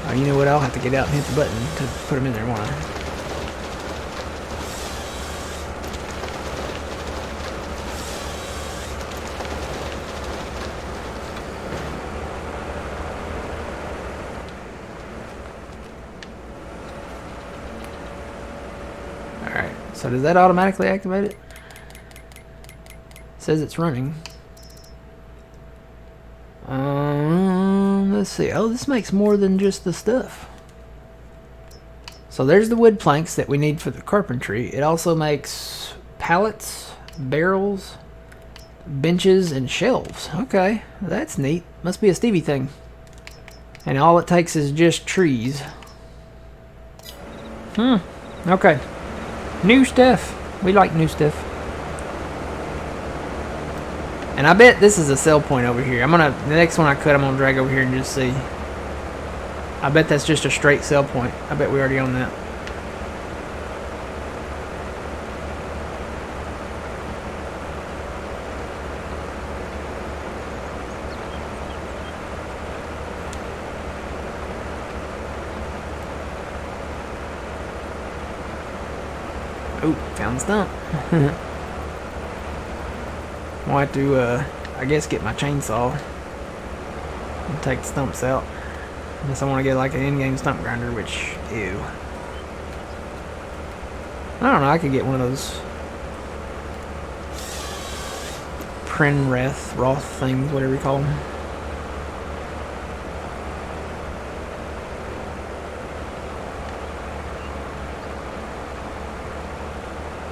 Oh, you know what? I'll have to get out and hit the button to put them in there, won't I? So does that automatically activate it? It says it's running. Let's see. Oh, this makes more than just the stuff. So there's the wood planks that we need for the carpentry. It also makes pallets, barrels, benches, and shelves. Okay, that's neat. Must be a Stevie thing. And all it takes is just trees. Okay. New stuff. We like new stuff. And I bet this is a sell point over here. The next one I cut, I'm gonna drag over here and just see. I bet that's just a straight sell point. I bet we already own that. Oh, found the stump. I'll have to, I guess, get my chainsaw and take the stumps out. Unless I want to get like an in-game stump grinder, which, ew. I don't know, I could get one of those Roth things, whatever you call them.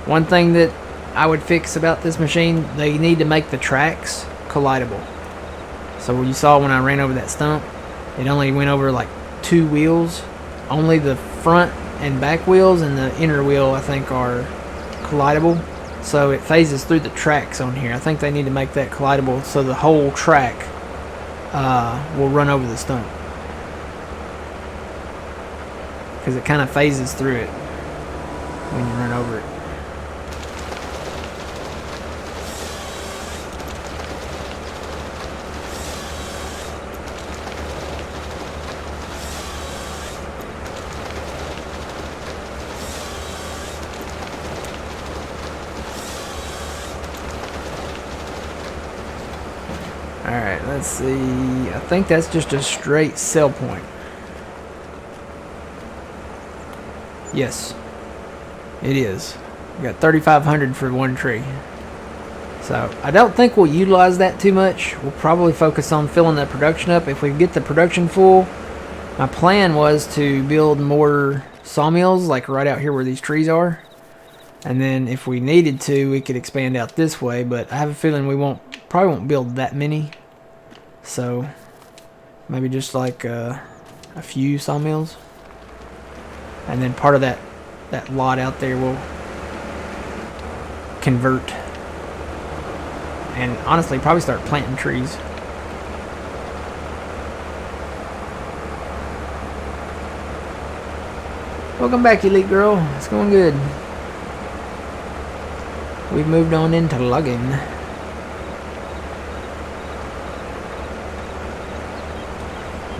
One thing that I would fix about this machine, they need to make the tracks collidable. So you saw when I ran over that stump, it only went over like 2 wheels. Only the front and back wheels and the inner wheel, I think, are collidable. So it phases through the tracks on here. I think they need to make that collidable so the whole track will run over the stump. Because it kind of phases through it when you run over it. Alright, let's see. I think that's just a straight sell point. Yes, it is. We got 3,500 for one tree. So I don't think we'll utilize that too much. We'll probably focus on filling that production up. If we get the production full, my plan was to build more sawmills like right out here where these trees are. And then if we needed to, we could expand out this way. But I have a feeling we probably won't build that many. So maybe just like a few sawmills. And then part of that lot out there will convert. And honestly, probably start planting trees. Welcome back, Elite Girl. It's going good. We've moved on into logging.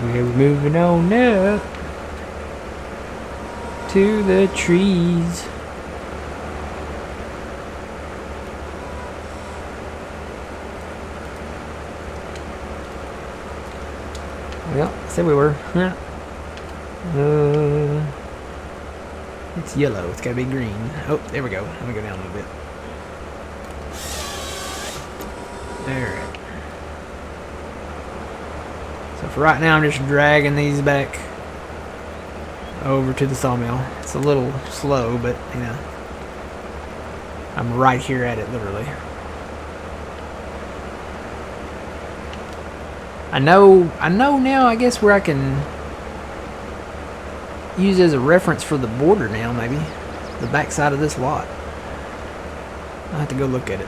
We're moving on up to the trees. Well, said we were. Yeah. It's yellow. It's gotta be green. Oh, there we go. Let me go down a little bit. Alright. So for right now, I'm just dragging these back over to the sawmill. It's a little slow, but you know, I'm right here at it, literally. I know now, I guess, where I can use as a reference for the border now, maybe. The back side of this lot. I'll have to go look at it.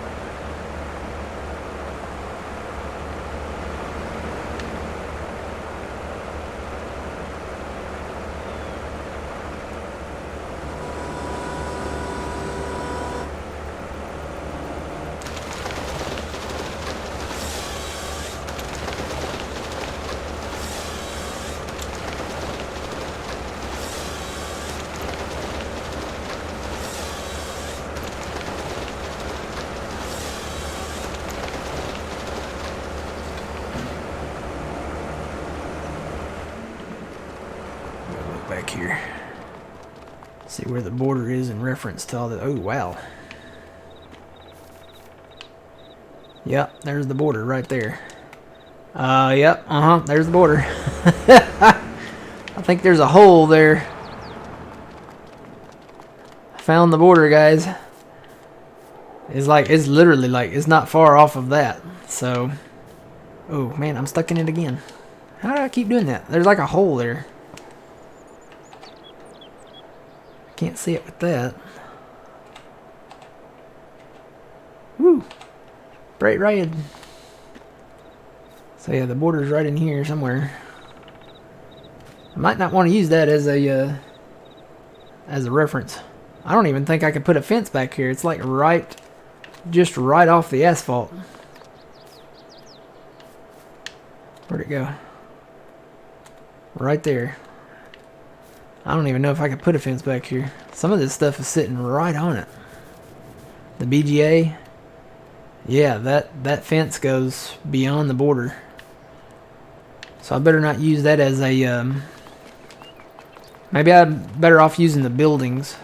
Back here. See where the border is in reference to all the... Oh, wow. Yep, there's the border right there. Yep, there's the border. I think there's a hole there. Found the border, guys. It's literally like, it's not far off of that. So, oh man, I'm stuck in it again. How do I keep doing that? There's like a hole there. Can't see it with that. Woo! Bright red. So yeah, the border's right in here somewhere. I might not want to use that as a reference. I don't even think I could put a fence back here. It's like just right off the asphalt. Where'd it go? Right there. I don't even know if I could put a fence back here. Some of this stuff is sitting right on it. The BGA. Yeah, that fence goes beyond the border. So I better not use that as a... maybe I'm better off using the buildings.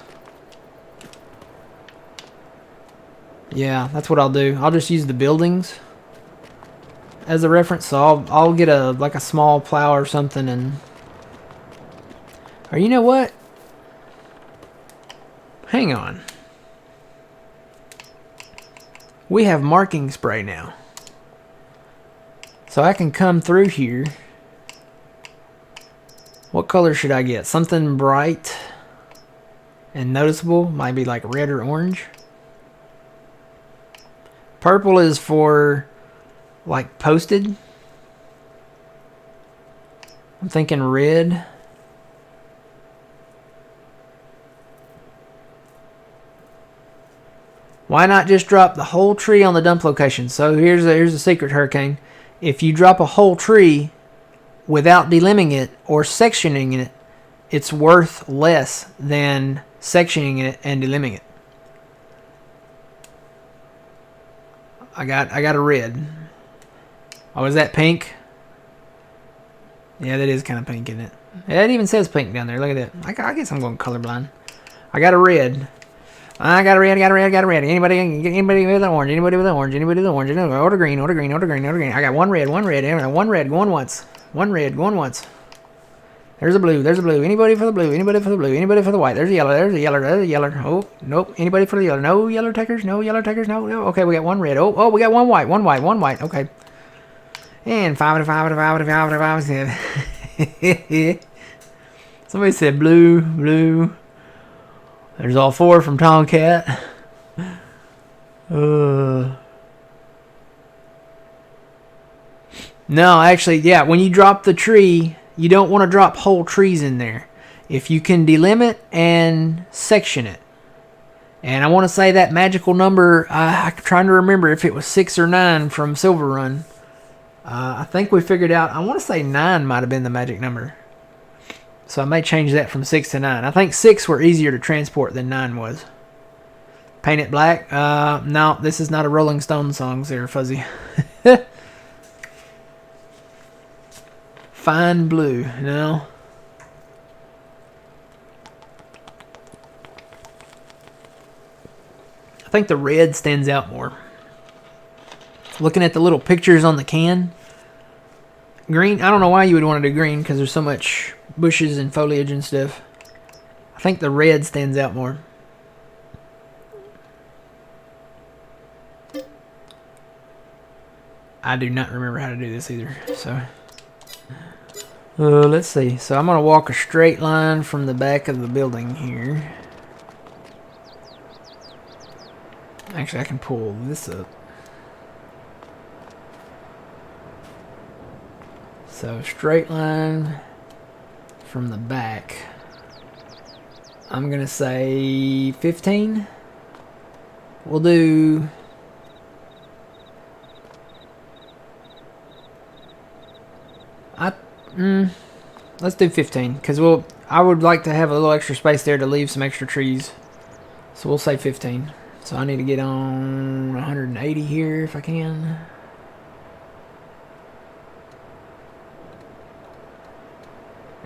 Yeah, that's what I'll do. I'll just use the buildings as a reference. So I'll get like a small plow or something and... Or you know what? Hang on. We have marking spray now. So I can come through here. What color should I get? Something bright and noticeable. Might be like red or orange. Purple is for like posted. I'm thinking red. Why not just drop the whole tree on the dump location? So here's a secret, Hurricane. If you drop a whole tree without delimbing it or sectioning it, it's worth less than sectioning it and delimbing it. I got a red. Oh, is that pink? Yeah, that is kind of pink, isn't it? Yeah, it even says pink down there. Look at that. I guess I'm going colorblind. I got a red. I got a red. Anybody with an orange? Anybody with an orange? Anybody with an orange? Order green. Order green. Order green. Order green. I got one red. One red. One red. Going once. One red. Going once. There's a blue. There's a blue. Anybody for the blue? Anybody for the blue? Anybody for the white? There's a yellow. There's a yellow. There's a yellow. Oh, nope. Anybody for the yellow? No yellow takers. No yellow takers. No. No. Okay, we got one red. Oh, we got one white. One white. One white. Okay. And 5 out of 5. Somebody said blue. Blue. There's all 4 from Tomcat. No, actually, yeah, when you drop the tree, you don't want to drop whole trees in there. If you can delimit and section it. And I want to say that magical number, I'm trying to remember if it was 6 or 9 from Silver Run. I think we figured out, I want to say 9 might have been the magic number. So I may change that from 6 to 9. I think 6 were easier to transport than 9 was. Paint it black? No, this is not a Rolling Stones song, there, Fuzzy. Fine blue, no. I think the red stands out more. Looking at the little pictures on the can. Green, I don't know why you would want to do green because there's so much bushes and foliage and stuff. I think the red stands out more. I do not remember how to do this either, so. Let's see. So I'm going to walk a straight line from the back of the building here. Actually, I can pull this up. So straight line from the back. I'm going to say 15. We'll do... let's do 15 because I would like to have a little extra space there to leave some extra trees. So we'll say 15. So I need to get on 180 here if I can.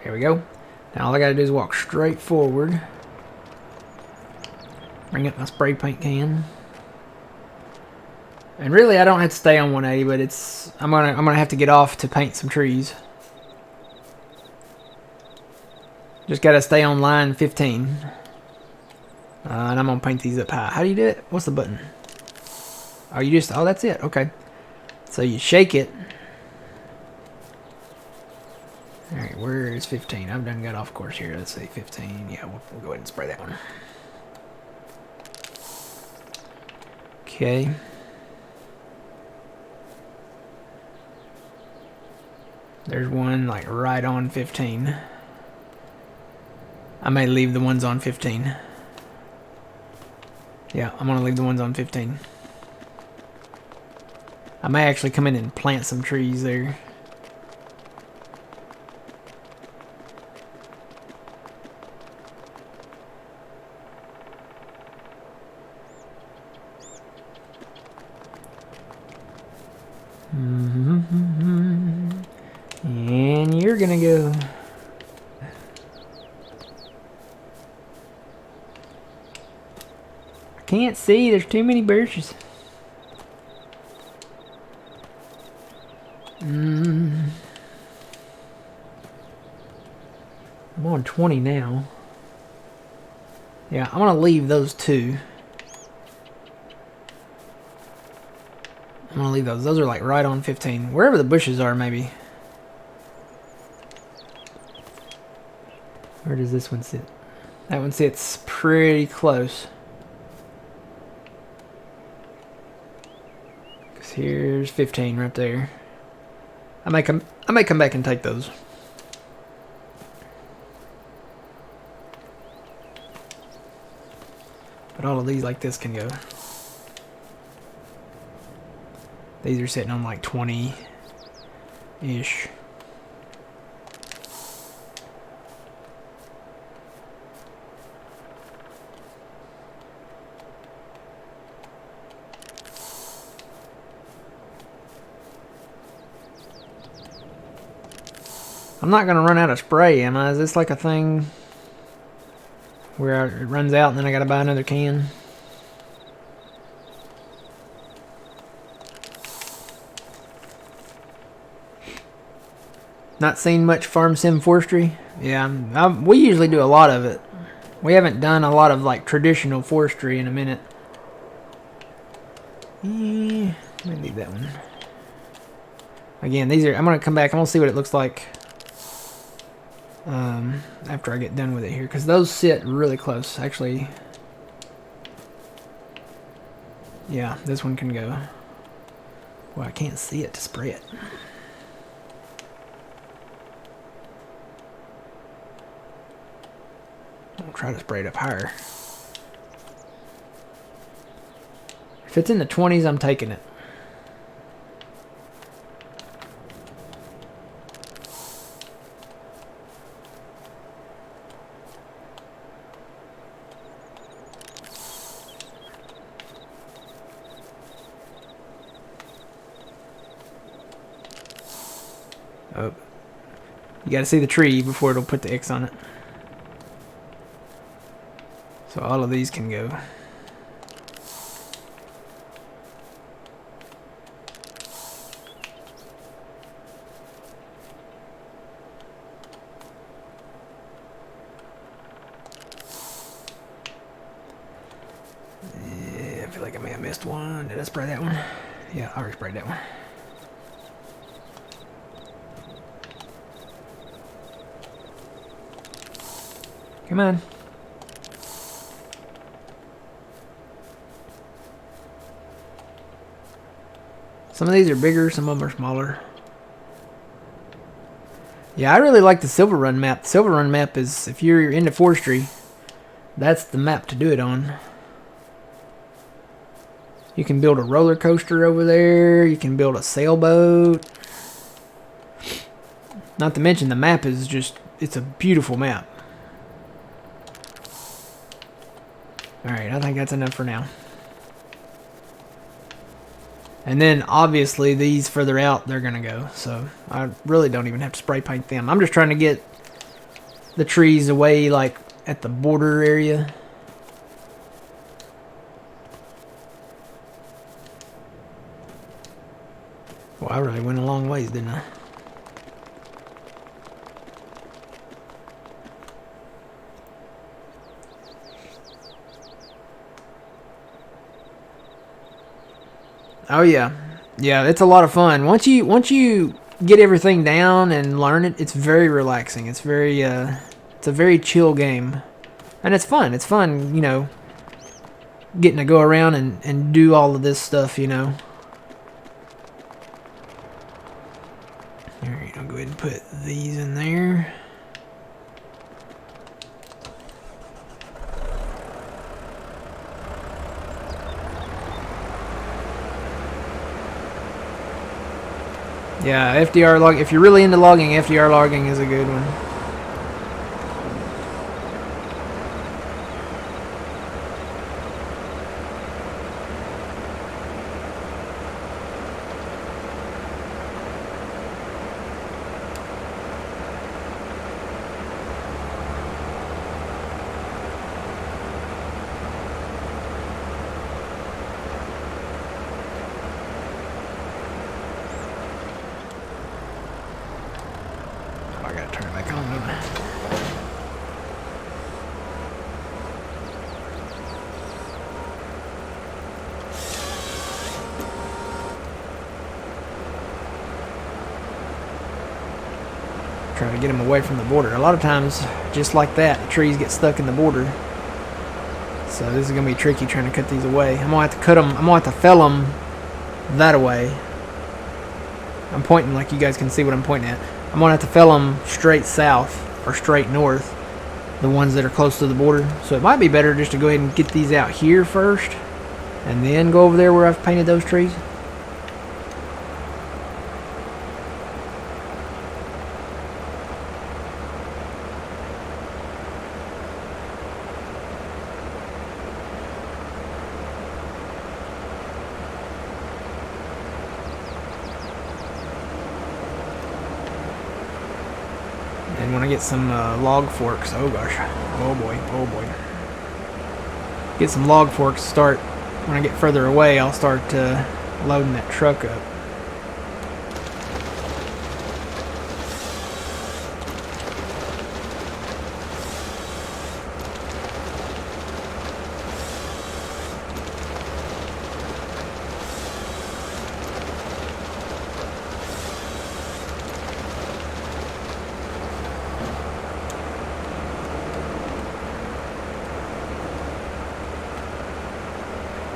There we go. Now all I gotta do is walk straight forward. Bring up my spray paint can. And really I don't have to stay on 180, but I'm gonna have to get off to paint some trees. Just gotta stay on line 15. And I'm gonna paint these up high. How do you do it? What's the button? Oh, that's it. Okay. So you shake it. Alright, where is 15? I've done got off course here. Let's see, 15. Yeah, we'll go ahead and spray that one. Okay. There's one like right on 15. I may leave the ones on 15. Yeah, I'm gonna leave the ones on 15. I may actually come in and plant some trees there. And you're gonna go. I can't see, there's too many bushes. I'm on 20 now. Yeah, I'm gonna leave those 2. I'm gonna leave those. Those are like right on 15. Wherever the bushes are, maybe. Where does this one sit? That one sits pretty close. Cause here's 15 right there. I may come back and take those. But all of these like this can go. These are sitting on like 20-ish. I'm not gonna run out of spray, am I? Is this like a thing where it runs out and then I gotta buy another can? Not seen much farm sim forestry? Yeah, we usually do a lot of it. We haven't done a lot of like traditional forestry in a minute. Let me leave that one. Again, these are. I'm gonna come back. I'm gonna see what it looks like after I get done with it here, because those sit really close. Actually, yeah, this one can go. Well, I can't see it to spray it. I'll try to spray it up higher. If it's in the 20s, I'm taking it. Oh. You gotta see the tree before it'll put the X on it. So all of these can go. Yeah, I feel like I may have missed one. Did I spray that one? Yeah, I already sprayed that one. Come on. Some of these are bigger, some of them are smaller. Yeah, I really like the Silver Run map. The Silver Run map is, if you're into forestry, that's the map to do it on. You can build a roller coaster over there. You can build a sailboat. Not to mention the map is just, it's a beautiful map. Alright, I think that's enough for now. And then obviously these further out, they're going to go. So I really don't even have to spray paint them. I'm just trying to get the trees away like at the border area. Well, I really went a long ways, didn't I? Oh yeah, yeah, it's a lot of fun. Once you get everything down and learn it, it's very relaxing. It's a very chill game, and it's fun. It's fun, you know, getting to go around and do all of this stuff, you know. All right, I'll go ahead and put these in there. Yeah, FDR log. If you're really into logging, FDR logging is a good one. I gotta turn it back on, don't I? Try to get them away from the border. A lot of times, just like that, the trees get stuck in the border. So this is gonna be tricky trying to cut these away. I'm gonna have to cut them. I'm gonna have to fell them that away. I'm pointing like you guys can see what I'm pointing at. I'm gonna have to fell them straight south or straight north, the ones that are close to the border. So it might be better just to go ahead and get these out here first and then go over there where I've painted those trees. And when I get some log forks, oh gosh, oh boy, oh boy. Get some log forks, start, when I get further away, I'll start loading that truck up.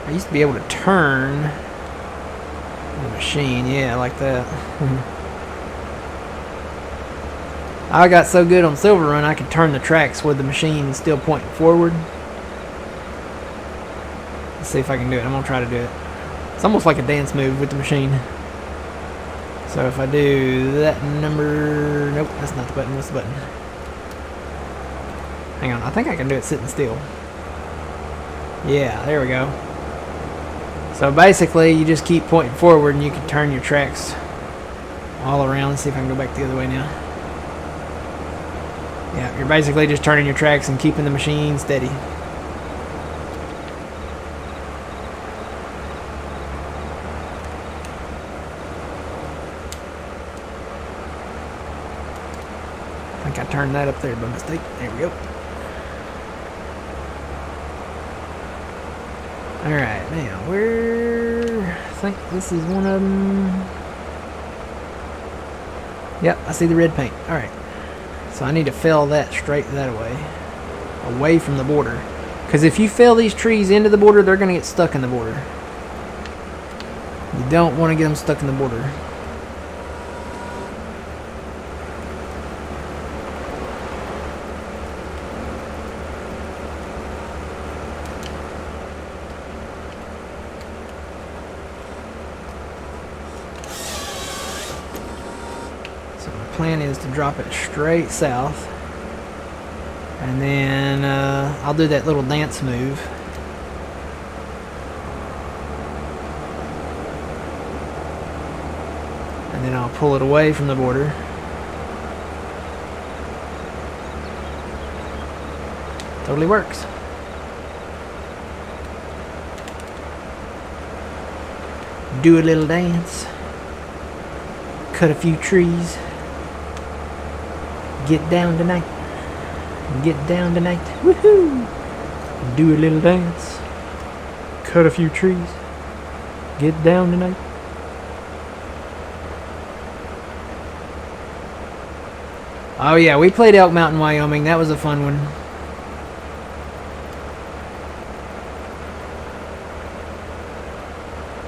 I used to be able to turn the machine, yeah, like that. I got so good on Silver Run I could turn the tracks with the machine still pointing forward. Let's see if I can do it. I'm gonna try to do it. It's almost like a dance move with the machine. So if I do that number, nope, that's not the button. What's the button? Hang on, I think I can do it sitting still. Yeah, there we go. So basically, you just keep pointing forward and you can turn your tracks all around. Let's see if I can go back the other way now. Yeah, you're basically just turning your tracks and keeping the machine steady. I think I turned that up there by mistake. There we go. Alright, now where... I think this is one of them. Yep, I see the red paint. Alright. So I need to fell that straight that away from the border. Because if you fell these trees into the border, they're going to get stuck in the border. You don't want to get them stuck in the border. Plan is to drop it straight south, and then I'll do that little dance move. And then I'll pull it away from the border. Totally works. Do a little dance. Cut a few trees. Get down tonight. Get down tonight. Woohoo! Do a little dance. Cut a few trees. Get down tonight. Oh yeah, we played Elk Mountain, Wyoming. That was a fun one.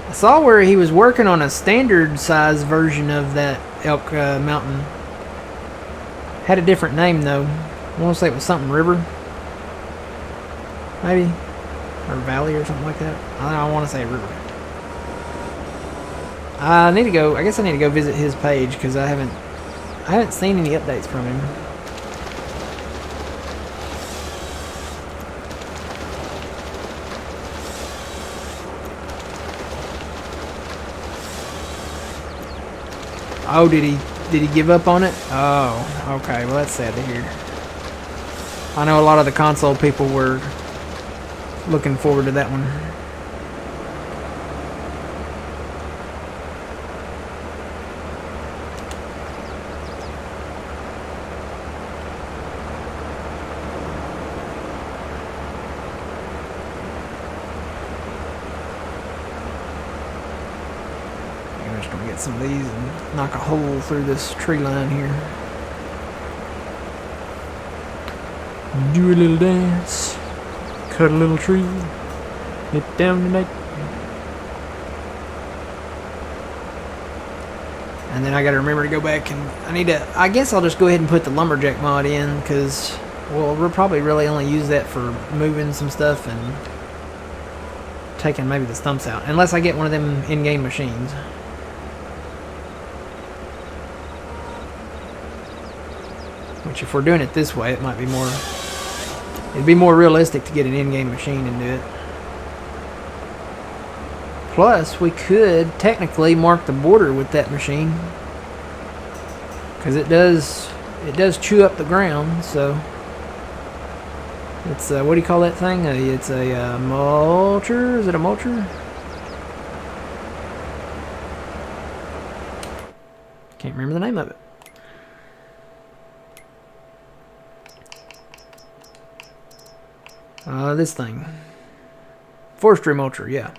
I saw where he was working on a standard size version of that Elk Mountain. Had a different name though. I want to say it was something River, maybe, or Valley or something like that. I want to say River. I need to go. I guess I need to go visit his page because I haven't seen any updates from him. Oh, did he give up on it? Oh, okay. Well, that's sad to hear. I know a lot of the console people were looking forward to that one. I'm just going to get some of these and knock a hole through this tree line here. Do a little dance. Cut a little tree. Get down tonight. And then I gotta remember to go back and I guess I'll just go ahead and put the lumberjack mod in because, well, we'll probably really only use that for moving some stuff and taking maybe the stumps out. Unless I get one of them in-game machines. Which if we're doing it this way, it might be more... It'd be more realistic to get an in-game machine and do it. Plus, we could technically mark the border with that machine. Because it does it does chew up the ground, so it's what do you call that thing? It's a mulcher. Is it a mulcher? Can't remember the name of it. This thing. Forestry mulcher, yeah.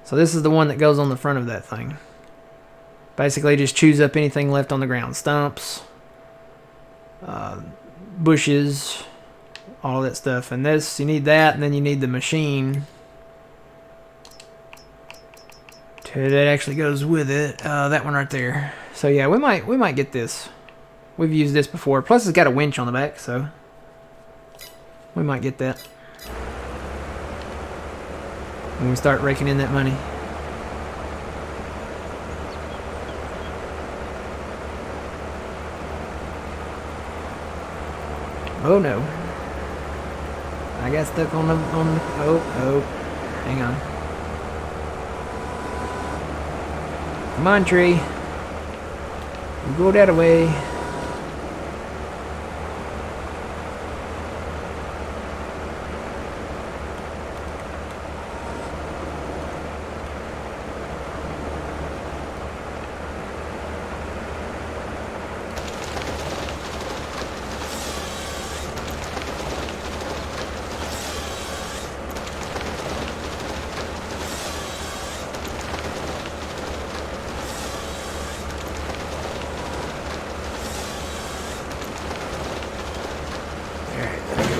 So this is the one that goes on the front of that thing. Basically just chews up anything left on the ground. Stumps, bushes, all that stuff. And this, you need that, and then you need the machine that actually goes with it. That one right there. So yeah, we might get this. We've used this before. Plus it's got a winch on the back, so we might get that when we start raking in that money. Oh no. I got stuck on the oh, hang on. Come on, tree. You go that way.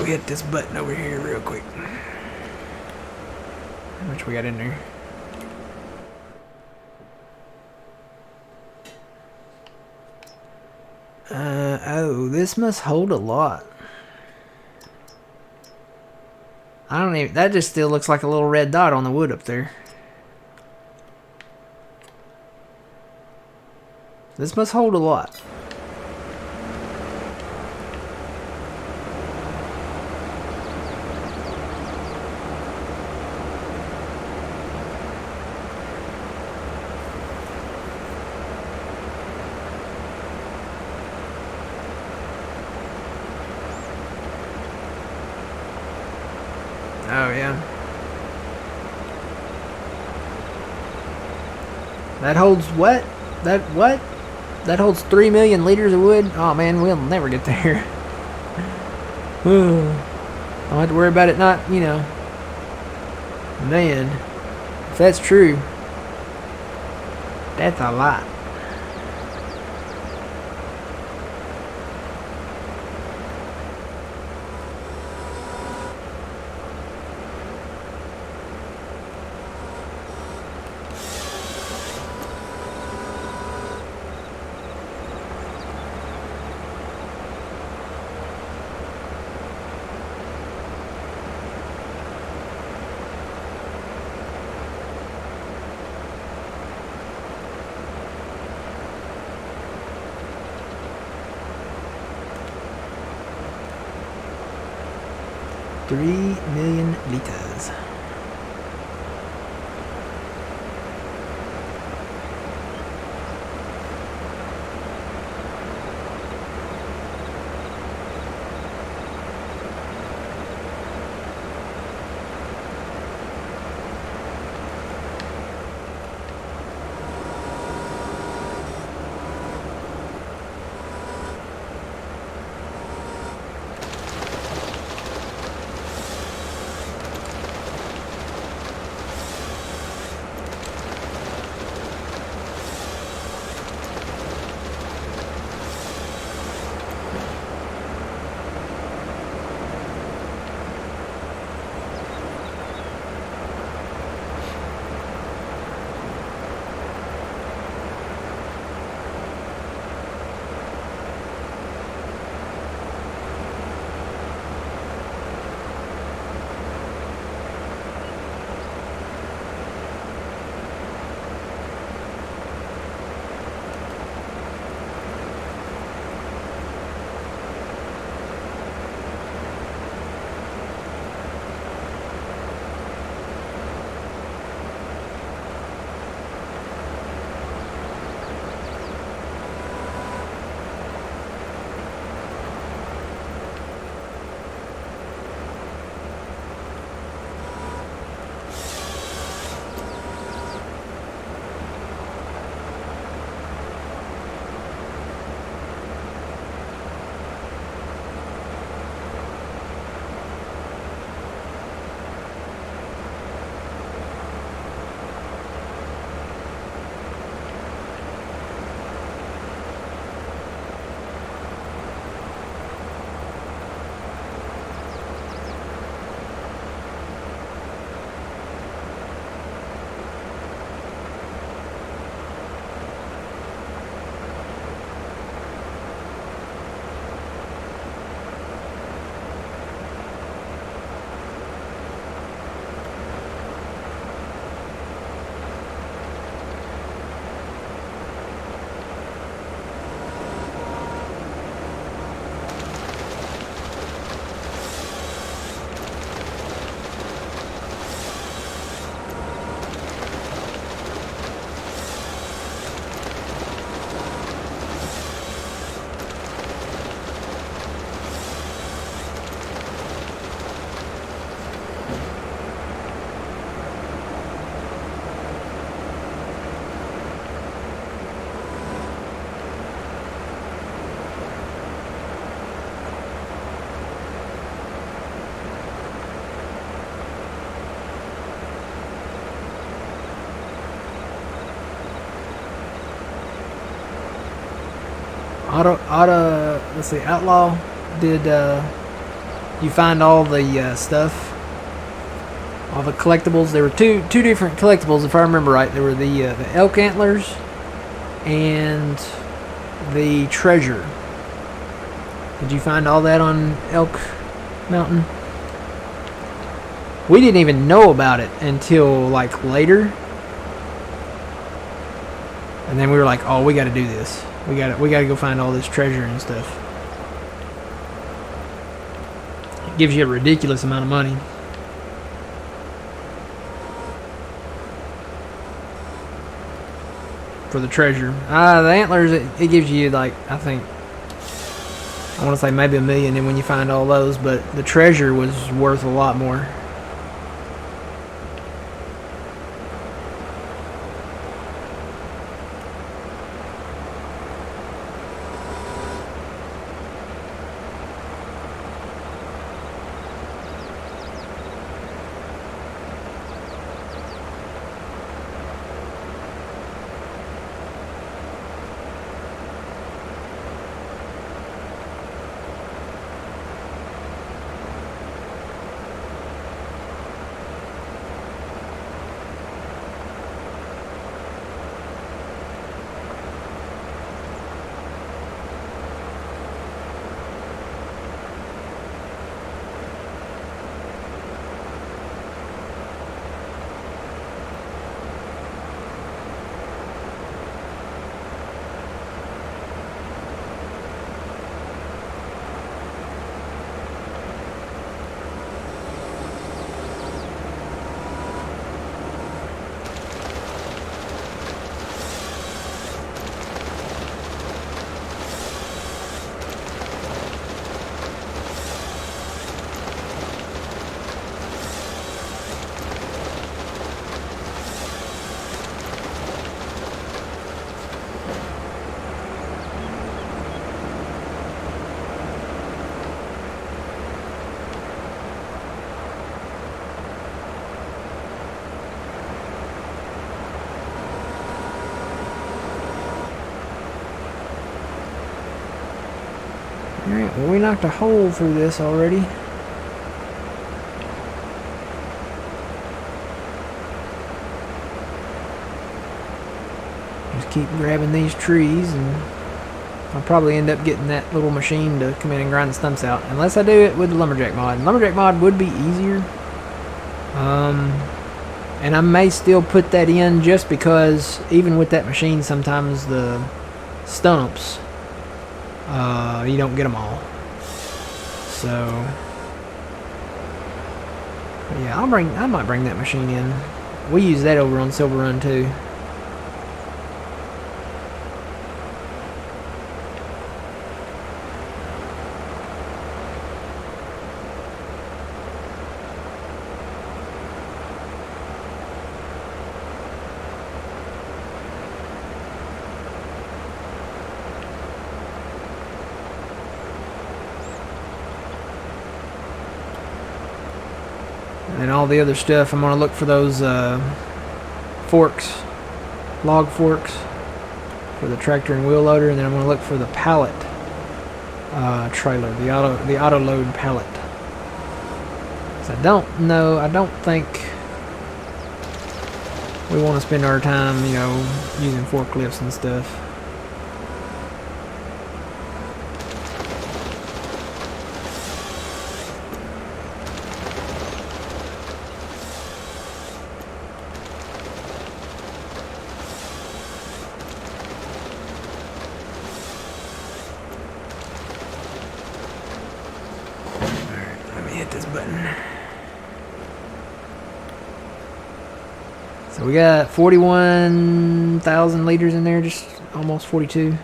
Hit this button over here real quick. How much we got in there? Oh, this must hold a lot. I don't even, that just still looks like a little red dot on the wood up there. This must hold a lot. Oh, yeah. That holds what? That holds 3 million liters of wood? Oh, man, we'll never get there. Don't have to worry about it not, you know. Man, if that's true, that's a lot. $3 million liters. Let's see, Outlaw, did you find all the stuff? All the collectibles? There were two different collectibles, if I remember right. There were the elk antlers and the treasure. Did you find all that on Elk Mountain? We didn't even know about it until like later. And then we were like, oh, we got to do this. We got to go find all this treasure and stuff. It gives you a ridiculous amount of money. For the treasure. The antlers, it gives you like, I think, I want to say maybe $1 million, and when you find all those, but the treasure was worth a lot more. Alright, well, we knocked a hole through this already. Just keep grabbing these trees, and I'll probably end up getting that little machine to come in and grind the stumps out. Unless I do it with the lumberjack mod. Lumberjack mod would be easier. And I may still put that in just because even with that machine, sometimes the stumps, you don't get them all. So, yeah, I might bring that machine in. We use that over on Silver Run too. And all the other stuff, I'm going to look for those forks, log forks for the tractor and wheel loader, and then I'm going to look for the pallet trailer, the auto load pallet. So I don't think we want to spend our time, using forklifts and stuff. This button. So we got 41,000 liters in there, just almost 42.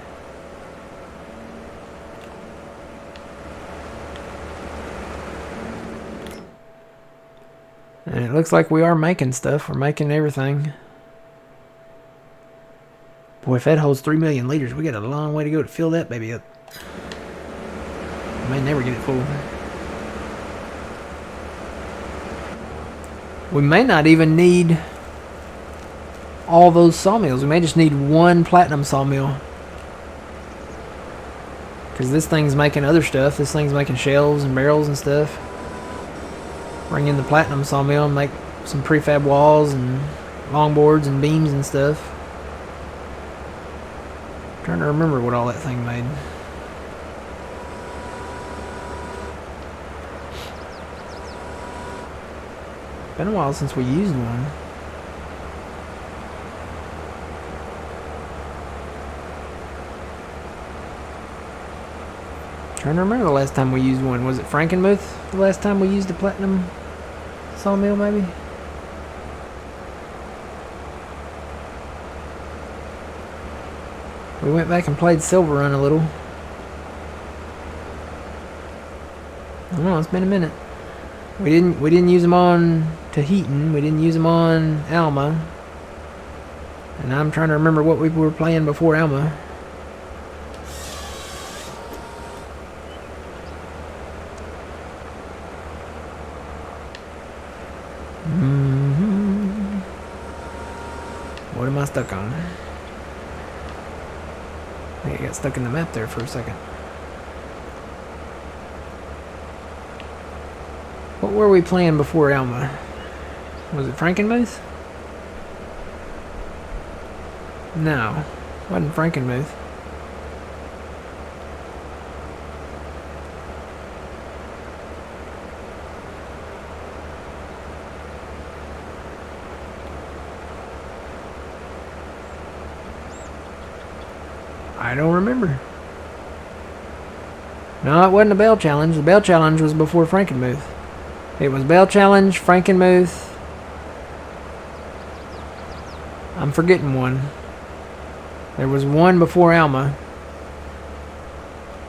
And it looks like we are making stuff. We're making everything. Boy, if that holds 3 million liters, we got a long way to go to fill that baby up. We may never get it full. We may not even need all those sawmills. We may just need one platinum sawmill. Because this thing's making other stuff. This thing's making shelves and barrels and stuff. Bring in the platinum sawmill and make some prefab walls and longboards and beams and stuff. I'm trying to remember what all that thing made. Been a while since we used one. Trying to remember the last time we used one. Was it Frankenmuth the last time we used a platinum sawmill, maybe? We went back and played Silver Run a little. I don't know, it's been a minute. We didn't use them on Tahitian. We didn't use them on Alma. And I'm trying to remember what we were playing before Alma. What am I stuck on? I think I got stuck in the map there for a second. What were we playing before Alma? Was it Frankenmuth? No, wasn't Frankenmuth. I don't remember. No, it wasn't a Bell Challenge. The Bell Challenge was before Frankenmuth. It was Bell Challenge, Frankenmuth. I'm forgetting one. There was one before Alma.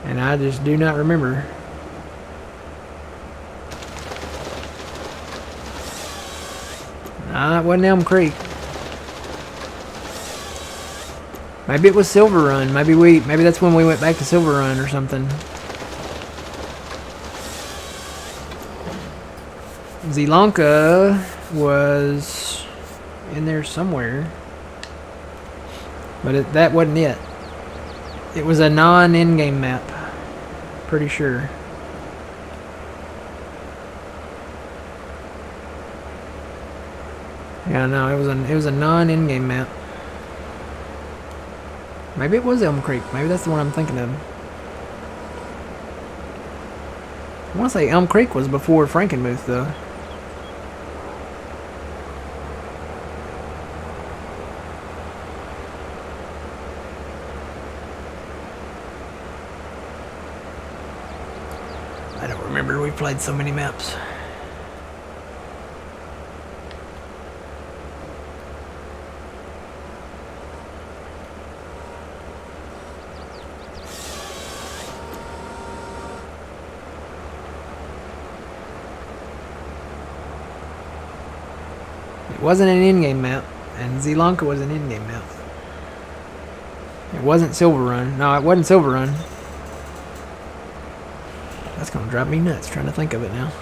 And I just do not remember. Nah, it wasn't Elm Creek. Maybe it was Silver Run. Maybe that's when we went back to Silver Run or something. Zelanka was in there somewhere. But that wasn't it. It was a non-in-game map. Pretty sure. Yeah, no, it was a non-in-game map. Maybe it was Elm Creek. Maybe that's the one I'm thinking of. I want to say Elm Creek was before Frankenmuth, though. I don't remember. We played so many maps. It wasn't an in-game map, and Zelanka was an in-game map. It wasn't Silver Run. No, it wasn't Silver Run. That's gonna drive me nuts trying to think of it now.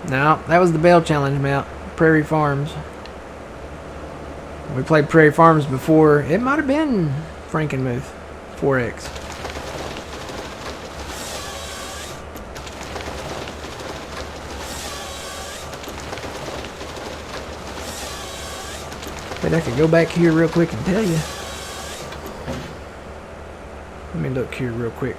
No, that was the Bell Challenge map, Prairie Farms. We played Prairie Farms before. It might have been Frankenmuth 4X. Bet I could go back here real quick and tell you. Let me look here real quick.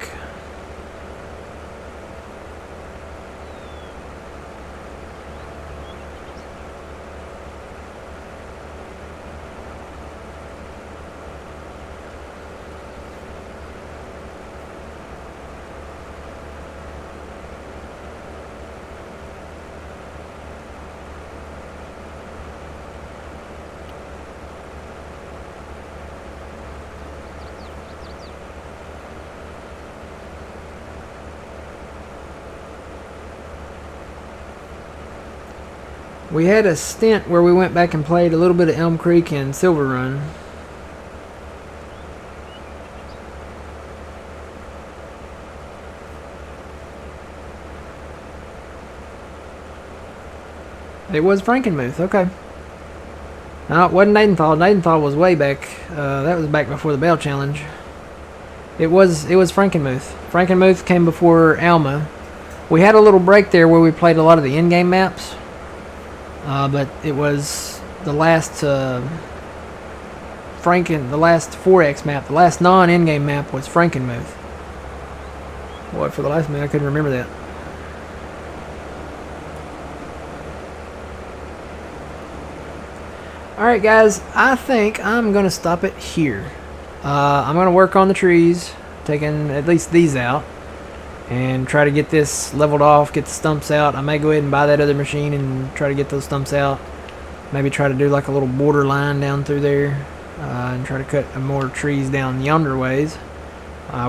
We had a stint where we went back and played a little bit of Elm Creek and Silver Run. It was Frankenmuth. Okay. No, it wasn't Nadenthal. Nadenthal was way back. That was back before the Bell Challenge. It was Frankenmuth. Frankenmuth came before Alma. We had a little break there where we played a lot of the in-game maps. But it was the last the last 4X map, the last non-in-game map was Frankenmuth. Boy, for the life of me, I couldn't remember that. Alright guys, I think I'm going to stop it here. I'm going to work on the trees, taking at least these out, and try to get this leveled off, get the stumps out. I may go ahead and buy that other machine and try to get those stumps out. Maybe try to do like a little border line down through there, and try to cut more trees down yonder ways.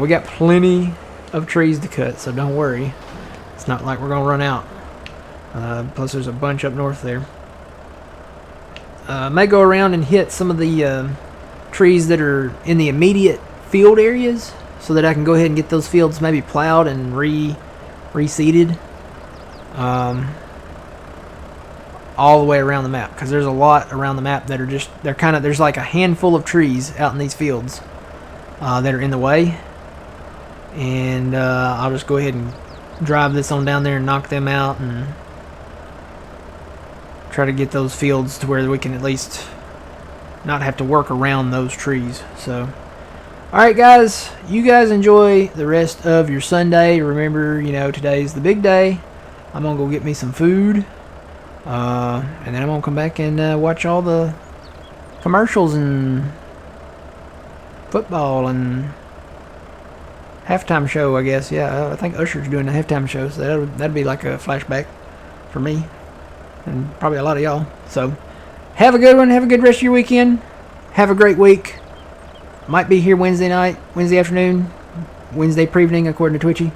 We got plenty of trees to cut, so don't worry. It's not like we're going to run out. Plus there's a bunch up north there. May go around and hit some of the trees that are in the immediate field areas, so that I can go ahead and get those fields maybe plowed and reseeded all the way around the map, because there's a lot around the map that are just, there's like a handful of trees out in these fields that are in the way, and I'll just go ahead and drive this on down there and knock them out and try to get those fields to where we can at least not have to work around those trees. So alright guys, you guys enjoy the rest of your Sunday. Remember, you know, today's the big day. I'm gonna go get me some food, and then I'm gonna come back and watch all the commercials and football and halftime show, I guess. Yeah, I think Usher's doing a halftime show, so that'd be like a flashback for me and probably a lot of y'all. So have a good one. Have a good rest of your weekend. Have a great week. Might be here Wednesday night, Wednesday afternoon, Wednesday pre-evening according to Twitchy.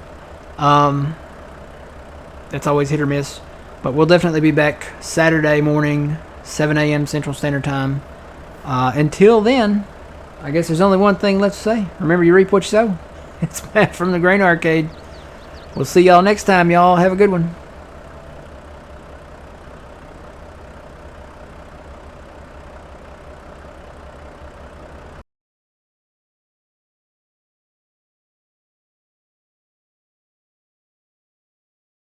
That's always hit or miss, but we'll definitely be back Saturday morning, 7 a.m. Central Standard Time. Until then, I guess there's only one thing left to say. Remember, you reap what you sow. It's Matt from the Grain Arcade. We'll see y'all next time, y'all. Have a good one.